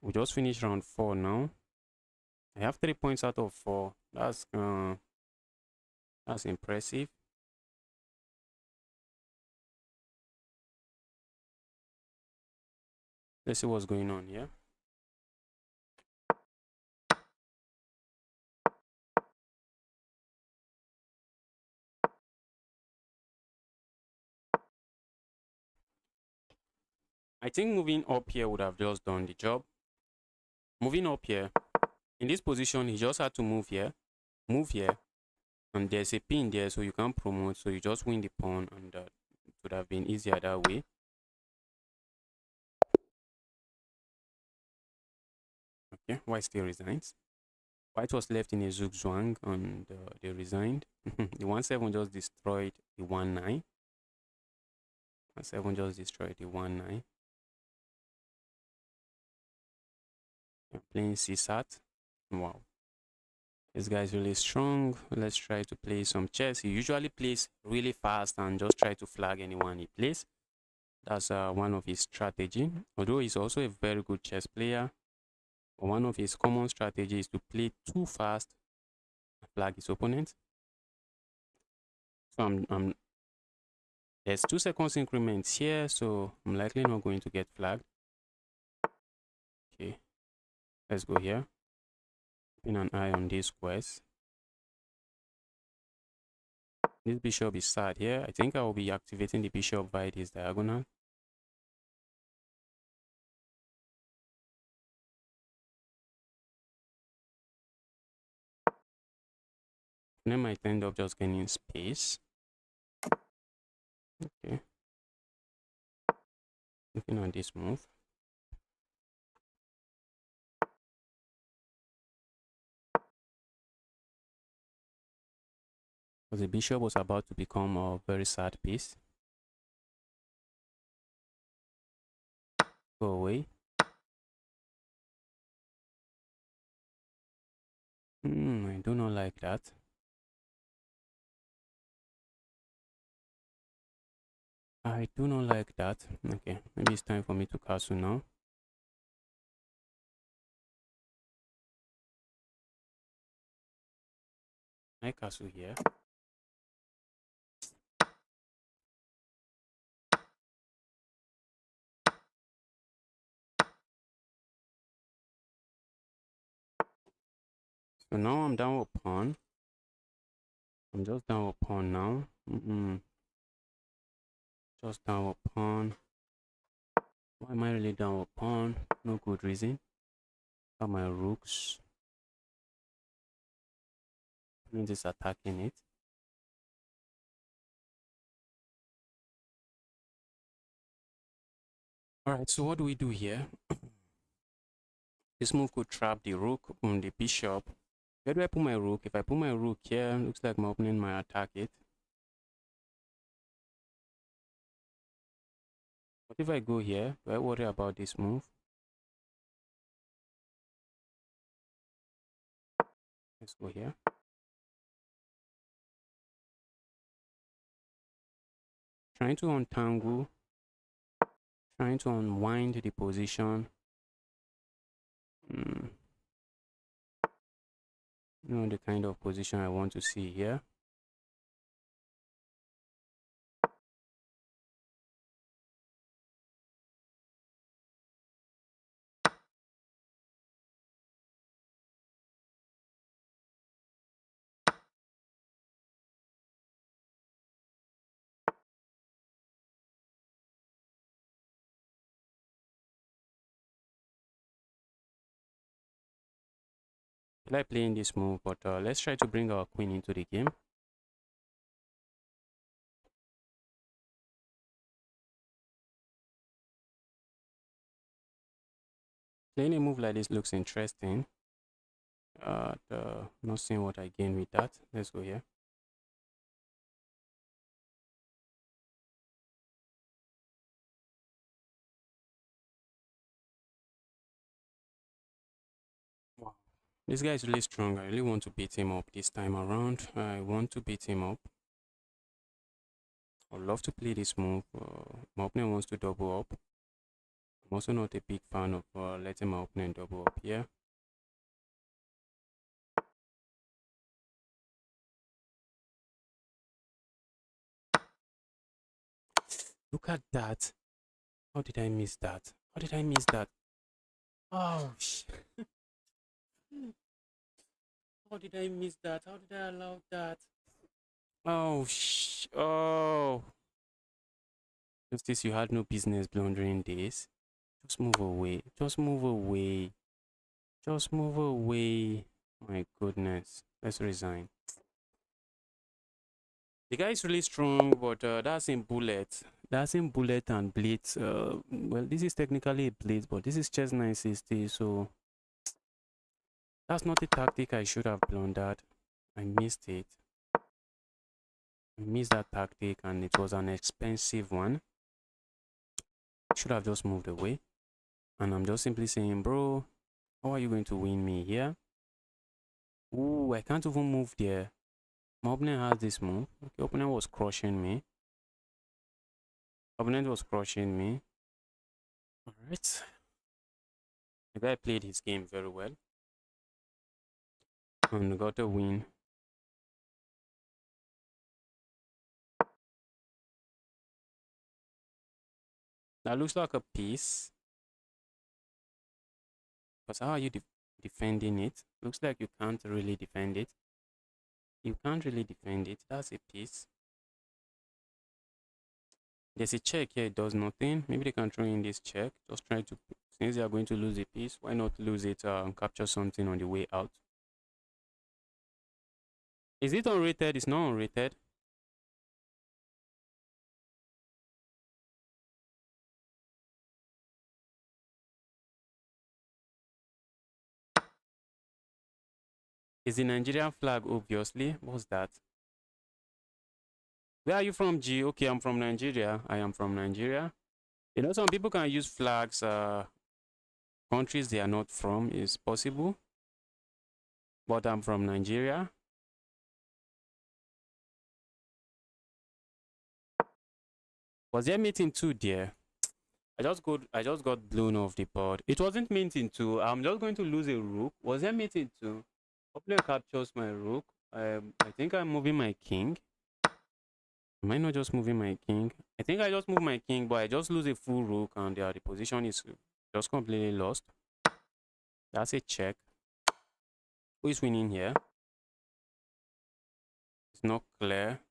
[SPEAKER 1] We just finished round 4 now. I have 3 points out of 4. That's impressive. Let's see what's going on here. I think moving up here would have just done the job. Moving up here, in this position, he just had to move here, and there's a pin there, so you can't promote, so you just win the pawn, and it would have been easier that way. Okay, white still resigns. White was left in a zugzwang, and they resigned. The 1-7 just destroyed the 1-9. 1-7 just destroyed the 1-9. I'm playing CSAT. Wow. This guy is really strong. Let's try to play some chess. He usually plays really fast and just try to flag anyone he plays. That's one of his strategy. Although he's also a very good chess player, but one of his common strategies is to play too fast and flag his opponent. So there's 2 seconds increments here, so I'm likely not going to get flagged. Okay, let's go here. Keeping an eye on these squares. This bishop is sad here. I think I will be activating the bishop by this diagonal. And then might end up just gaining space. Okay. Looking at this move. Because the bishop was about to become a very sad piece. Go away. I do not like that. I do not like that. Okay, maybe it's time for me to castle now. I castle here. So now I'm down with pawn. I'm just down with pawn now. Just down with pawn. Why am I really down with pawn? No good reason. Got my rooks. I'm just attacking it. Alright, so what do we do here? This move could trap the rook on the bishop. Where do I put my rook? If I put my rook here, looks like my opponent might attack it. What if I go here? Do I worry about this move? Let's go here. Trying to untangle. Trying to unwind the position. You know the kind of position I want to see here. I like playing this move, but let's try to bring our queen into the game. Playing a move like this looks interesting. Not seeing what I gain with that. Let's go here. Wow. This guy is really strong. I really want to beat him up this time around. I want to beat him up. I'd love to play this move. My opponent wants to double up. I'm also not a big fan of letting my opponent double up here. Look at that. How did I miss that? How did I miss that? Oh, shit. How did I miss that? How did I allow that? Oh, oh. Justice, you had no business blundering this. Just move away. Just move away. Just move away. My goodness. Let's resign. The guy is really strong, but that's in bullet. That's in bullet and blitz. Well, this is technically a blitz, but this is chess 960, so that's not the tactic I should have blundered. I missed it. I missed that tactic, and it was an expensive one. I should have just moved away. And I'm just simply saying, bro, how are you going to win me here? Ooh, I can't even move there. My opponent has this move. Okay, opponent was crushing me. Opponent was crushing me. Alright. The guy played his game very well. And got a win. That looks like a piece. But how are you defending it? Looks like you can't really defend it. You can't really defend it. That's a piece. There's a check here. It does nothing. Maybe they can throw in this check. Just try to, since they are going to lose a piece, why not lose it and capture something on the way out? Is it unrated? It's not unrated. Is the Nigerian flag, obviously. What's that? Where are you from, G? Okay, I'm from Nigeria. I am from Nigeria. You know, some people can use flags, countries they are not from is possible, but I'm from Nigeria. Was there meeting two there? I just got blown off the board. It wasn't meeting two. I'm just going to lose a rook. Was there meeting two? Player captures my rook. I think I'm moving my king. Am I not just moving my king? I think I just move my king, but I just lose a full rook and the position is just completely lost. That's a check. Who is winning here? It's not clear.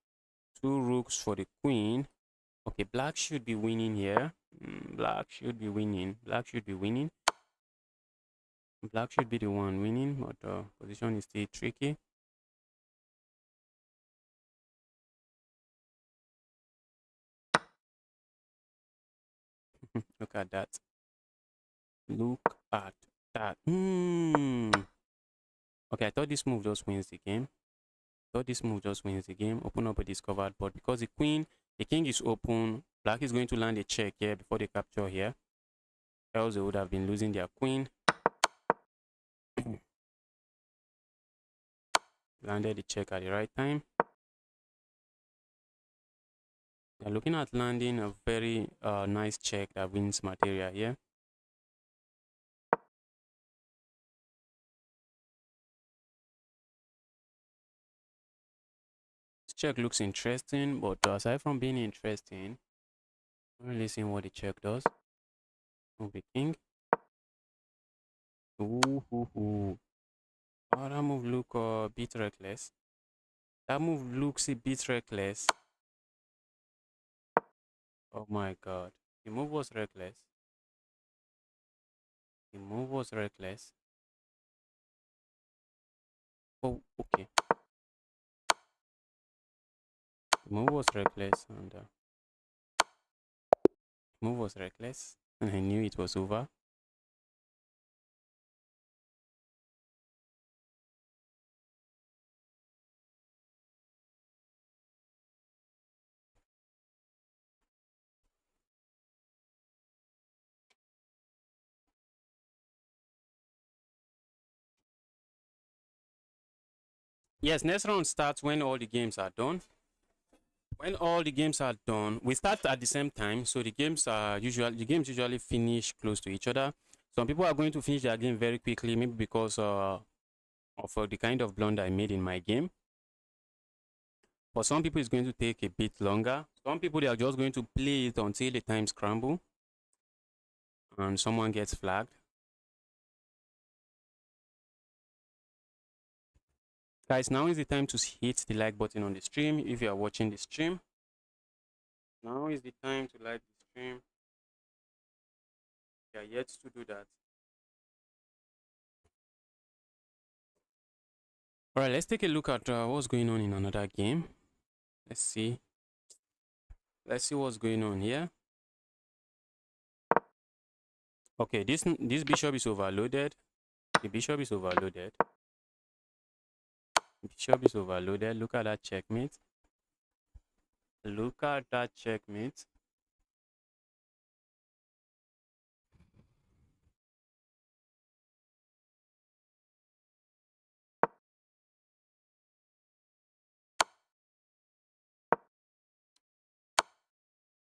[SPEAKER 1] Two rooks for the queen. Okay, black should be winning here. Black should be winning. Black should be winning. Black should be the one winning, but the position is still tricky. Look at that. Look at that. Okay, I thought this move just wins the game. Open up a discovered board because the king is open. Black is going to land a check here before they capture here. Else they would have been losing their queen. Landed the check at the right time. They're looking at landing a very nice check that wins material here. This check looks interesting, but aside from being interesting, I'm really seeing what the check does. Move the king. Ooh. Oh, that move look a bit reckless. That move looks a bit reckless. Oh my god. The move was reckless. The move was reckless. Oh, okay. The move was reckless and move was reckless and I knew it was over. Yes, next round starts when all the games are done. When all the games are done, we start at the same time, so the games usually finish close to each other. Some people are going to finish their game very quickly, maybe because of the kind of blunder I made in my game. For some people, it's going to take a bit longer. Some people, they are just going to play it until the time scramble and someone gets flagged. Guys, now is the time to hit the like button on the stream if you are watching the stream. Now is the time to like the stream. You are yet to do that. All right, let's take a look at what's going on in another game. Let's see what's going on here. Okay, this bishop is overloaded. The bishop is overloaded. Bishop is overloaded. Look at that checkmate. Look at that checkmate.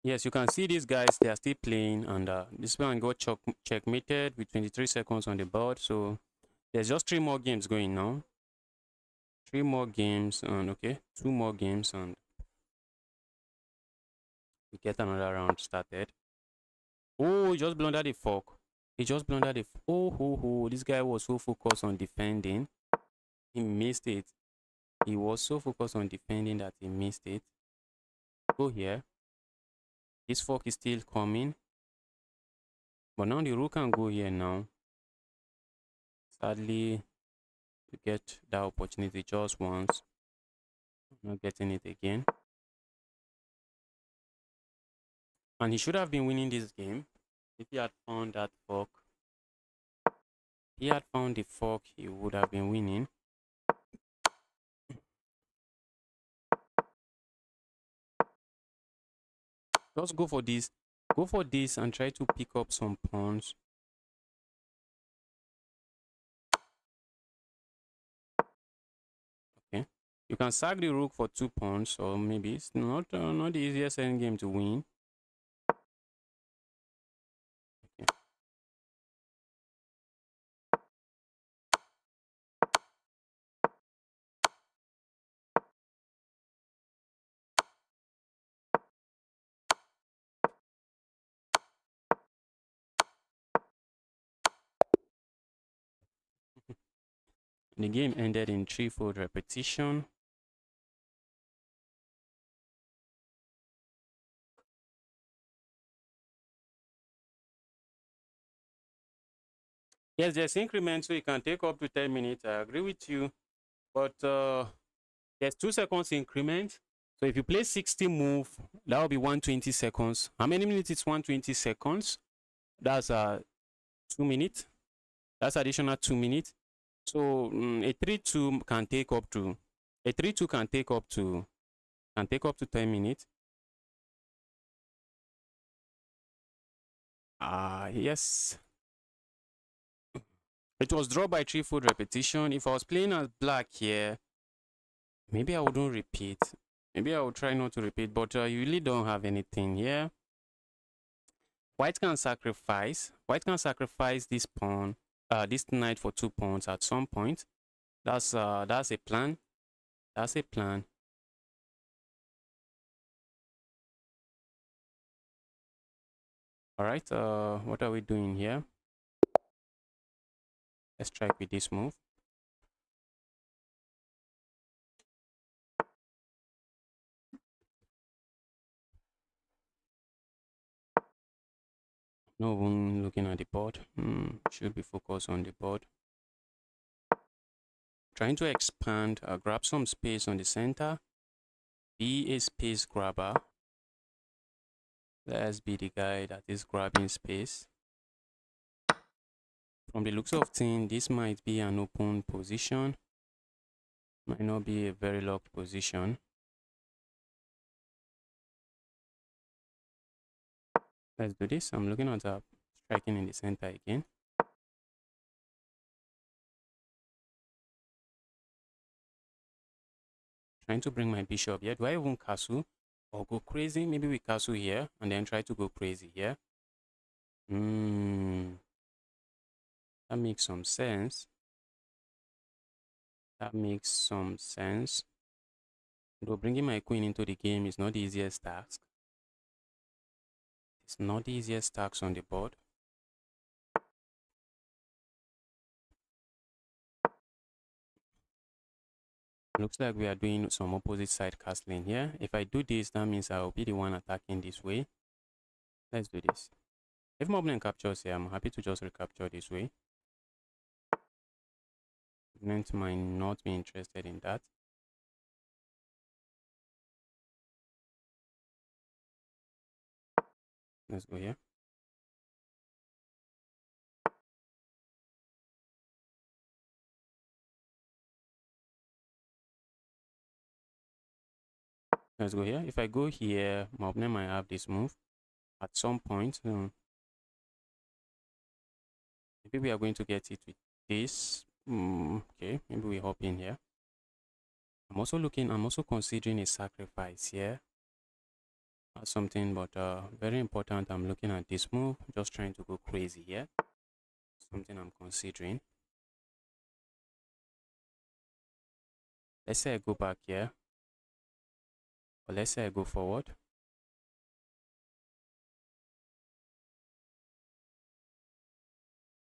[SPEAKER 1] Yes, you can see these guys, they are still playing, and this one got checkmated with 23 seconds on the board. So there's just 3 more games going now. 3 more games, and okay, 2 more games, and we get another round started. Oh, he just blundered a fork. Oh, this guy was so focused on defending. He missed it. He was so focused on defending that he missed it. Go here. This fork is still coming. But now the rook can go here now. Sadly, to get that opportunity just once. Not getting it again. And he should have been winning this game if he had found that fork. If he had found the fork, he would have been winning. Just go for this. Go for this and try to pick up some pawns. Okay, you can sack the rook for 2 pawns, or maybe it's not the easiest endgame to win. Okay. The game ended in 3-fold repetition. Yes, there's increment, so you can take up to 10 minutes. I agree with you. But there's 2 seconds increment. So if you play 60 move, that will be 120 seconds. How many minutes is 120 seconds? That's 2 minutes. That's additional 2 minutes. So a 3-2 can take up to 10 minutes. Yes. It was drawn by 3-fold repetition. If I was playing as black here, maybe I wouldn't repeat. Maybe I will try not to repeat, but you really don't have anything here. White can sacrifice. White can sacrifice this pawn, this knight for 2 pawns at some point. That's a plan. That's a plan. All right. What are we doing here? Let's try with this move. No one looking at the board. Should be focused on the board. Trying to expand, grab some space on the center. Be a space grabber. Let's be the guy that is grabbing space. From the looks of things, this might be an open position. Might not be a very locked position. Let's do this. I'm looking at striking in the center again. Trying to bring my bishop here. Do I even castle or go crazy? Maybe we castle here and then try to go crazy here. That makes some sense. That makes some sense. Though bringing my queen into the game is not the easiest task. It's not the easiest task on the board. Looks like we are doing some opposite side castling here. If I do this, that means I will be the one attacking this way. Let's do this. If my opponent captures here, I'm happy to just recapture this way. Opponent might not be interested in that. Let's go here. Let's go here. If I go here, my opponent might have this move at some point. Maybe we are going to get it with this. Okay, maybe we hop in here. I'm also considering a sacrifice here. Or something, but very important. I'm looking at this move, just trying to go crazy here. Something I'm considering. Let's say I go back here. Or let's say I go forward.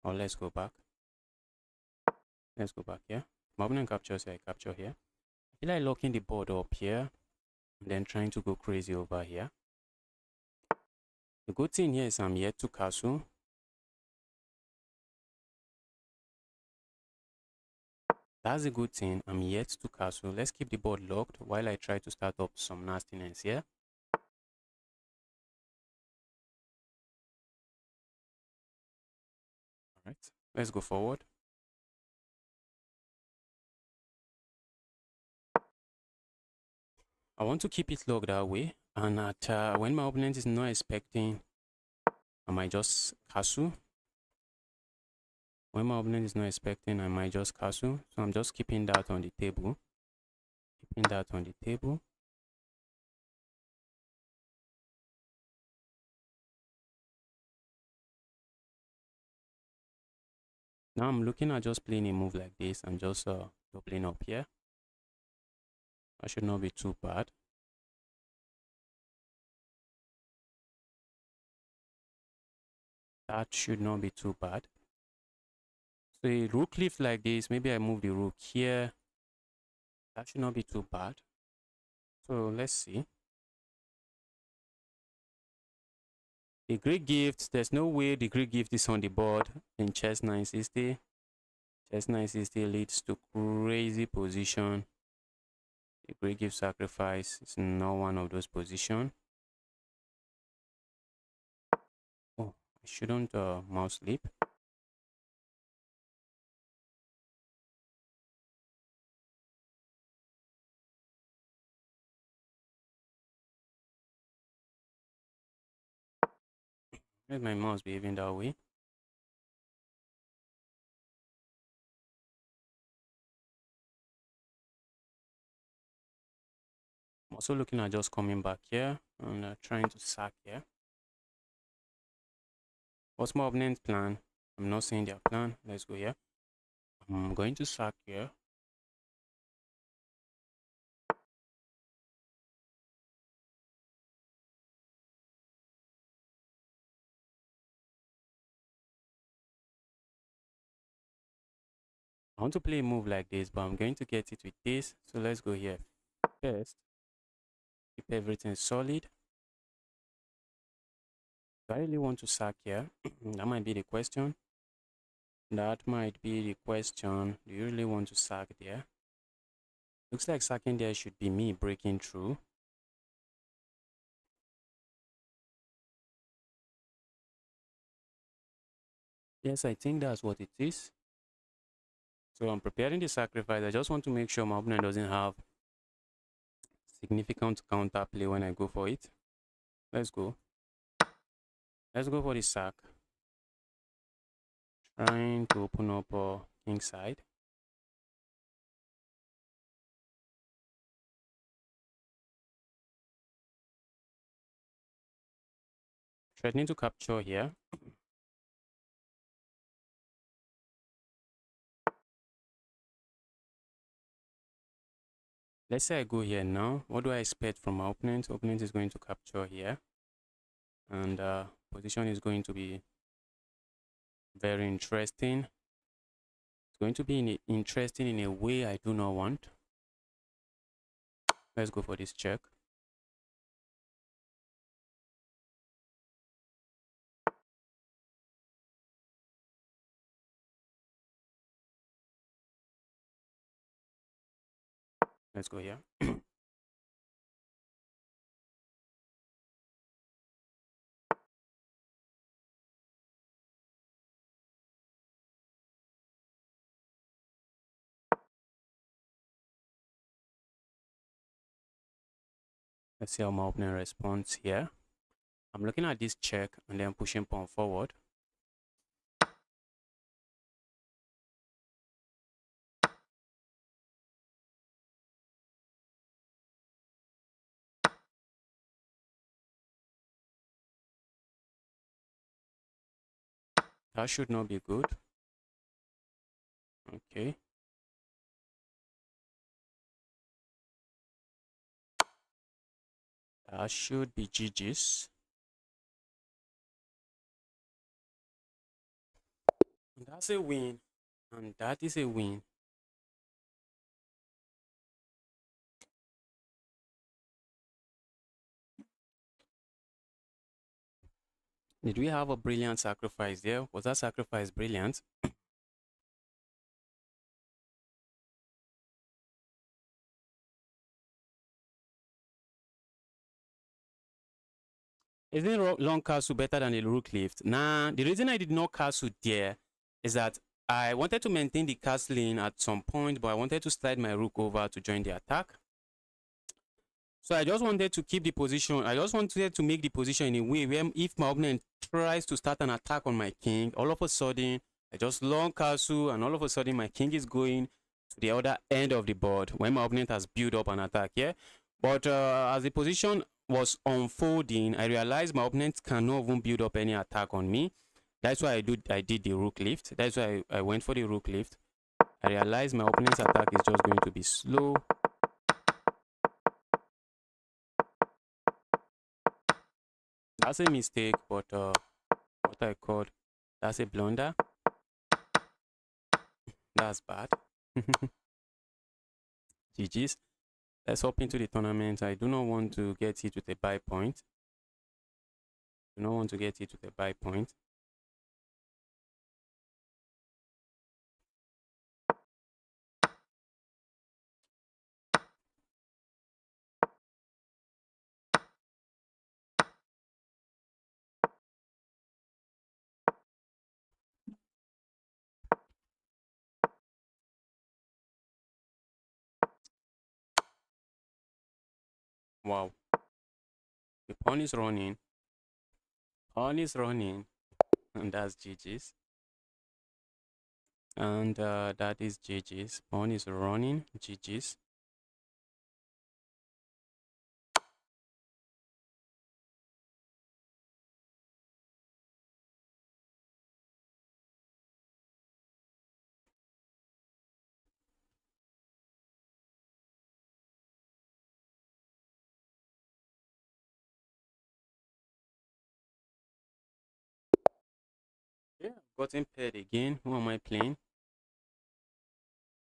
[SPEAKER 1] Or let's go back. Let's go back here. My opponent captures here, I capture here. I feel like locking the board up here. And then trying to go crazy over here. The good thing here is I'm yet to castle. That's a good thing. I'm yet to castle. Let's keep the board locked while I try to start up some nastiness here. Alright, let's go forward. I want to keep it locked that way. And at when my opponent is not expecting I might just castle. When my opponent is not expecting, I might just castle. So I'm just keeping that on the table. Keeping that on the table. Now I'm looking at just playing a move like this and just doubling up here. That should not be too bad. That should not be too bad. So a rook lift like this, maybe I move the rook here. That should not be too bad. So let's see. The Greek gift, there's no way the Greek gift is on the board in chess 960. Chess 960 leads to crazy position. The Greek gift sacrifice is not one of those positions. Oh, I shouldn't mouse sleep. Let my mouse behaving that way. I'm also looking at just coming back here and trying to sack here. What's my opponent's plan? I'm not seeing their plan. Let's go here. I'm going to sack here. I want to play a move like this, but I'm going to get it with this. So let's go here. First, keep everything solid. Do I really want to sack here? That might be the question. That might be the question. Do you really want to sack there? Looks like sacking there should be me breaking through. Yes, I think that's what it is. So I'm preparing the sacrifice. I just want to make sure my opponent doesn't have significant counterplay when I go for it. Let's go. Let's go for the sack. Trying to open up king side. Threatening to capture here. Let's say I go here now. What do I expect from my opponent? Opponent is going to capture here. And position is going to be very interesting. It's going to be interesting in a way I do not want. Let's go for this check. Let's go here. Let's see how my opponent responds here. I'm looking at this check and then pushing pawn forward. That should not be good. Okay. That should be GG's. And that's a win. And that is a win. Did we have a brilliant sacrifice there? Was that sacrifice brilliant? Isn't long castle better than a rook lift? Nah, the reason I did not castle there is that I wanted to maintain the castling at some point, but I wanted to slide my rook over to join the attack. So I just wanted to keep the position. I just wanted to make the position in a way where if my opponent tries to start an attack on my king, all of a sudden I just long castle, and all of a sudden my king is going to the other end of the board when my opponent has built up an attack. Yeah, but as the position was unfolding, I realized my opponent cannot even build up any attack on me. That's why I did the rook lift. That's why I went for the rook lift. I realized my opponent's attack is just going to be slow. That's a mistake, but what I called, that's a blunder. That's bad. GG's. Let's hop into the tournament. I do not want to get hit with a buy point. Do not want to get hit with a buy point. Wow. The pawn is running. Pawn is running. And that's GG's. And that is GG's. Pawn is running. GG's. Yeah, gotten paired again. Who am I playing?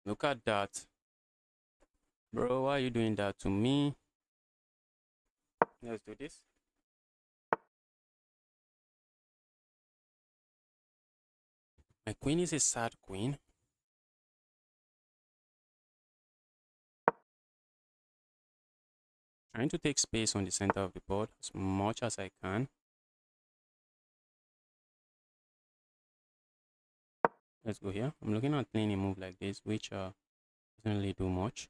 [SPEAKER 1] Look at that. Bro, why are you doing that to me? Let's do this. My queen is a sad queen. Trying to take space on the center of the board as much as I can. Let's go here. I'm looking at playing a move like this, which doesn't really do much.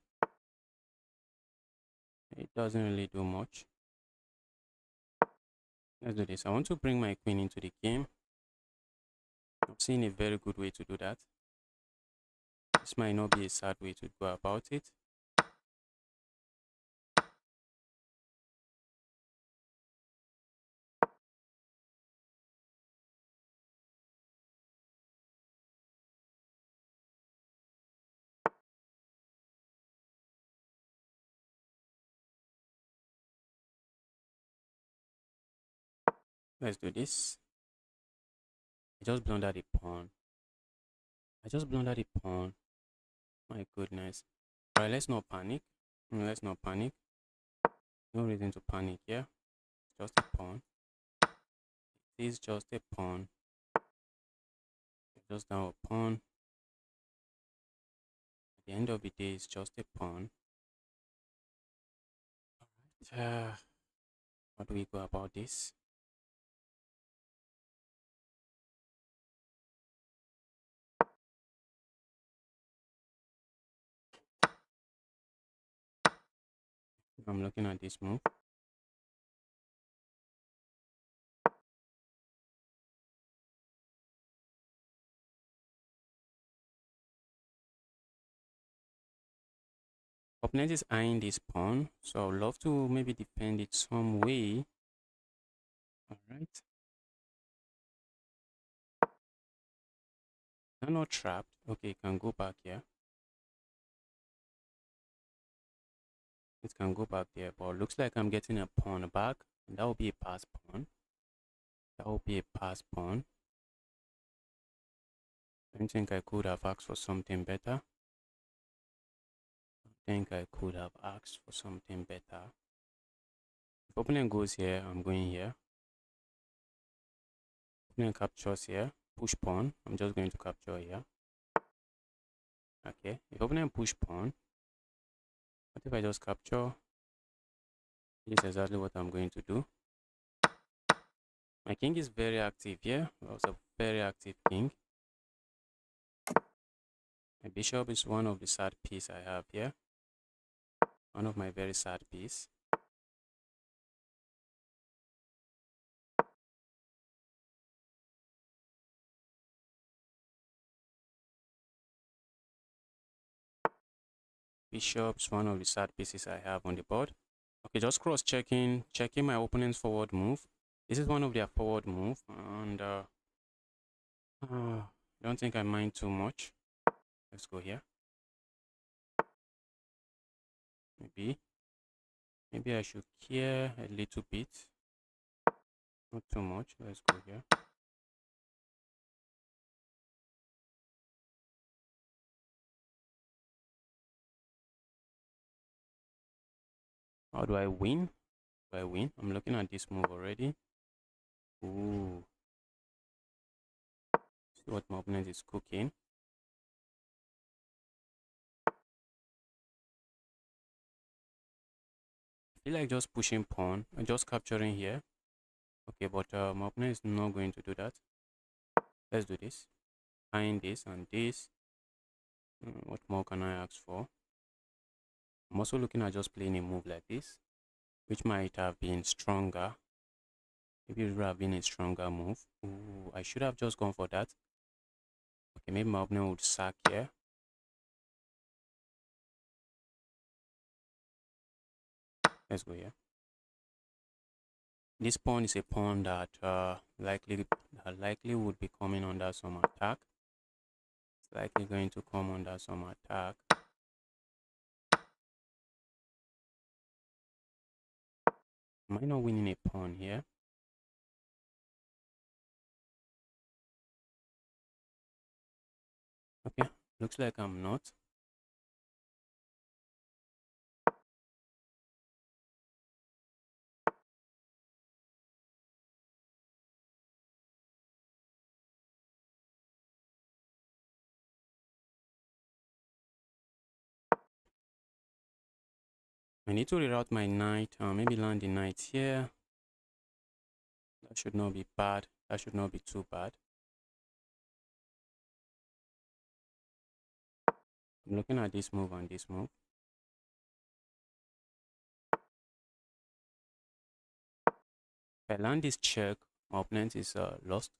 [SPEAKER 1] It doesn't really do much. Let's do this. I want to bring my queen into the game. I'm seeing a very good way to do that. This might not be a sad way to go about it. Let's do this. I just blundered a pawn. I just blundered a pawn. My goodness. Alright, let's not panic. Let's not panic. No reason to panic here. Just a pawn. It is just a pawn. Just now a pawn. At the end of the day, it's just a pawn. Alright. How do we go about this? I'm looking at this move. Opponent is eyeing this pawn, so I would love to maybe defend it some way. Alright. I'm not trapped. Okay, can go back here. It can go back there, but it looks like I'm getting a pawn back. And that will be a pass pawn. That will be a pass pawn. I don't think I could have asked for something better. I think I could have asked for something better. If opponent goes here, I'm going here. Opponent captures here. Push pawn. I'm just going to capture here. Okay. If opponent push pawn, what if I just capture? This is exactly what I'm going to do. My king is very active here. That was a very active king. My bishop is one of the sad pieces I have here. One of my very sad pieces. Bishop's one of the sad pieces I have on the board. Okay, just checking my opponent's forward move. This is one of their forward move, and I don't think I mind too much. Let's go here. Maybe I should care a little bit. Not too much. Let's go here. How do I win? Do I win? I'm looking at this move already. Ooh. See what my opponent is cooking. I feel like just pushing pawn and just capturing here. Okay, but my opponent is not going to do that. Let's do this. Find this and this. What more can I ask for? I'm also looking at just playing a move like this, which might have been stronger. Maybe it would have been a stronger move. Ooh, I should have just gone for that. Okay, maybe my opponent would sack here. Let's go here. This pawn is a pawn that likely would be coming under some attack. It's likely going to come under some attack. Am I not winning a pawn here? Okay, looks like I'm not. I need to reroute my knight. Maybe land the knight here. That should not be bad. That should not be too bad. I'm looking at this move and this move. If I land this check, my opponent is lost.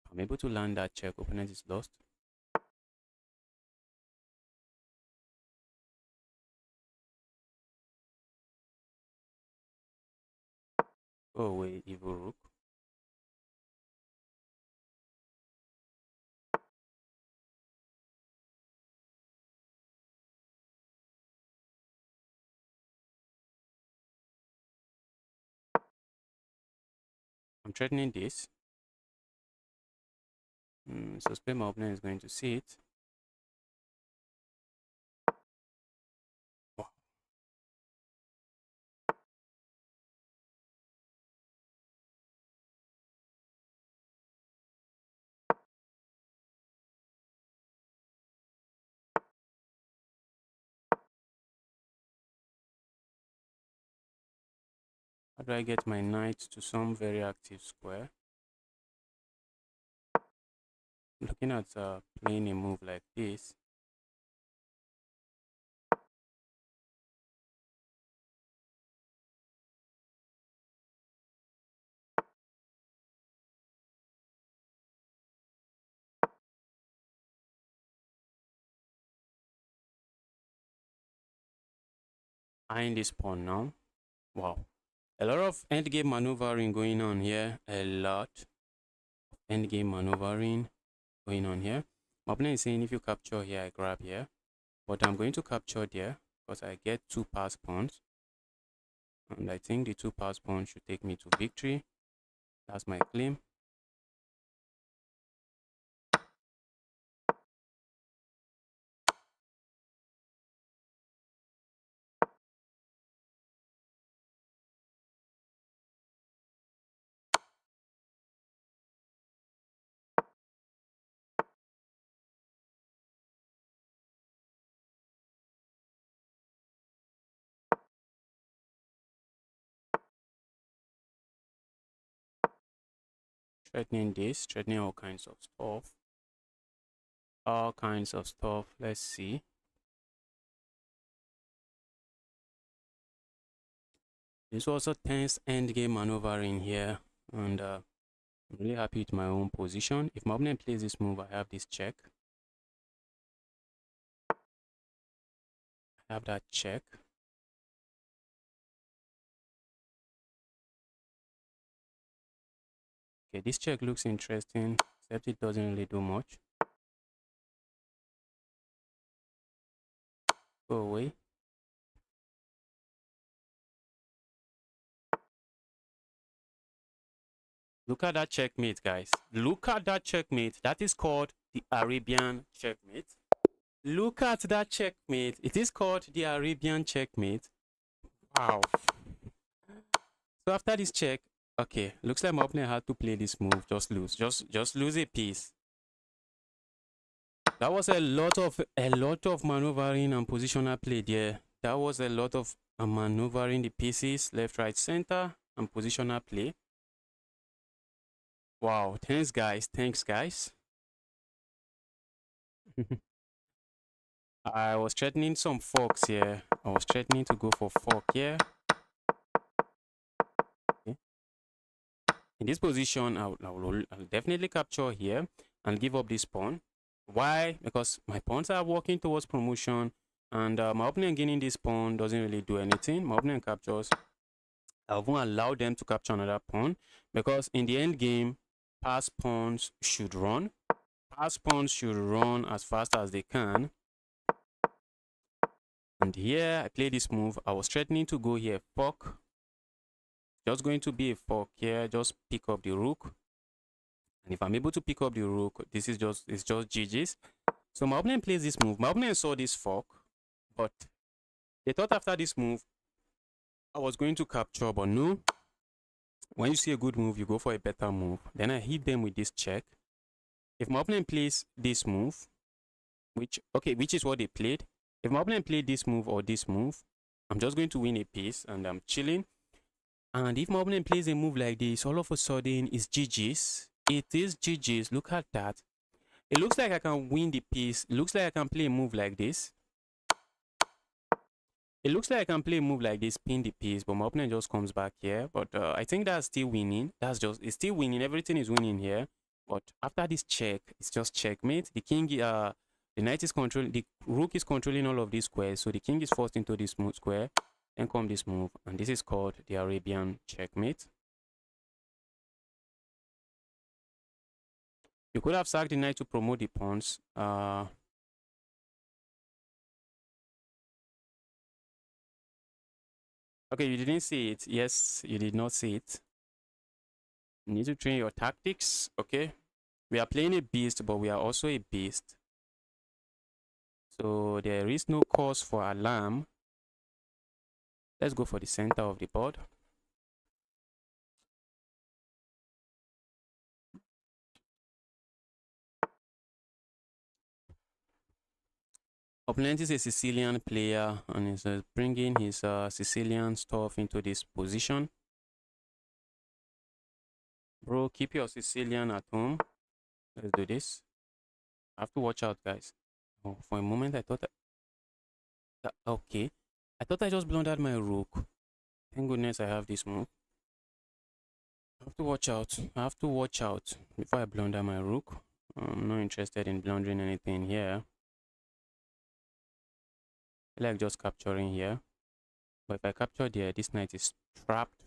[SPEAKER 1] I'm able to land that check, opponent is lost. Go away, evil rook. I'm threatening this. Suspect my opponent is going to see it. Wow. How do I get my knight to some very active square? Looking at playing a move like this. Eyeing this pawn now. Wow. A lot of endgame maneuvering going on here. A lot of endgame maneuvering going on here. My opponent is saying if you capture here, I grab here. But I'm going to capture there because I get 2 pass pawns. And I think the 2 pass pawns should take me to victory. That's my claim. Threatening this, threatening all kinds of stuff. All kinds of stuff. Let's see. This was a tense endgame maneuvering here. And I'm really happy with my own position. If my opponent plays this move, I have this check. have that check. Okay, this check looks interesting, except it doesn't really do much. Go away. Look at that checkmate, guys. Look at that checkmate. That is called the Arabian checkmate. Look at that checkmate. It is called the Arabian checkmate. Wow. So after this check, okay, looks like my opponent had to play this move. Just lose. Just lose a piece. That was a lot of maneuvering and positional play there. That was a lot of maneuvering the pieces, left, right, center, and positional play. Wow, thanks guys. Thanks guys. I was threatening some forks here. I was threatening to go for fork here. Okay. In this position, I'll definitely capture here and give up this pawn. Why? Because my pawns are working towards promotion, and my opponent gaining this pawn doesn't really do anything. My opponent captures. I won't allow them to capture another pawn, because in the end game, pass pawns should run. Pass pawns should run as fast as they can. And here I play this move. I was threatening to go here fork. Just going to be a fork here. Just pick up the rook. And if I'm able to pick up the rook, this is just GG's. So my opponent plays this move. My opponent saw this fork, but they thought after this move I was going to capture, but no. When you see a good move, you go for a better move. Then I hit them with this check. If my opponent plays this move, which is what they played. If my opponent played this move or this move, I'm just going to win a piece and I'm chilling. And if my opponent plays a move like this, all of a sudden it's GG's. It is GG's. Look at that. It looks like I can win the piece. It looks like I can play a move like this. It looks like I can play a move like this, pin the piece, but my opponent just comes back here. But I think that's still winning. It's still winning. Everything is winning here. But after this check, it's just checkmate. The king, the knight is controlling, the rook is controlling all of these squares. So the king is forced into this square. Then come this move, and this is called the Arabian checkmate. You could have sacked the knight to promote the pawns. Okay, you didn't see it. Yes, you did not see it. You need to train your tactics. Okay, we are playing a beast, but we are also a beast. So there is no cause for alarm. Let's go for the center of the board. Opponent is a Sicilian player and is bringing his Sicilian stuff into this position. Bro, keep your Sicilian at home. Let's do this. I have to watch out, guys. Oh, for a moment, I thought okay. I thought I just blundered my rook. Thank goodness I have this move. I have to watch out. I have to watch out before I blunder my rook. I'm not interested in blundering anything here. I like just capturing here. But if I capture there, this knight is trapped.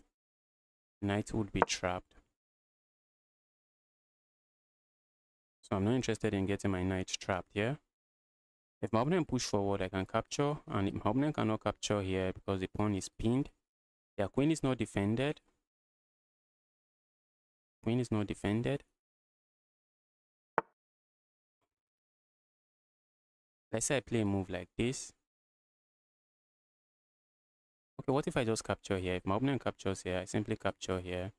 [SPEAKER 1] Knight would be trapped. So I'm not interested in getting my knight trapped here. If my opponent push forward, I can capture. And if my opponent cannot capture here because the pawn is pinned. Their queen is not defended. Queen is not defended. Let's say I play a move like this. Okay, what if I just capture here? If my opponent captures here, I simply capture here.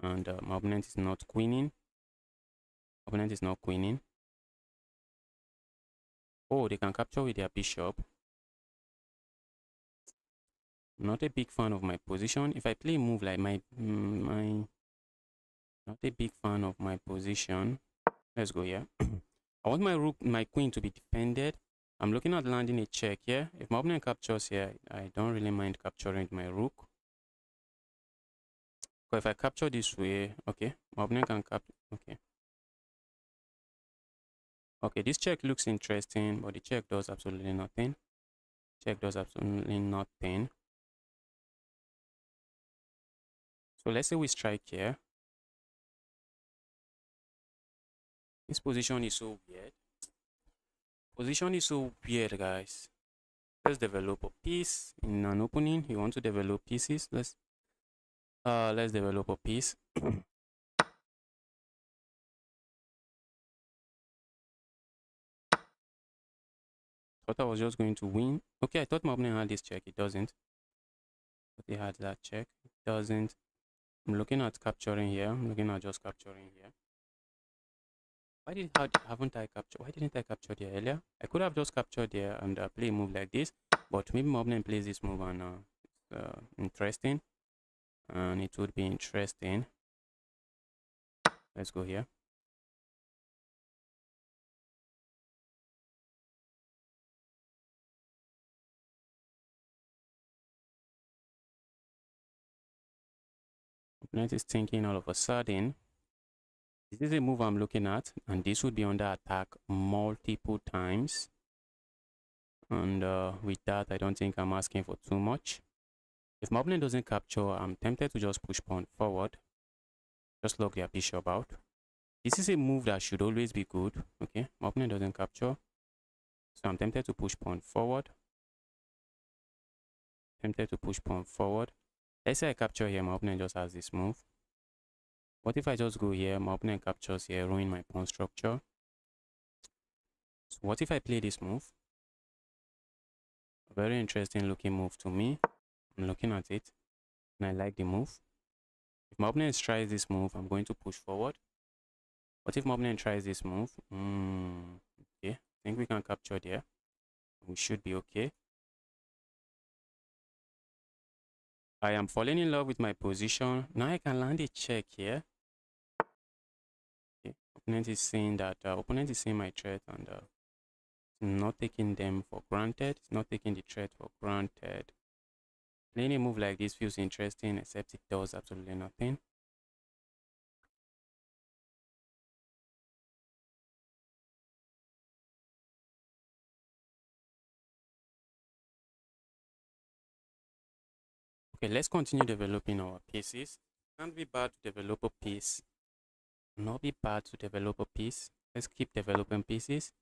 [SPEAKER 1] And my opponent is not queening. Opponent is not queening. Oh, they can capture with their bishop. I'm not a big fan of my position. If I play a move like not a big fan of my position. Let's go here. I want my rook, my queen to be defended. I'm looking at landing a check here. If my opponent captures here, I don't really mind capturing my rook. But if I capture this way, okay, my opponent can capture. Okay. Okay, this check looks interesting, but the check does absolutely nothing. Check does absolutely nothing. So let's say we strike here. This position is so weird. Position is so weird, guys. Let's develop a piece in an opening. You want to develop pieces. Let's develop a piece. Thought I was just going to win. Okay, I thought my opponent had this check. It doesn't. But he had that check. It doesn't. I'm looking at capturing here. I'm looking at just capturing here. Haven't I captured? Why didn't I capture there earlier? I could have just captured there and play a move like this. But maybe my opponent plays this move and it's interesting. And it would be interesting. Let's go here. Opponent is thinking all of a sudden. This is a move I'm looking at, and this would be under attack multiple times. And with that, I don't think I'm asking for too much. If my opponent doesn't capture, I'm tempted to just push pawn forward. Just lock their bishop out. This is a move that should always be good. Okay, my opponent doesn't capture. So I'm tempted to push pawn forward. Tempted to push pawn forward. Let's say I capture here, my opponent just has this move. What if I just go here, my opponent captures here, ruin my pawn structure? So what if I play this move? A very interesting looking move to me. I'm looking at it and I like the move. If my opponent tries this move, I'm going to push forward. What if my opponent tries this move? Okay, I think we can capture there. We should be okay. I am falling in love with my position. Now I can land a check here. Okay. Opponent is saying that opponent is seeing my threat and not taking them for granted. It's not taking the threat for granted. Playing a move like this feels interesting, except it does absolutely nothing. Okay, let's continue developing our pieces. Can't be bad to develop a piece. Not be bad to develop a piece. Let's keep developing pieces.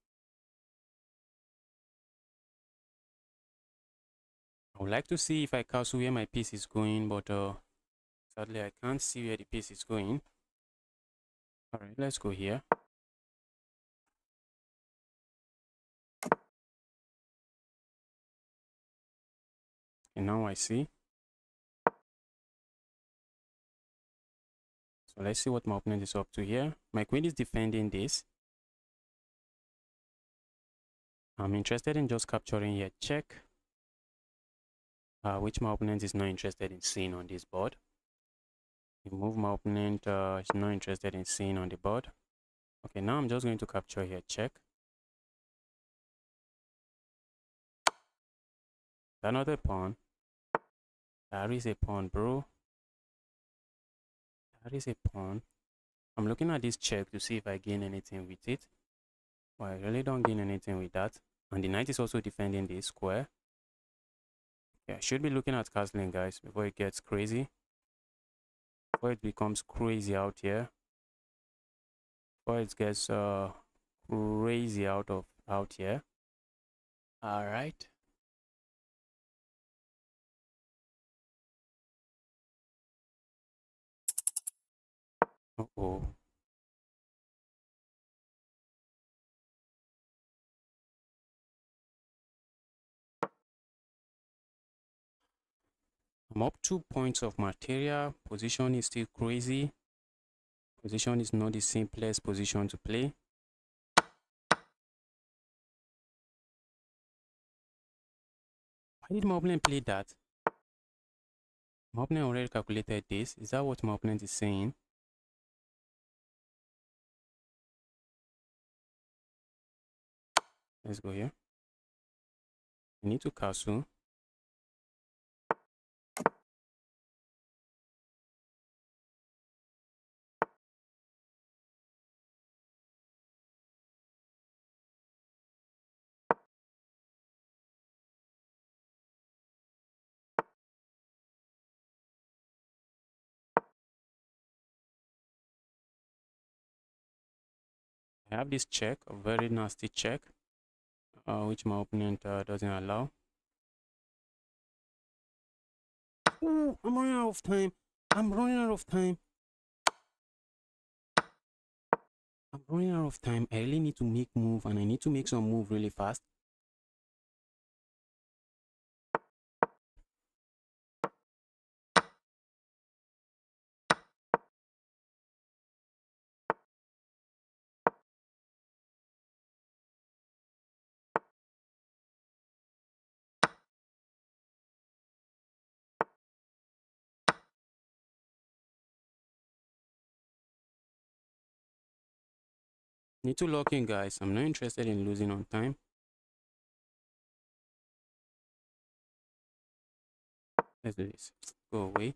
[SPEAKER 1] I would like to see if I castle where my piece is going, but sadly I can't see where the piece is going. Alright, let's go here. And now I see. So let's see what my opponent is up to here. My queen is defending this. I'm interested in just capturing here, check. Which my opponent is not interested in seeing on this board. The move my opponent is not interested in seeing on the board. Okay, now I'm just going to capture here, check. Another pawn. That is a pawn, bro. That is a pawn. I'm looking at this check to see if I gain anything with it. Well, I really don't gain anything with that. And the knight is also defending this square. Yeah, I should be looking at castling, guys, before it gets crazy. Before it becomes crazy out here. Before it gets crazy out here. All right. Uh-oh. I'm up 2 points of material. Position is still crazy. Position is not the simplest position to play. Why did my opponent play that? My opponent already calculated this. Is that what my opponent is saying? Let's go here. We need to castle. I have this check, a very nasty check, which my opponent doesn't allow. Oh, I'm running out of time. I'm running out of time. I'm running out of time. I really need to make move, and I need to make some move really fast. Need to lock in, guys. I'm not interested in losing on time. Let's do this. Go away.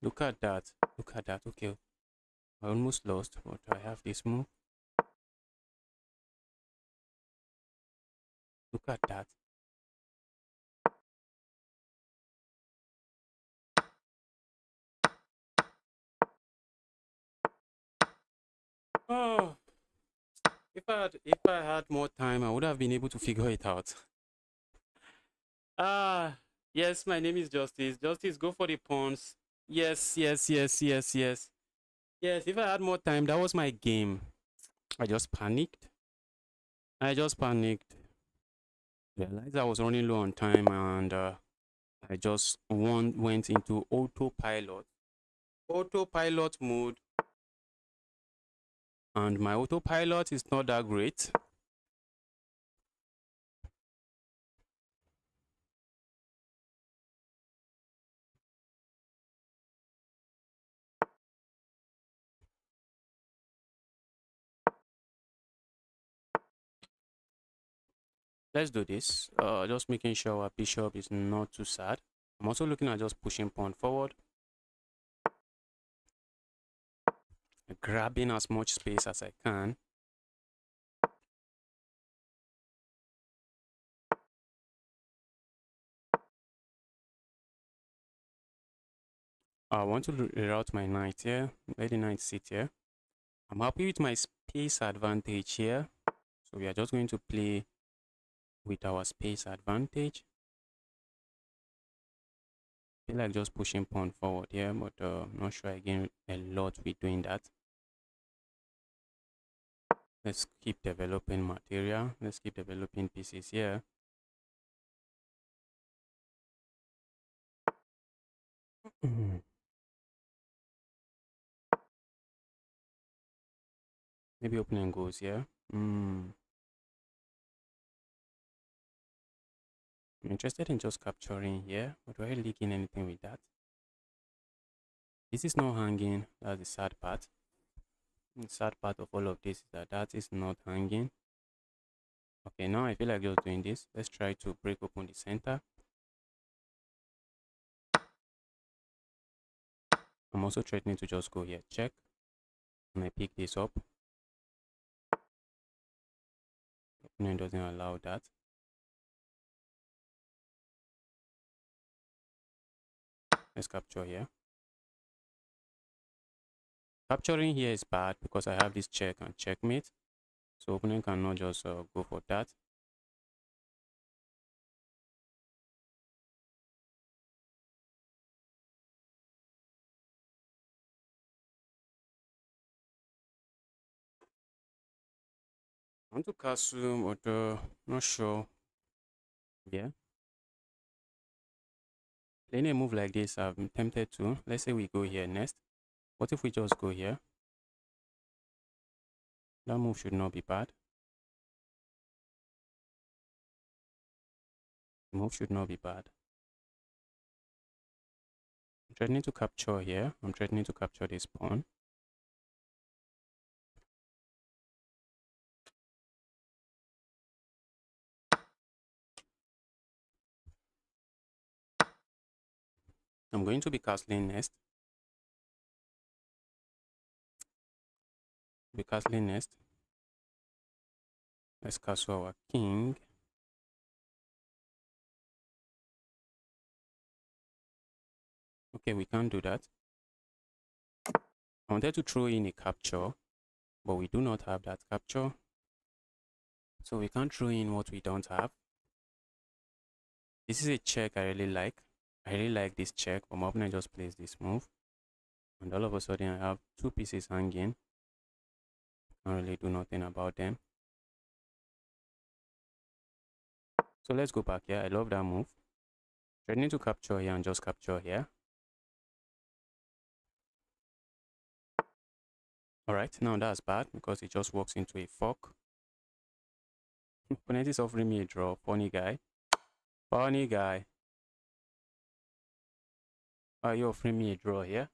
[SPEAKER 1] Look at that. Look at that. Okay. I almost lost, but I have this move. Look at that. Oh, if I had more time, I would have been able to figure it out. Ah, yes, my name is Justice. Justice, go for the pawns. Yes, yes, yes, yes, yes. Yes, if I had more time, that was my game. I just panicked. I just panicked. Realized I was running low on time, and I just went into autopilot. Autopilot mode. And my autopilot is not that great. Let's do this. Just making sure our bishop is not too sad. I'm also looking at just pushing pawn forward, grabbing as much space as I can. I want to reroute my knight here. Let the knight sit here. I'm happy with my space advantage here. So we are just going to play with our space advantage. I feel like just pushing pawn forward here, but I'm not sure I gain a lot with doing that. Let's keep developing material. Let's keep developing pieces here. Maybe opening goes here. I'm interested in just capturing here, but do I really gain anything with that? This is not hanging. That's the sad part. The sad part of all of this is that that is not hanging. Okay, now I feel like just doing this. Let's try to break open the center. I'm also threatening to just go here, check, and I pick this up. Opponent doesn't allow that. Let's capture here. Capturing here is bad because I have this check and checkmate. So opponent cannot just go for that. I want to castle, but not sure. Yeah. Playing a move like this, I'm tempted to. Let's say we go here next. What if we just go here? That move should not be bad. The move should not be bad. I'm threatening to capture here. I'm threatening to capture this pawn. I'm going to be castling next. Let's castle our king. Okay, we can't do that. I wanted to throw in a capture, but we do not have that capture. So we can't throw in what we don't have. This is a check I really like. I really like this check, but my opponent just plays this move. And all of a sudden I have two pieces hanging. Can't really do nothing about them. So let's go back here. I love that move. Threatening to capture here and just capture here. Alright, now that's bad because it just walks into a fork. Opponent is offering me a draw. Funny guy. Funny guy. Are you offering me a draw here?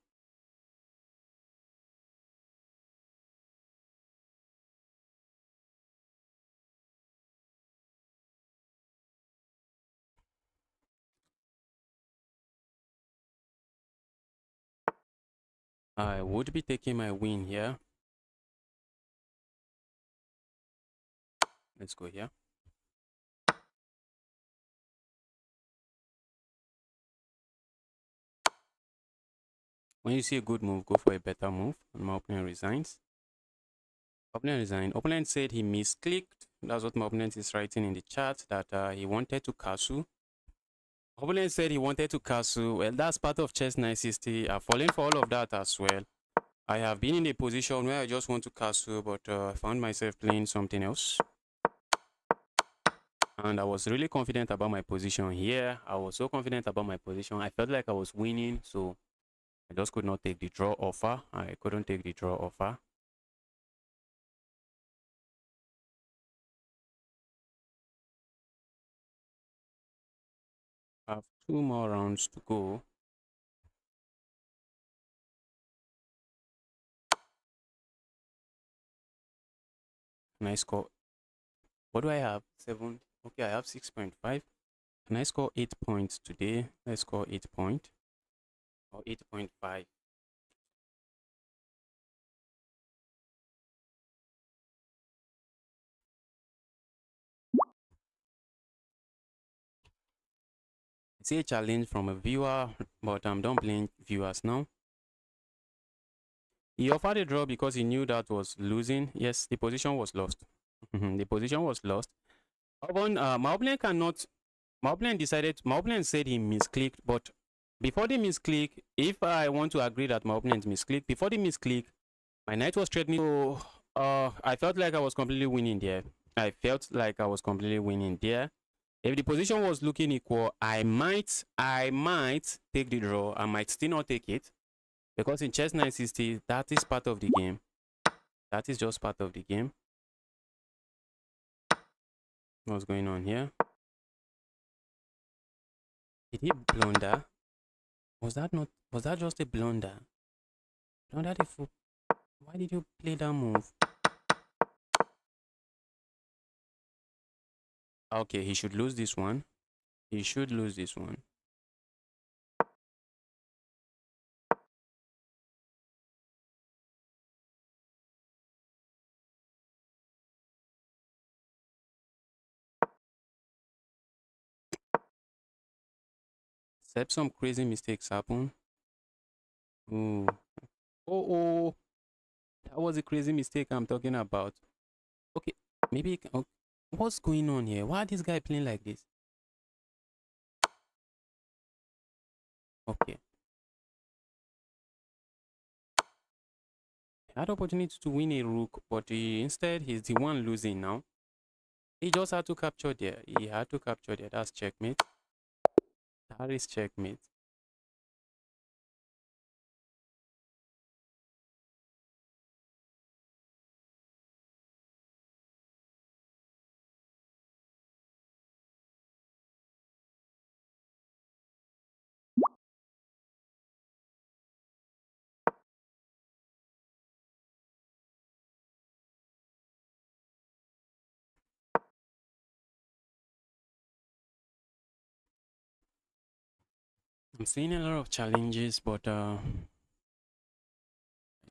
[SPEAKER 1] I would be taking my win here. Let's go here. When you see a good move, go for a better move. And my opponent resigns. Opponent resigned. Opponent said he misclicked. That's what my opponent is writing in the chat, that he wanted to castle. Opponent said he wanted to castle. Well, that's part of chess 960. I've fallen for all of that as well. I have been in a position where I just want to castle, but I found myself playing something else. And I was really confident about my position here. I was so confident about my position. I felt like I was winning, so I just could not take the draw offer. I couldn't take the draw offer. I have 2 more rounds to go. Can I score? What do I have? 7. Okay, I have 6.5. Can I score 8 points today? Let's score 8 points. Or 8.5. It's a challenge from a viewer, but I'm done playing viewers now. He offered a draw because he knew that was losing. Yes, the position was lost. The position was lost. My opponent cannot. My opponent said he misclicked, but before the misclick, if I want to agree that my opponent misclicked, before the misclick, my knight was threatening. So I felt like I was completely winning there. If the position was looking equal, I might take the draw. I might still not take it. Because in chess 960, that is part of the game. That is just part of the game. What's going on here? Did he blunder? Was that just a blunder? Blunder the fool. Why did you play that move? Okay, he should lose this one. He should lose this one. Except some crazy mistakes happen. Ooh. Oh. That was a crazy mistake I'm talking about. Okay, maybe... Okay. What's going on here? Why is this guy playing like this? Okay. He had opportunity to win a rook, but instead he's the one losing now. He just had to capture there. That's checkmate. That is checkmate. I'm seeing a lot of challenges, but I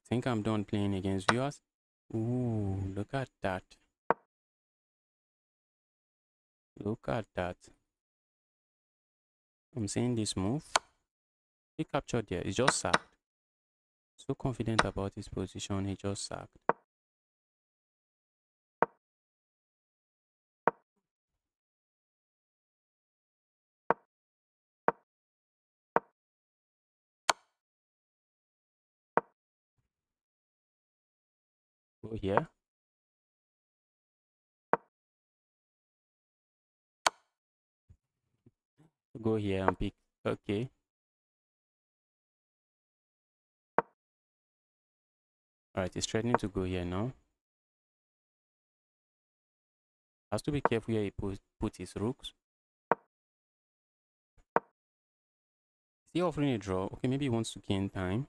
[SPEAKER 1] think I'm done playing against viewers. Ooh, look at that. Look at that. I'm seeing this move. He captured there. He's just sacked. So confident about his position. He just sacked. Go here. Go here and pick. Okay. Alright, he's threatening to go here now. Has to be careful where he put his rooks. Is he offering a draw? Okay, maybe he wants to gain time.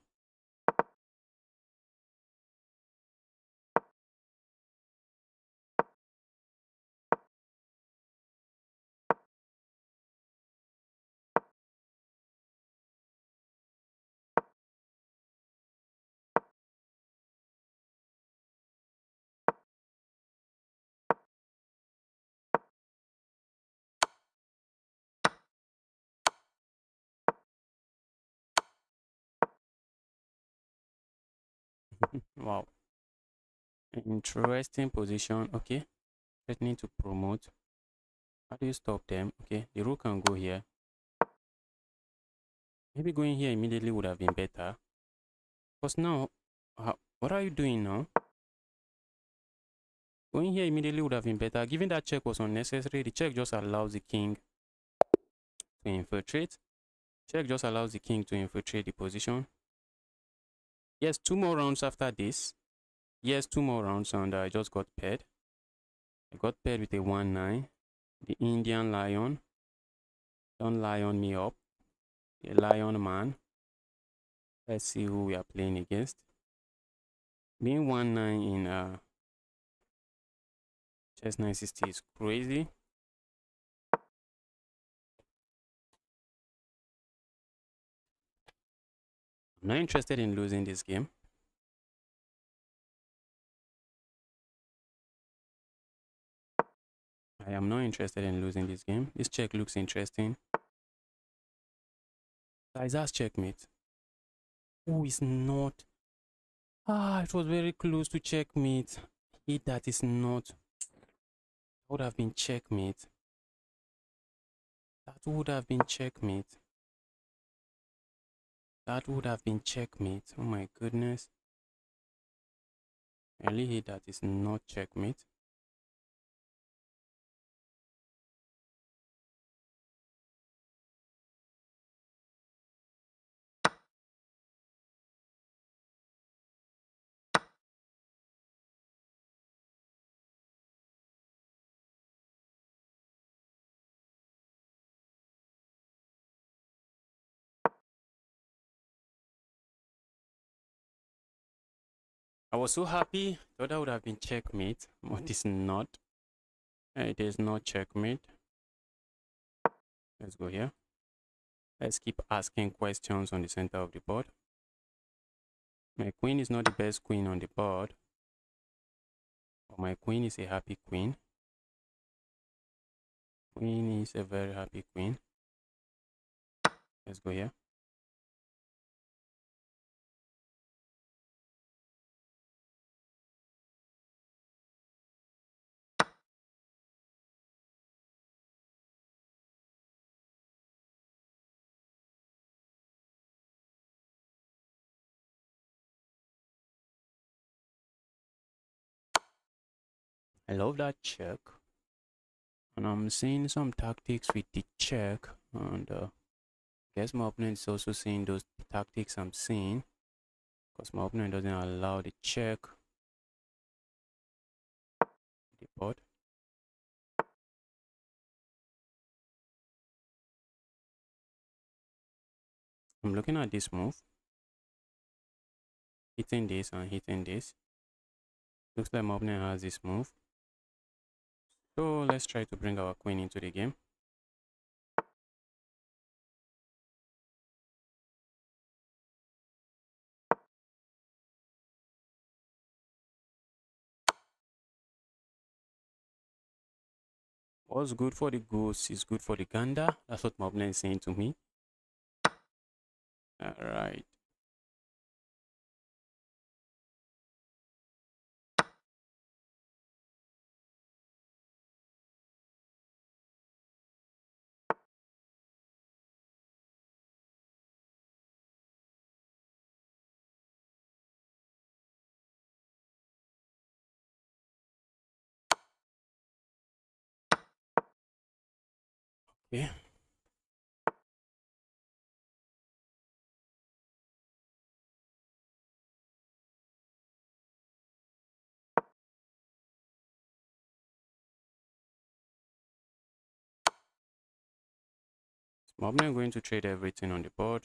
[SPEAKER 1] Wow. Interesting position. Okay. Threatening to promote. How do you stop them? Okay, the rook can go here. Maybe going here immediately would have been better. Because now, what are you doing now? Going here immediately would have been better. Given that check was unnecessary, the check just allows the king to infiltrate. Check just allows the king to infiltrate the position. Yes, 2 more rounds after this. Yes, 2 more rounds and I just got paired. I got paired with a 1-9. The Indian lion. Don't lion me up. A lion man. Let's see who we are playing against. Being 1-9 in chess 960 is crazy. I'm not interested in losing this game. I am not interested in losing this game. This check looks interesting. Guys, that's checkmate. Oh, it's not. Ah, it was very close to checkmate. Hit that is not. That would have been checkmate. That would have been checkmate. That would have been checkmate. Oh my goodness. I really hate that is not checkmate. I was so happy. Thought that would have been checkmate, but it's not. It is not checkmate. Let's go here. Let's keep asking questions on the center of the board. My queen is not the best queen on the board, but my queen is a happy queen. Queen is a very happy queen. Let's go here. I love that check. And I'm seeing some tactics with the check. And guess my opponent is also seeing those tactics I'm seeing. Because my opponent doesn't allow the check. The board. I'm looking at this move. Hitting this and hitting this. Looks like my opponent has this move. So let's try to bring our queen into the game. What's good for the goose is good for the gander. That's what my opponent is saying to me. All right. Okay. My opponent going to trade everything on the board.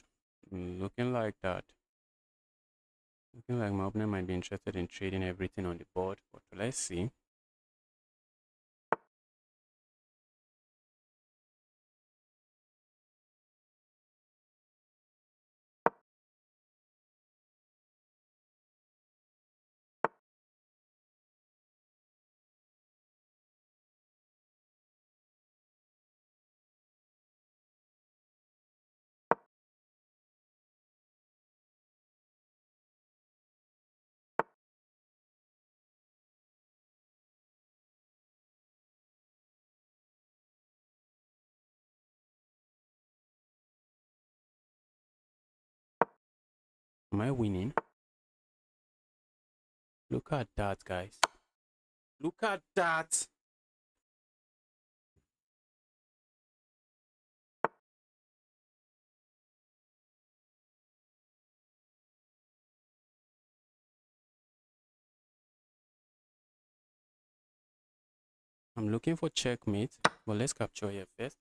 [SPEAKER 1] Looking like that. Looking like my opponent might be interested in trading everything on the board, but let's see. Am I winning? Look at that, guys. Look at that. I'm looking for checkmate, but let's capture here first.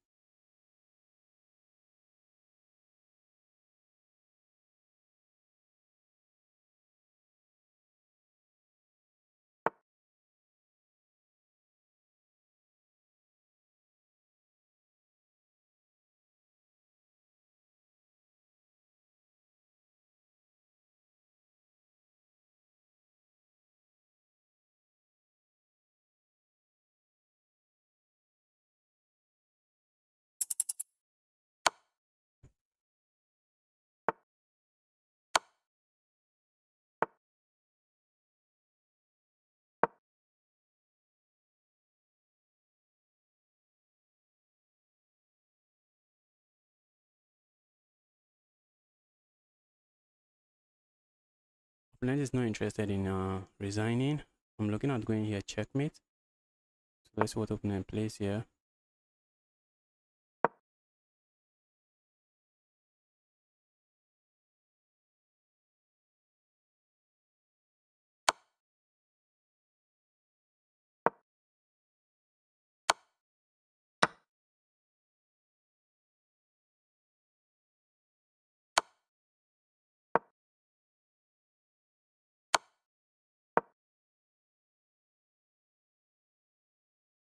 [SPEAKER 1] Opponent is not interested in resigning. I'm looking at going here checkmate. So let's see what opponent plays here.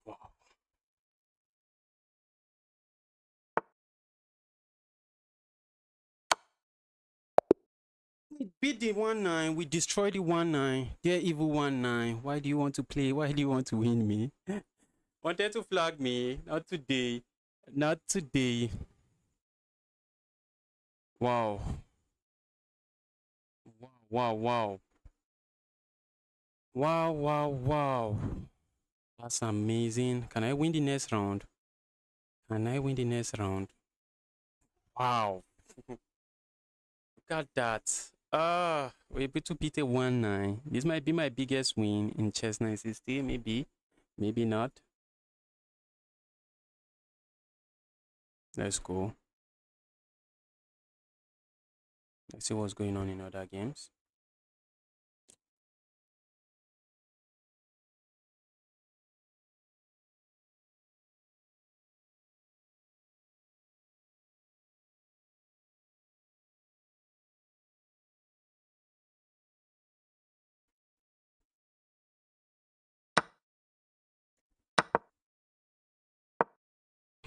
[SPEAKER 1] Wow. We beat the 1-9. We destroyed the 1-9. They're evil 1-9. Why do you want to play? Why do you want to win me? Wanted to flag me. Not today. Not today. Wow. Wow, wow, wow. Wow, wow, wow. That's amazing. Can I win the next round? Can I win the next round? Wow. Look at that. We're able to beat a 1-9. This might be my biggest win in chess 960. Maybe. Maybe not. Let's go. Let's see what's going on in other games.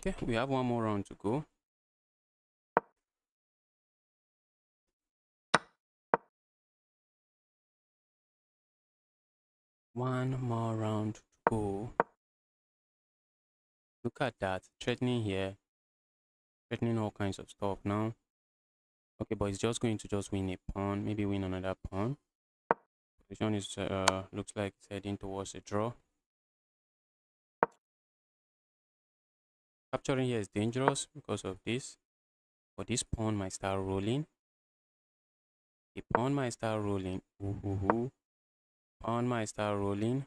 [SPEAKER 1] Okay, we have one more round to go. One more round to go. Look at that. Threatening here. Threatening all kinds of stuff now. Okay, but it's just going to just win a pawn. Maybe win another pawn. Position is looks like it's heading towards a draw. Capturing here is dangerous because of this. But this pawn might start rolling. The pawn might start rolling. Ooh. Pawn might start rolling.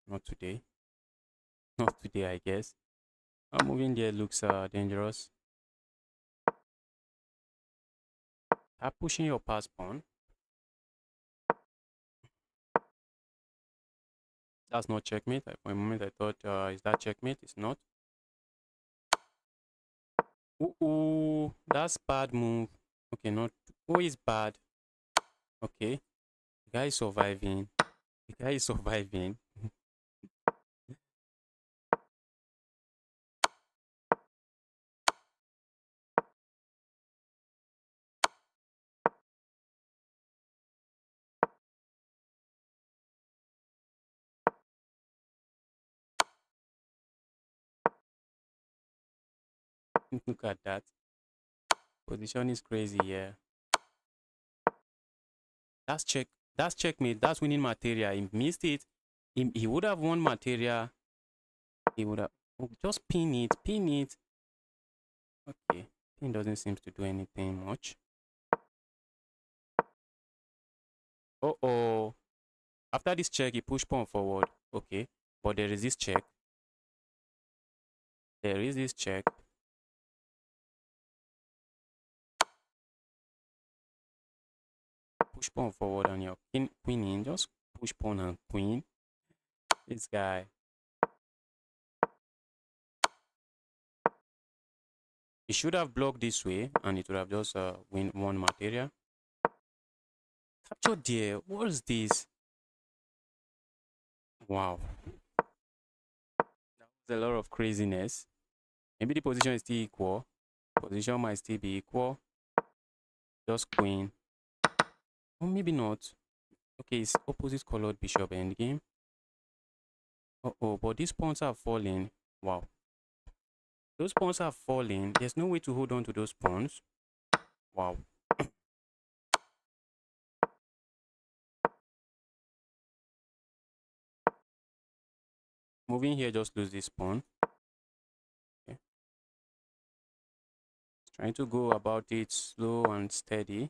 [SPEAKER 1] Not today. Not today, I guess. Moving there looks dangerous. Start pushing your pass pawn. That's not checkmate. For a moment, I thought, is that checkmate? It's not. Ooh, that's bad move. Okay, not. Oh, it's bad. Okay, the guy is surviving. The guy is surviving. Look at that. Position is crazy, yeah. That's check. That's checkmate. That's winning material. He missed it. He would have won material. He would have. Oh, just pin it. Pin it. Okay. Pin doesn't seem to do anything much. Oh. After this check, he push pawn forward. Okay. But there is this check. There is this check. Push pawn forward and you're queening. Just push pawn and queen. This guy. He should have blocked this way and it would have just win one material. Capture there. What is this? Wow. That was a lot of craziness. Maybe the position is still equal. Position might still be equal. Just queen. Or maybe not. Okay, it's opposite colored bishop endgame. But these pawns are falling. Wow. Those pawns are falling. There's no way to hold on to those pawns. Wow. Moving here, just lose this pawn. Okay. Trying to go about it slow and steady.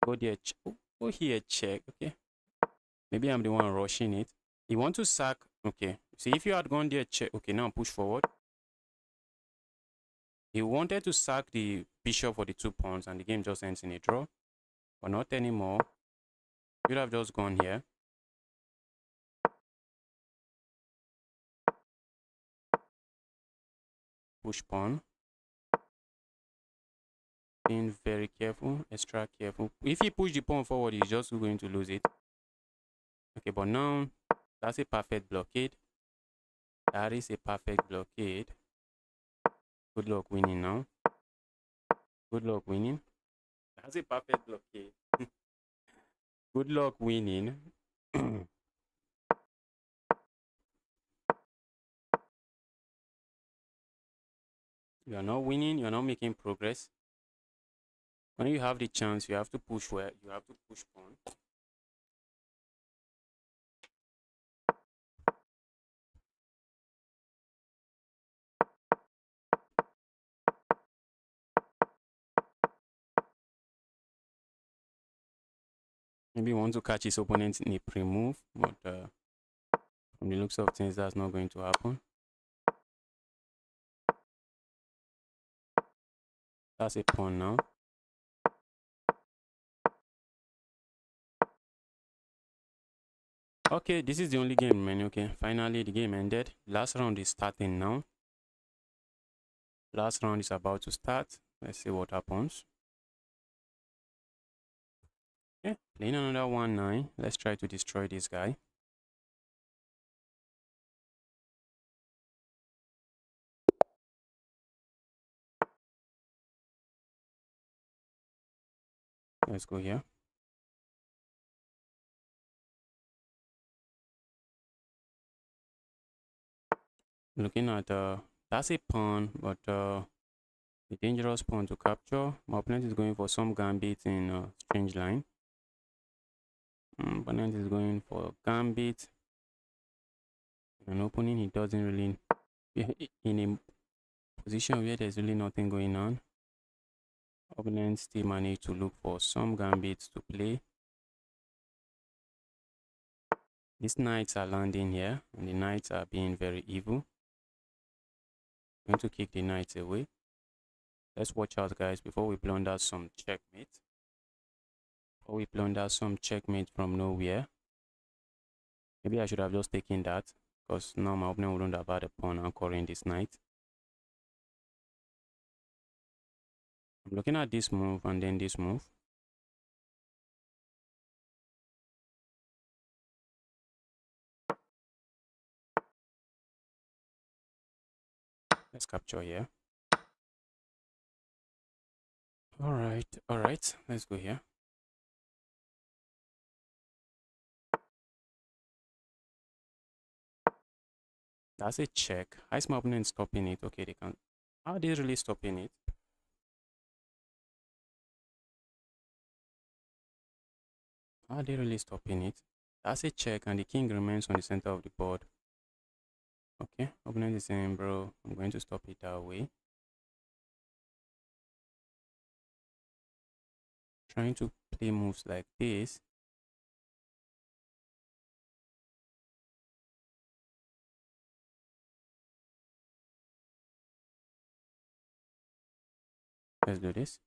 [SPEAKER 1] Go there. Go here, check. Okay. Maybe I'm the one rushing it. You want to sack. Okay. See, if you had gone there, check. Okay, now push forward. He wanted to sack the bishop for the 2 pawns and the game just ends in a draw. But not anymore. You'd have just gone here. Push pawn. Being very careful, extra careful. If you push the pawn forward, he's just going to lose it. Okay, but now that's a perfect blockade. That is a perfect blockade. Good luck winning now. Good luck winning. That's a perfect blockade. Good luck winning. You are not winning. You are not making progress. When you have the chance, you have to push where you have to push pawn. Maybe you want to catch his opponent in a pre-move, but from the looks of things, that's not going to happen. That's a pawn now. Okay, this is the only game, man. Okay, finally the game ended. Last round is starting now. Last round is about to start. Let's see what happens. Okay, playing another 1-9. Let's try to destroy this guy. Let's go here. Looking at that's a pawn, but a dangerous pawn to capture. My opponent is going for some gambit in strange line. Opponent is going for gambit. An opening he doesn't really in a position where there's really nothing going on. Opponent still managed to look for some gambits to play. These knights are landing here, and the knights are being very evil. I'm going to kick the knights away. Let's watch out, guys, before we blunder some checkmate. Before we blunder some checkmate from nowhere. Maybe I should have just taken that, because now my opponent wouldn't have had a pawn anchoring this knight. I'm looking at this move and then this move. Let's capture here. All right. Let's go here. That's a check. How is my opponent stopping it? Okay, they can. Are they really stopping it? Are they really stopping it? That's a check, and the king remains on the center of the board. Okay, opponent is saying, bro, I'm going to stop it that way. Trying to play moves like this. Let's do this.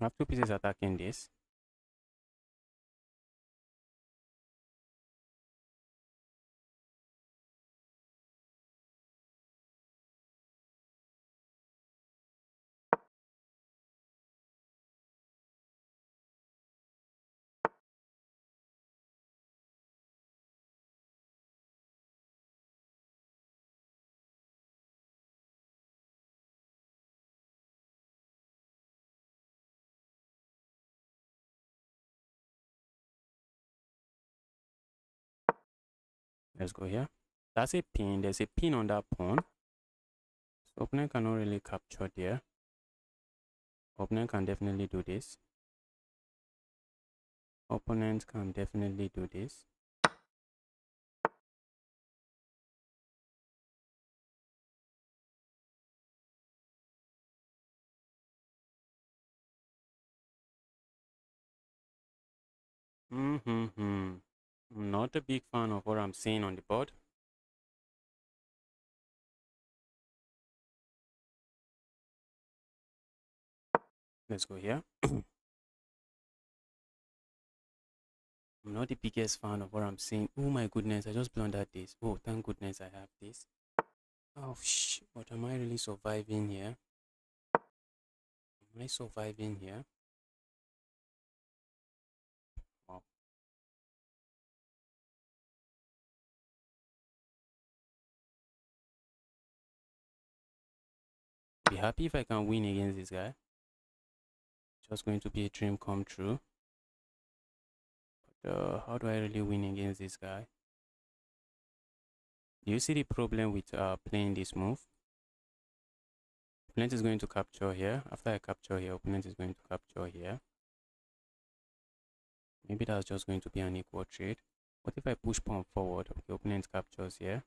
[SPEAKER 1] I have two pieces attacking this. Let's go here. That's a pin. There's a pin on that pawn. So opponent cannot really capture there. Opponent can definitely do this. Opponent can definitely do this. I'm not a big fan of what I'm seeing on the board. Let's go here. I'm not the biggest fan of what I'm seeing. Oh my goodness, I just blundered this. Oh, thank goodness I have this. Oh, but am I really surviving here? Am I surviving here? Wow. Be happy if I can win against this guy. Just going to be a dream come true. But how do I really win against this guy? Do you see the problem with playing this move? Opponent is going to capture here. After I capture here, opponent is going to capture here. Maybe that's just going to be an equal trade. What if I push pawn forward? Okay, opponent captures here.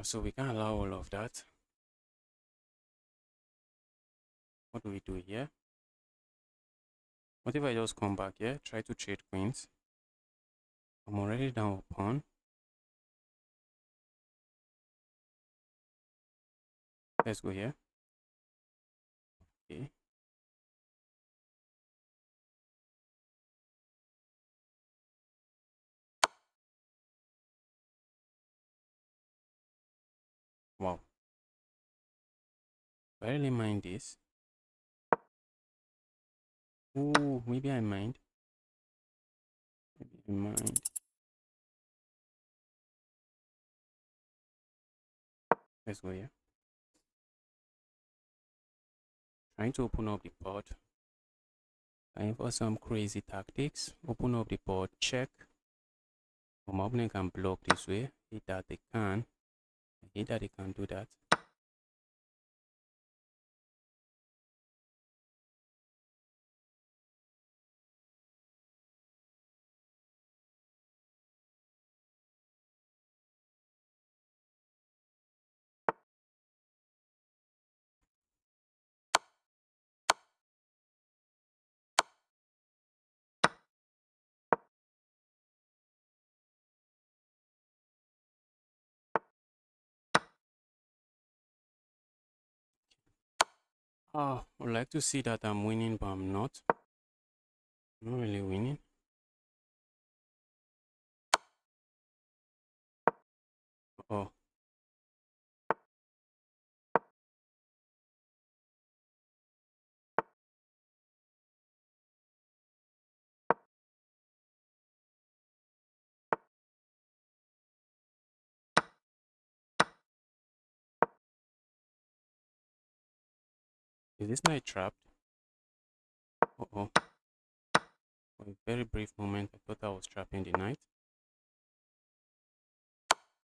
[SPEAKER 1] So we can allow all of that. What do we do here? What if I just come back here, try to trade queens? I'm already down a pawn. Let's go here. Okay. Wow. I really mind this. Ooh, maybe I mind. Maybe I mind. Let's go here. Trying to open up the pot. Trying for some crazy tactics. Open up the pot, check. My opponent can block this way. Hit that they can. I hate that they can do that. Oh, I would like to see that I'm winning, but I'm not. I'm not really winning. Oh. Is this knight trapped? Uh-oh. For a very brief moment, I thought I was trapping the knight.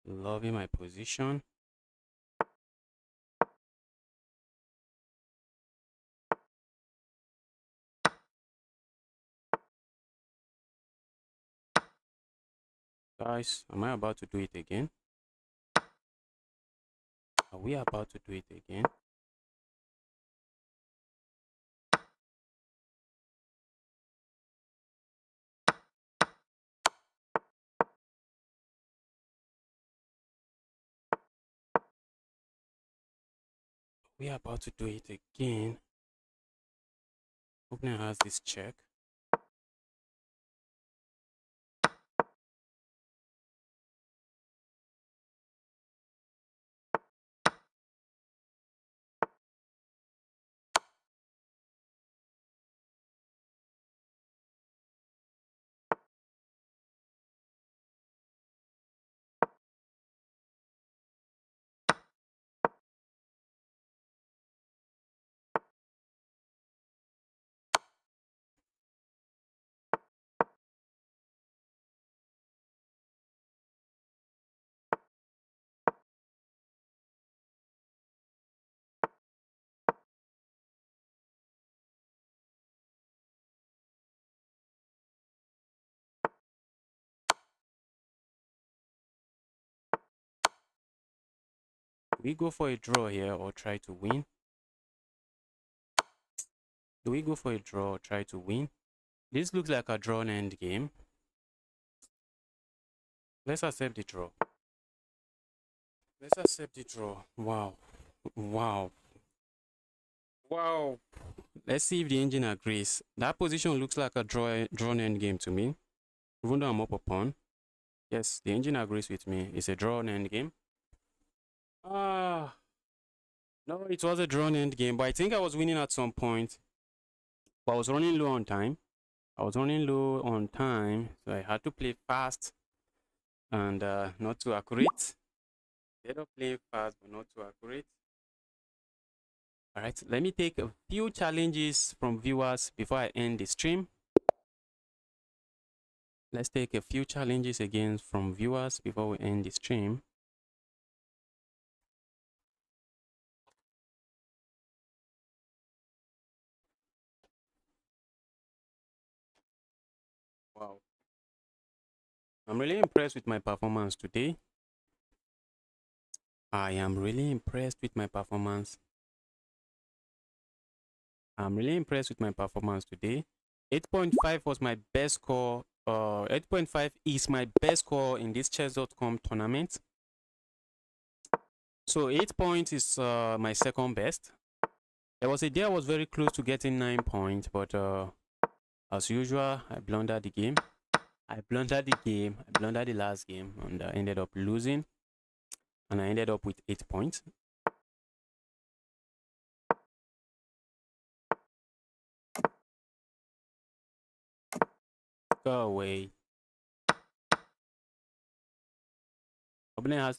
[SPEAKER 1] Loving my position. Guys, am I about to do it again? Are we about to do it again? We are about to do it again. Opponent has this check. Do we go for a draw here or try to win? Do we go for a draw or try to win? This looks like a drawn end game. Let's accept the draw. Let's accept the draw. Wow. Wow. Wow. Let's see if the engine agrees. That position looks like a drawn end game to me. Even though I'm up a pawn. Yes, the engine agrees with me. It's a drawn end game. Ah. No, it was a drawn end game, but I think I was winning at some point. But I was running low on time. So I had to play fast and not too accurate. Instead of playing fast but not too accurate. All right, let me take a few challenges from viewers before I end the stream. Let's take a few challenges again from viewers before we end the stream. Wow. I'm really impressed with my performance today. I am really impressed with my performance. I'm really impressed with my performance today. 8.5 was my best score. 8.5 is my best score in this chess.com tournament. So 8 points is my second best. There was a day I was very close to getting 9 points, but as usual, I blundered the game. I blundered the last game, and I ended up losing. And I ended up with 8 points. Go away.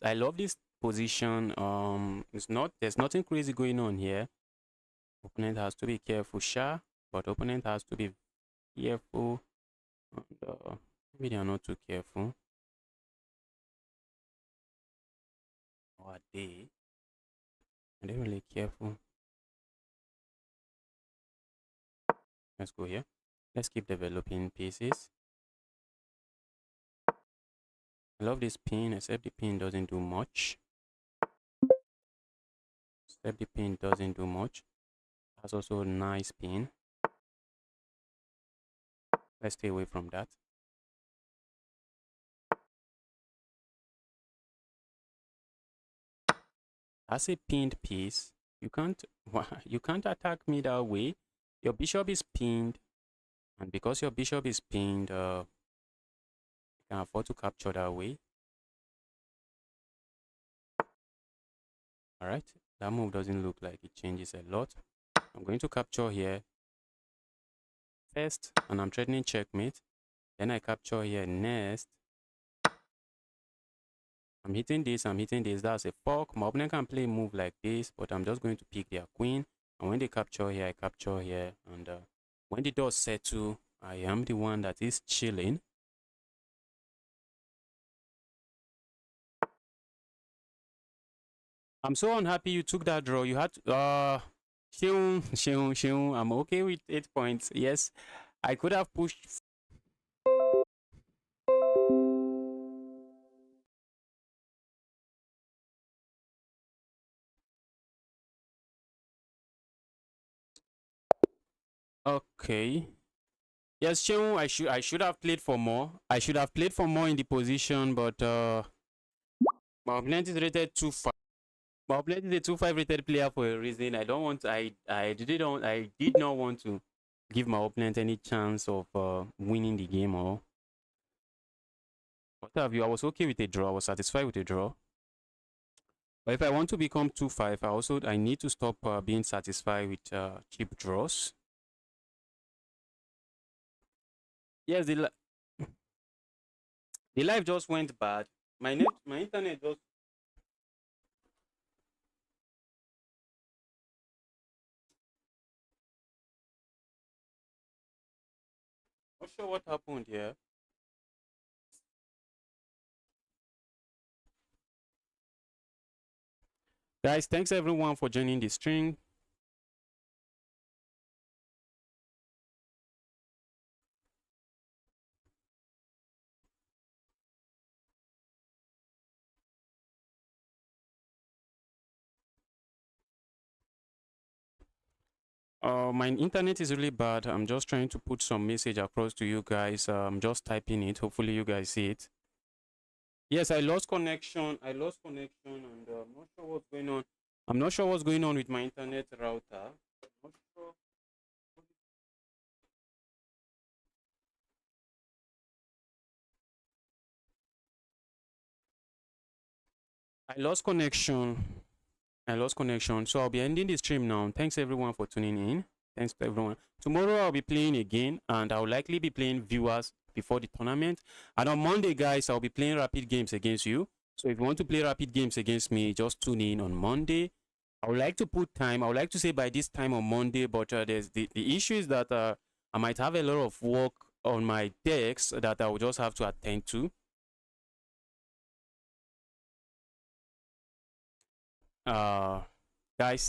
[SPEAKER 1] I love this position. There's nothing crazy going on here. Opponent has to be careful, sure, but opponent has to be careful. And maybe they are not too careful. Or are they? Are they really careful? Let's go here. Let's keep developing pieces. I love this pin, except the pin doesn't do much. Except the pin doesn't do much. That's also a nice pin. Let's stay away from that. As a pinned piece, you can't attack me that way. Your bishop is pinned, and because your bishop is pinned, you can afford to capture that way. All right, that move doesn't look like it changes a lot. I'm going to capture here first, and I'm threatening checkmate. Then I capture here next. I'm hitting this, that's a fork. My opponent can play a move like this, but I'm just going to pick their queen. And when they capture here, I capture here. And when the doors settle, I am the one that is chilling. I'm so unhappy you took that draw. You had to, Sheung. I'm okay with 8 points. Yes, I could have pushed. Okay. Yes, Sheung, I should have played for more. I should have played for more in the position, but my opponent is rated 2-5. My opponent is a 2-5 rated player for a reason. I don't want. I did not want to give my opponent any chance of winning the game or what have you. I was okay with a draw. I was satisfied with a draw. But if I want to become 2-5, I need to stop being satisfied with cheap draws. Yes, the live just went bad. My internet just. Not sure what happened here. Guys, thanks everyone for joining the stream. My internet is really bad. I'm just trying to put some message across to you guys. I'm just typing it. Hopefully you guys see it. Yes, I lost connection. And I'm not sure what's going on. I'm not sure what's going on with my internet router. Not sure. I lost connection. So I'll be ending the stream now. Thanks everyone for tuning in. Thanks to everyone. Tomorrow I'll be playing again, and I'll likely be playing viewers before the tournament. And on Monday, guys, I'll be playing rapid games against you. So if you want to play rapid games against me, just tune in on Monday. I would like to put time. I would like to say by this time on Monday, but there's the issue is that I might have a lot of work on my decks that I will just have to attend to. Guys.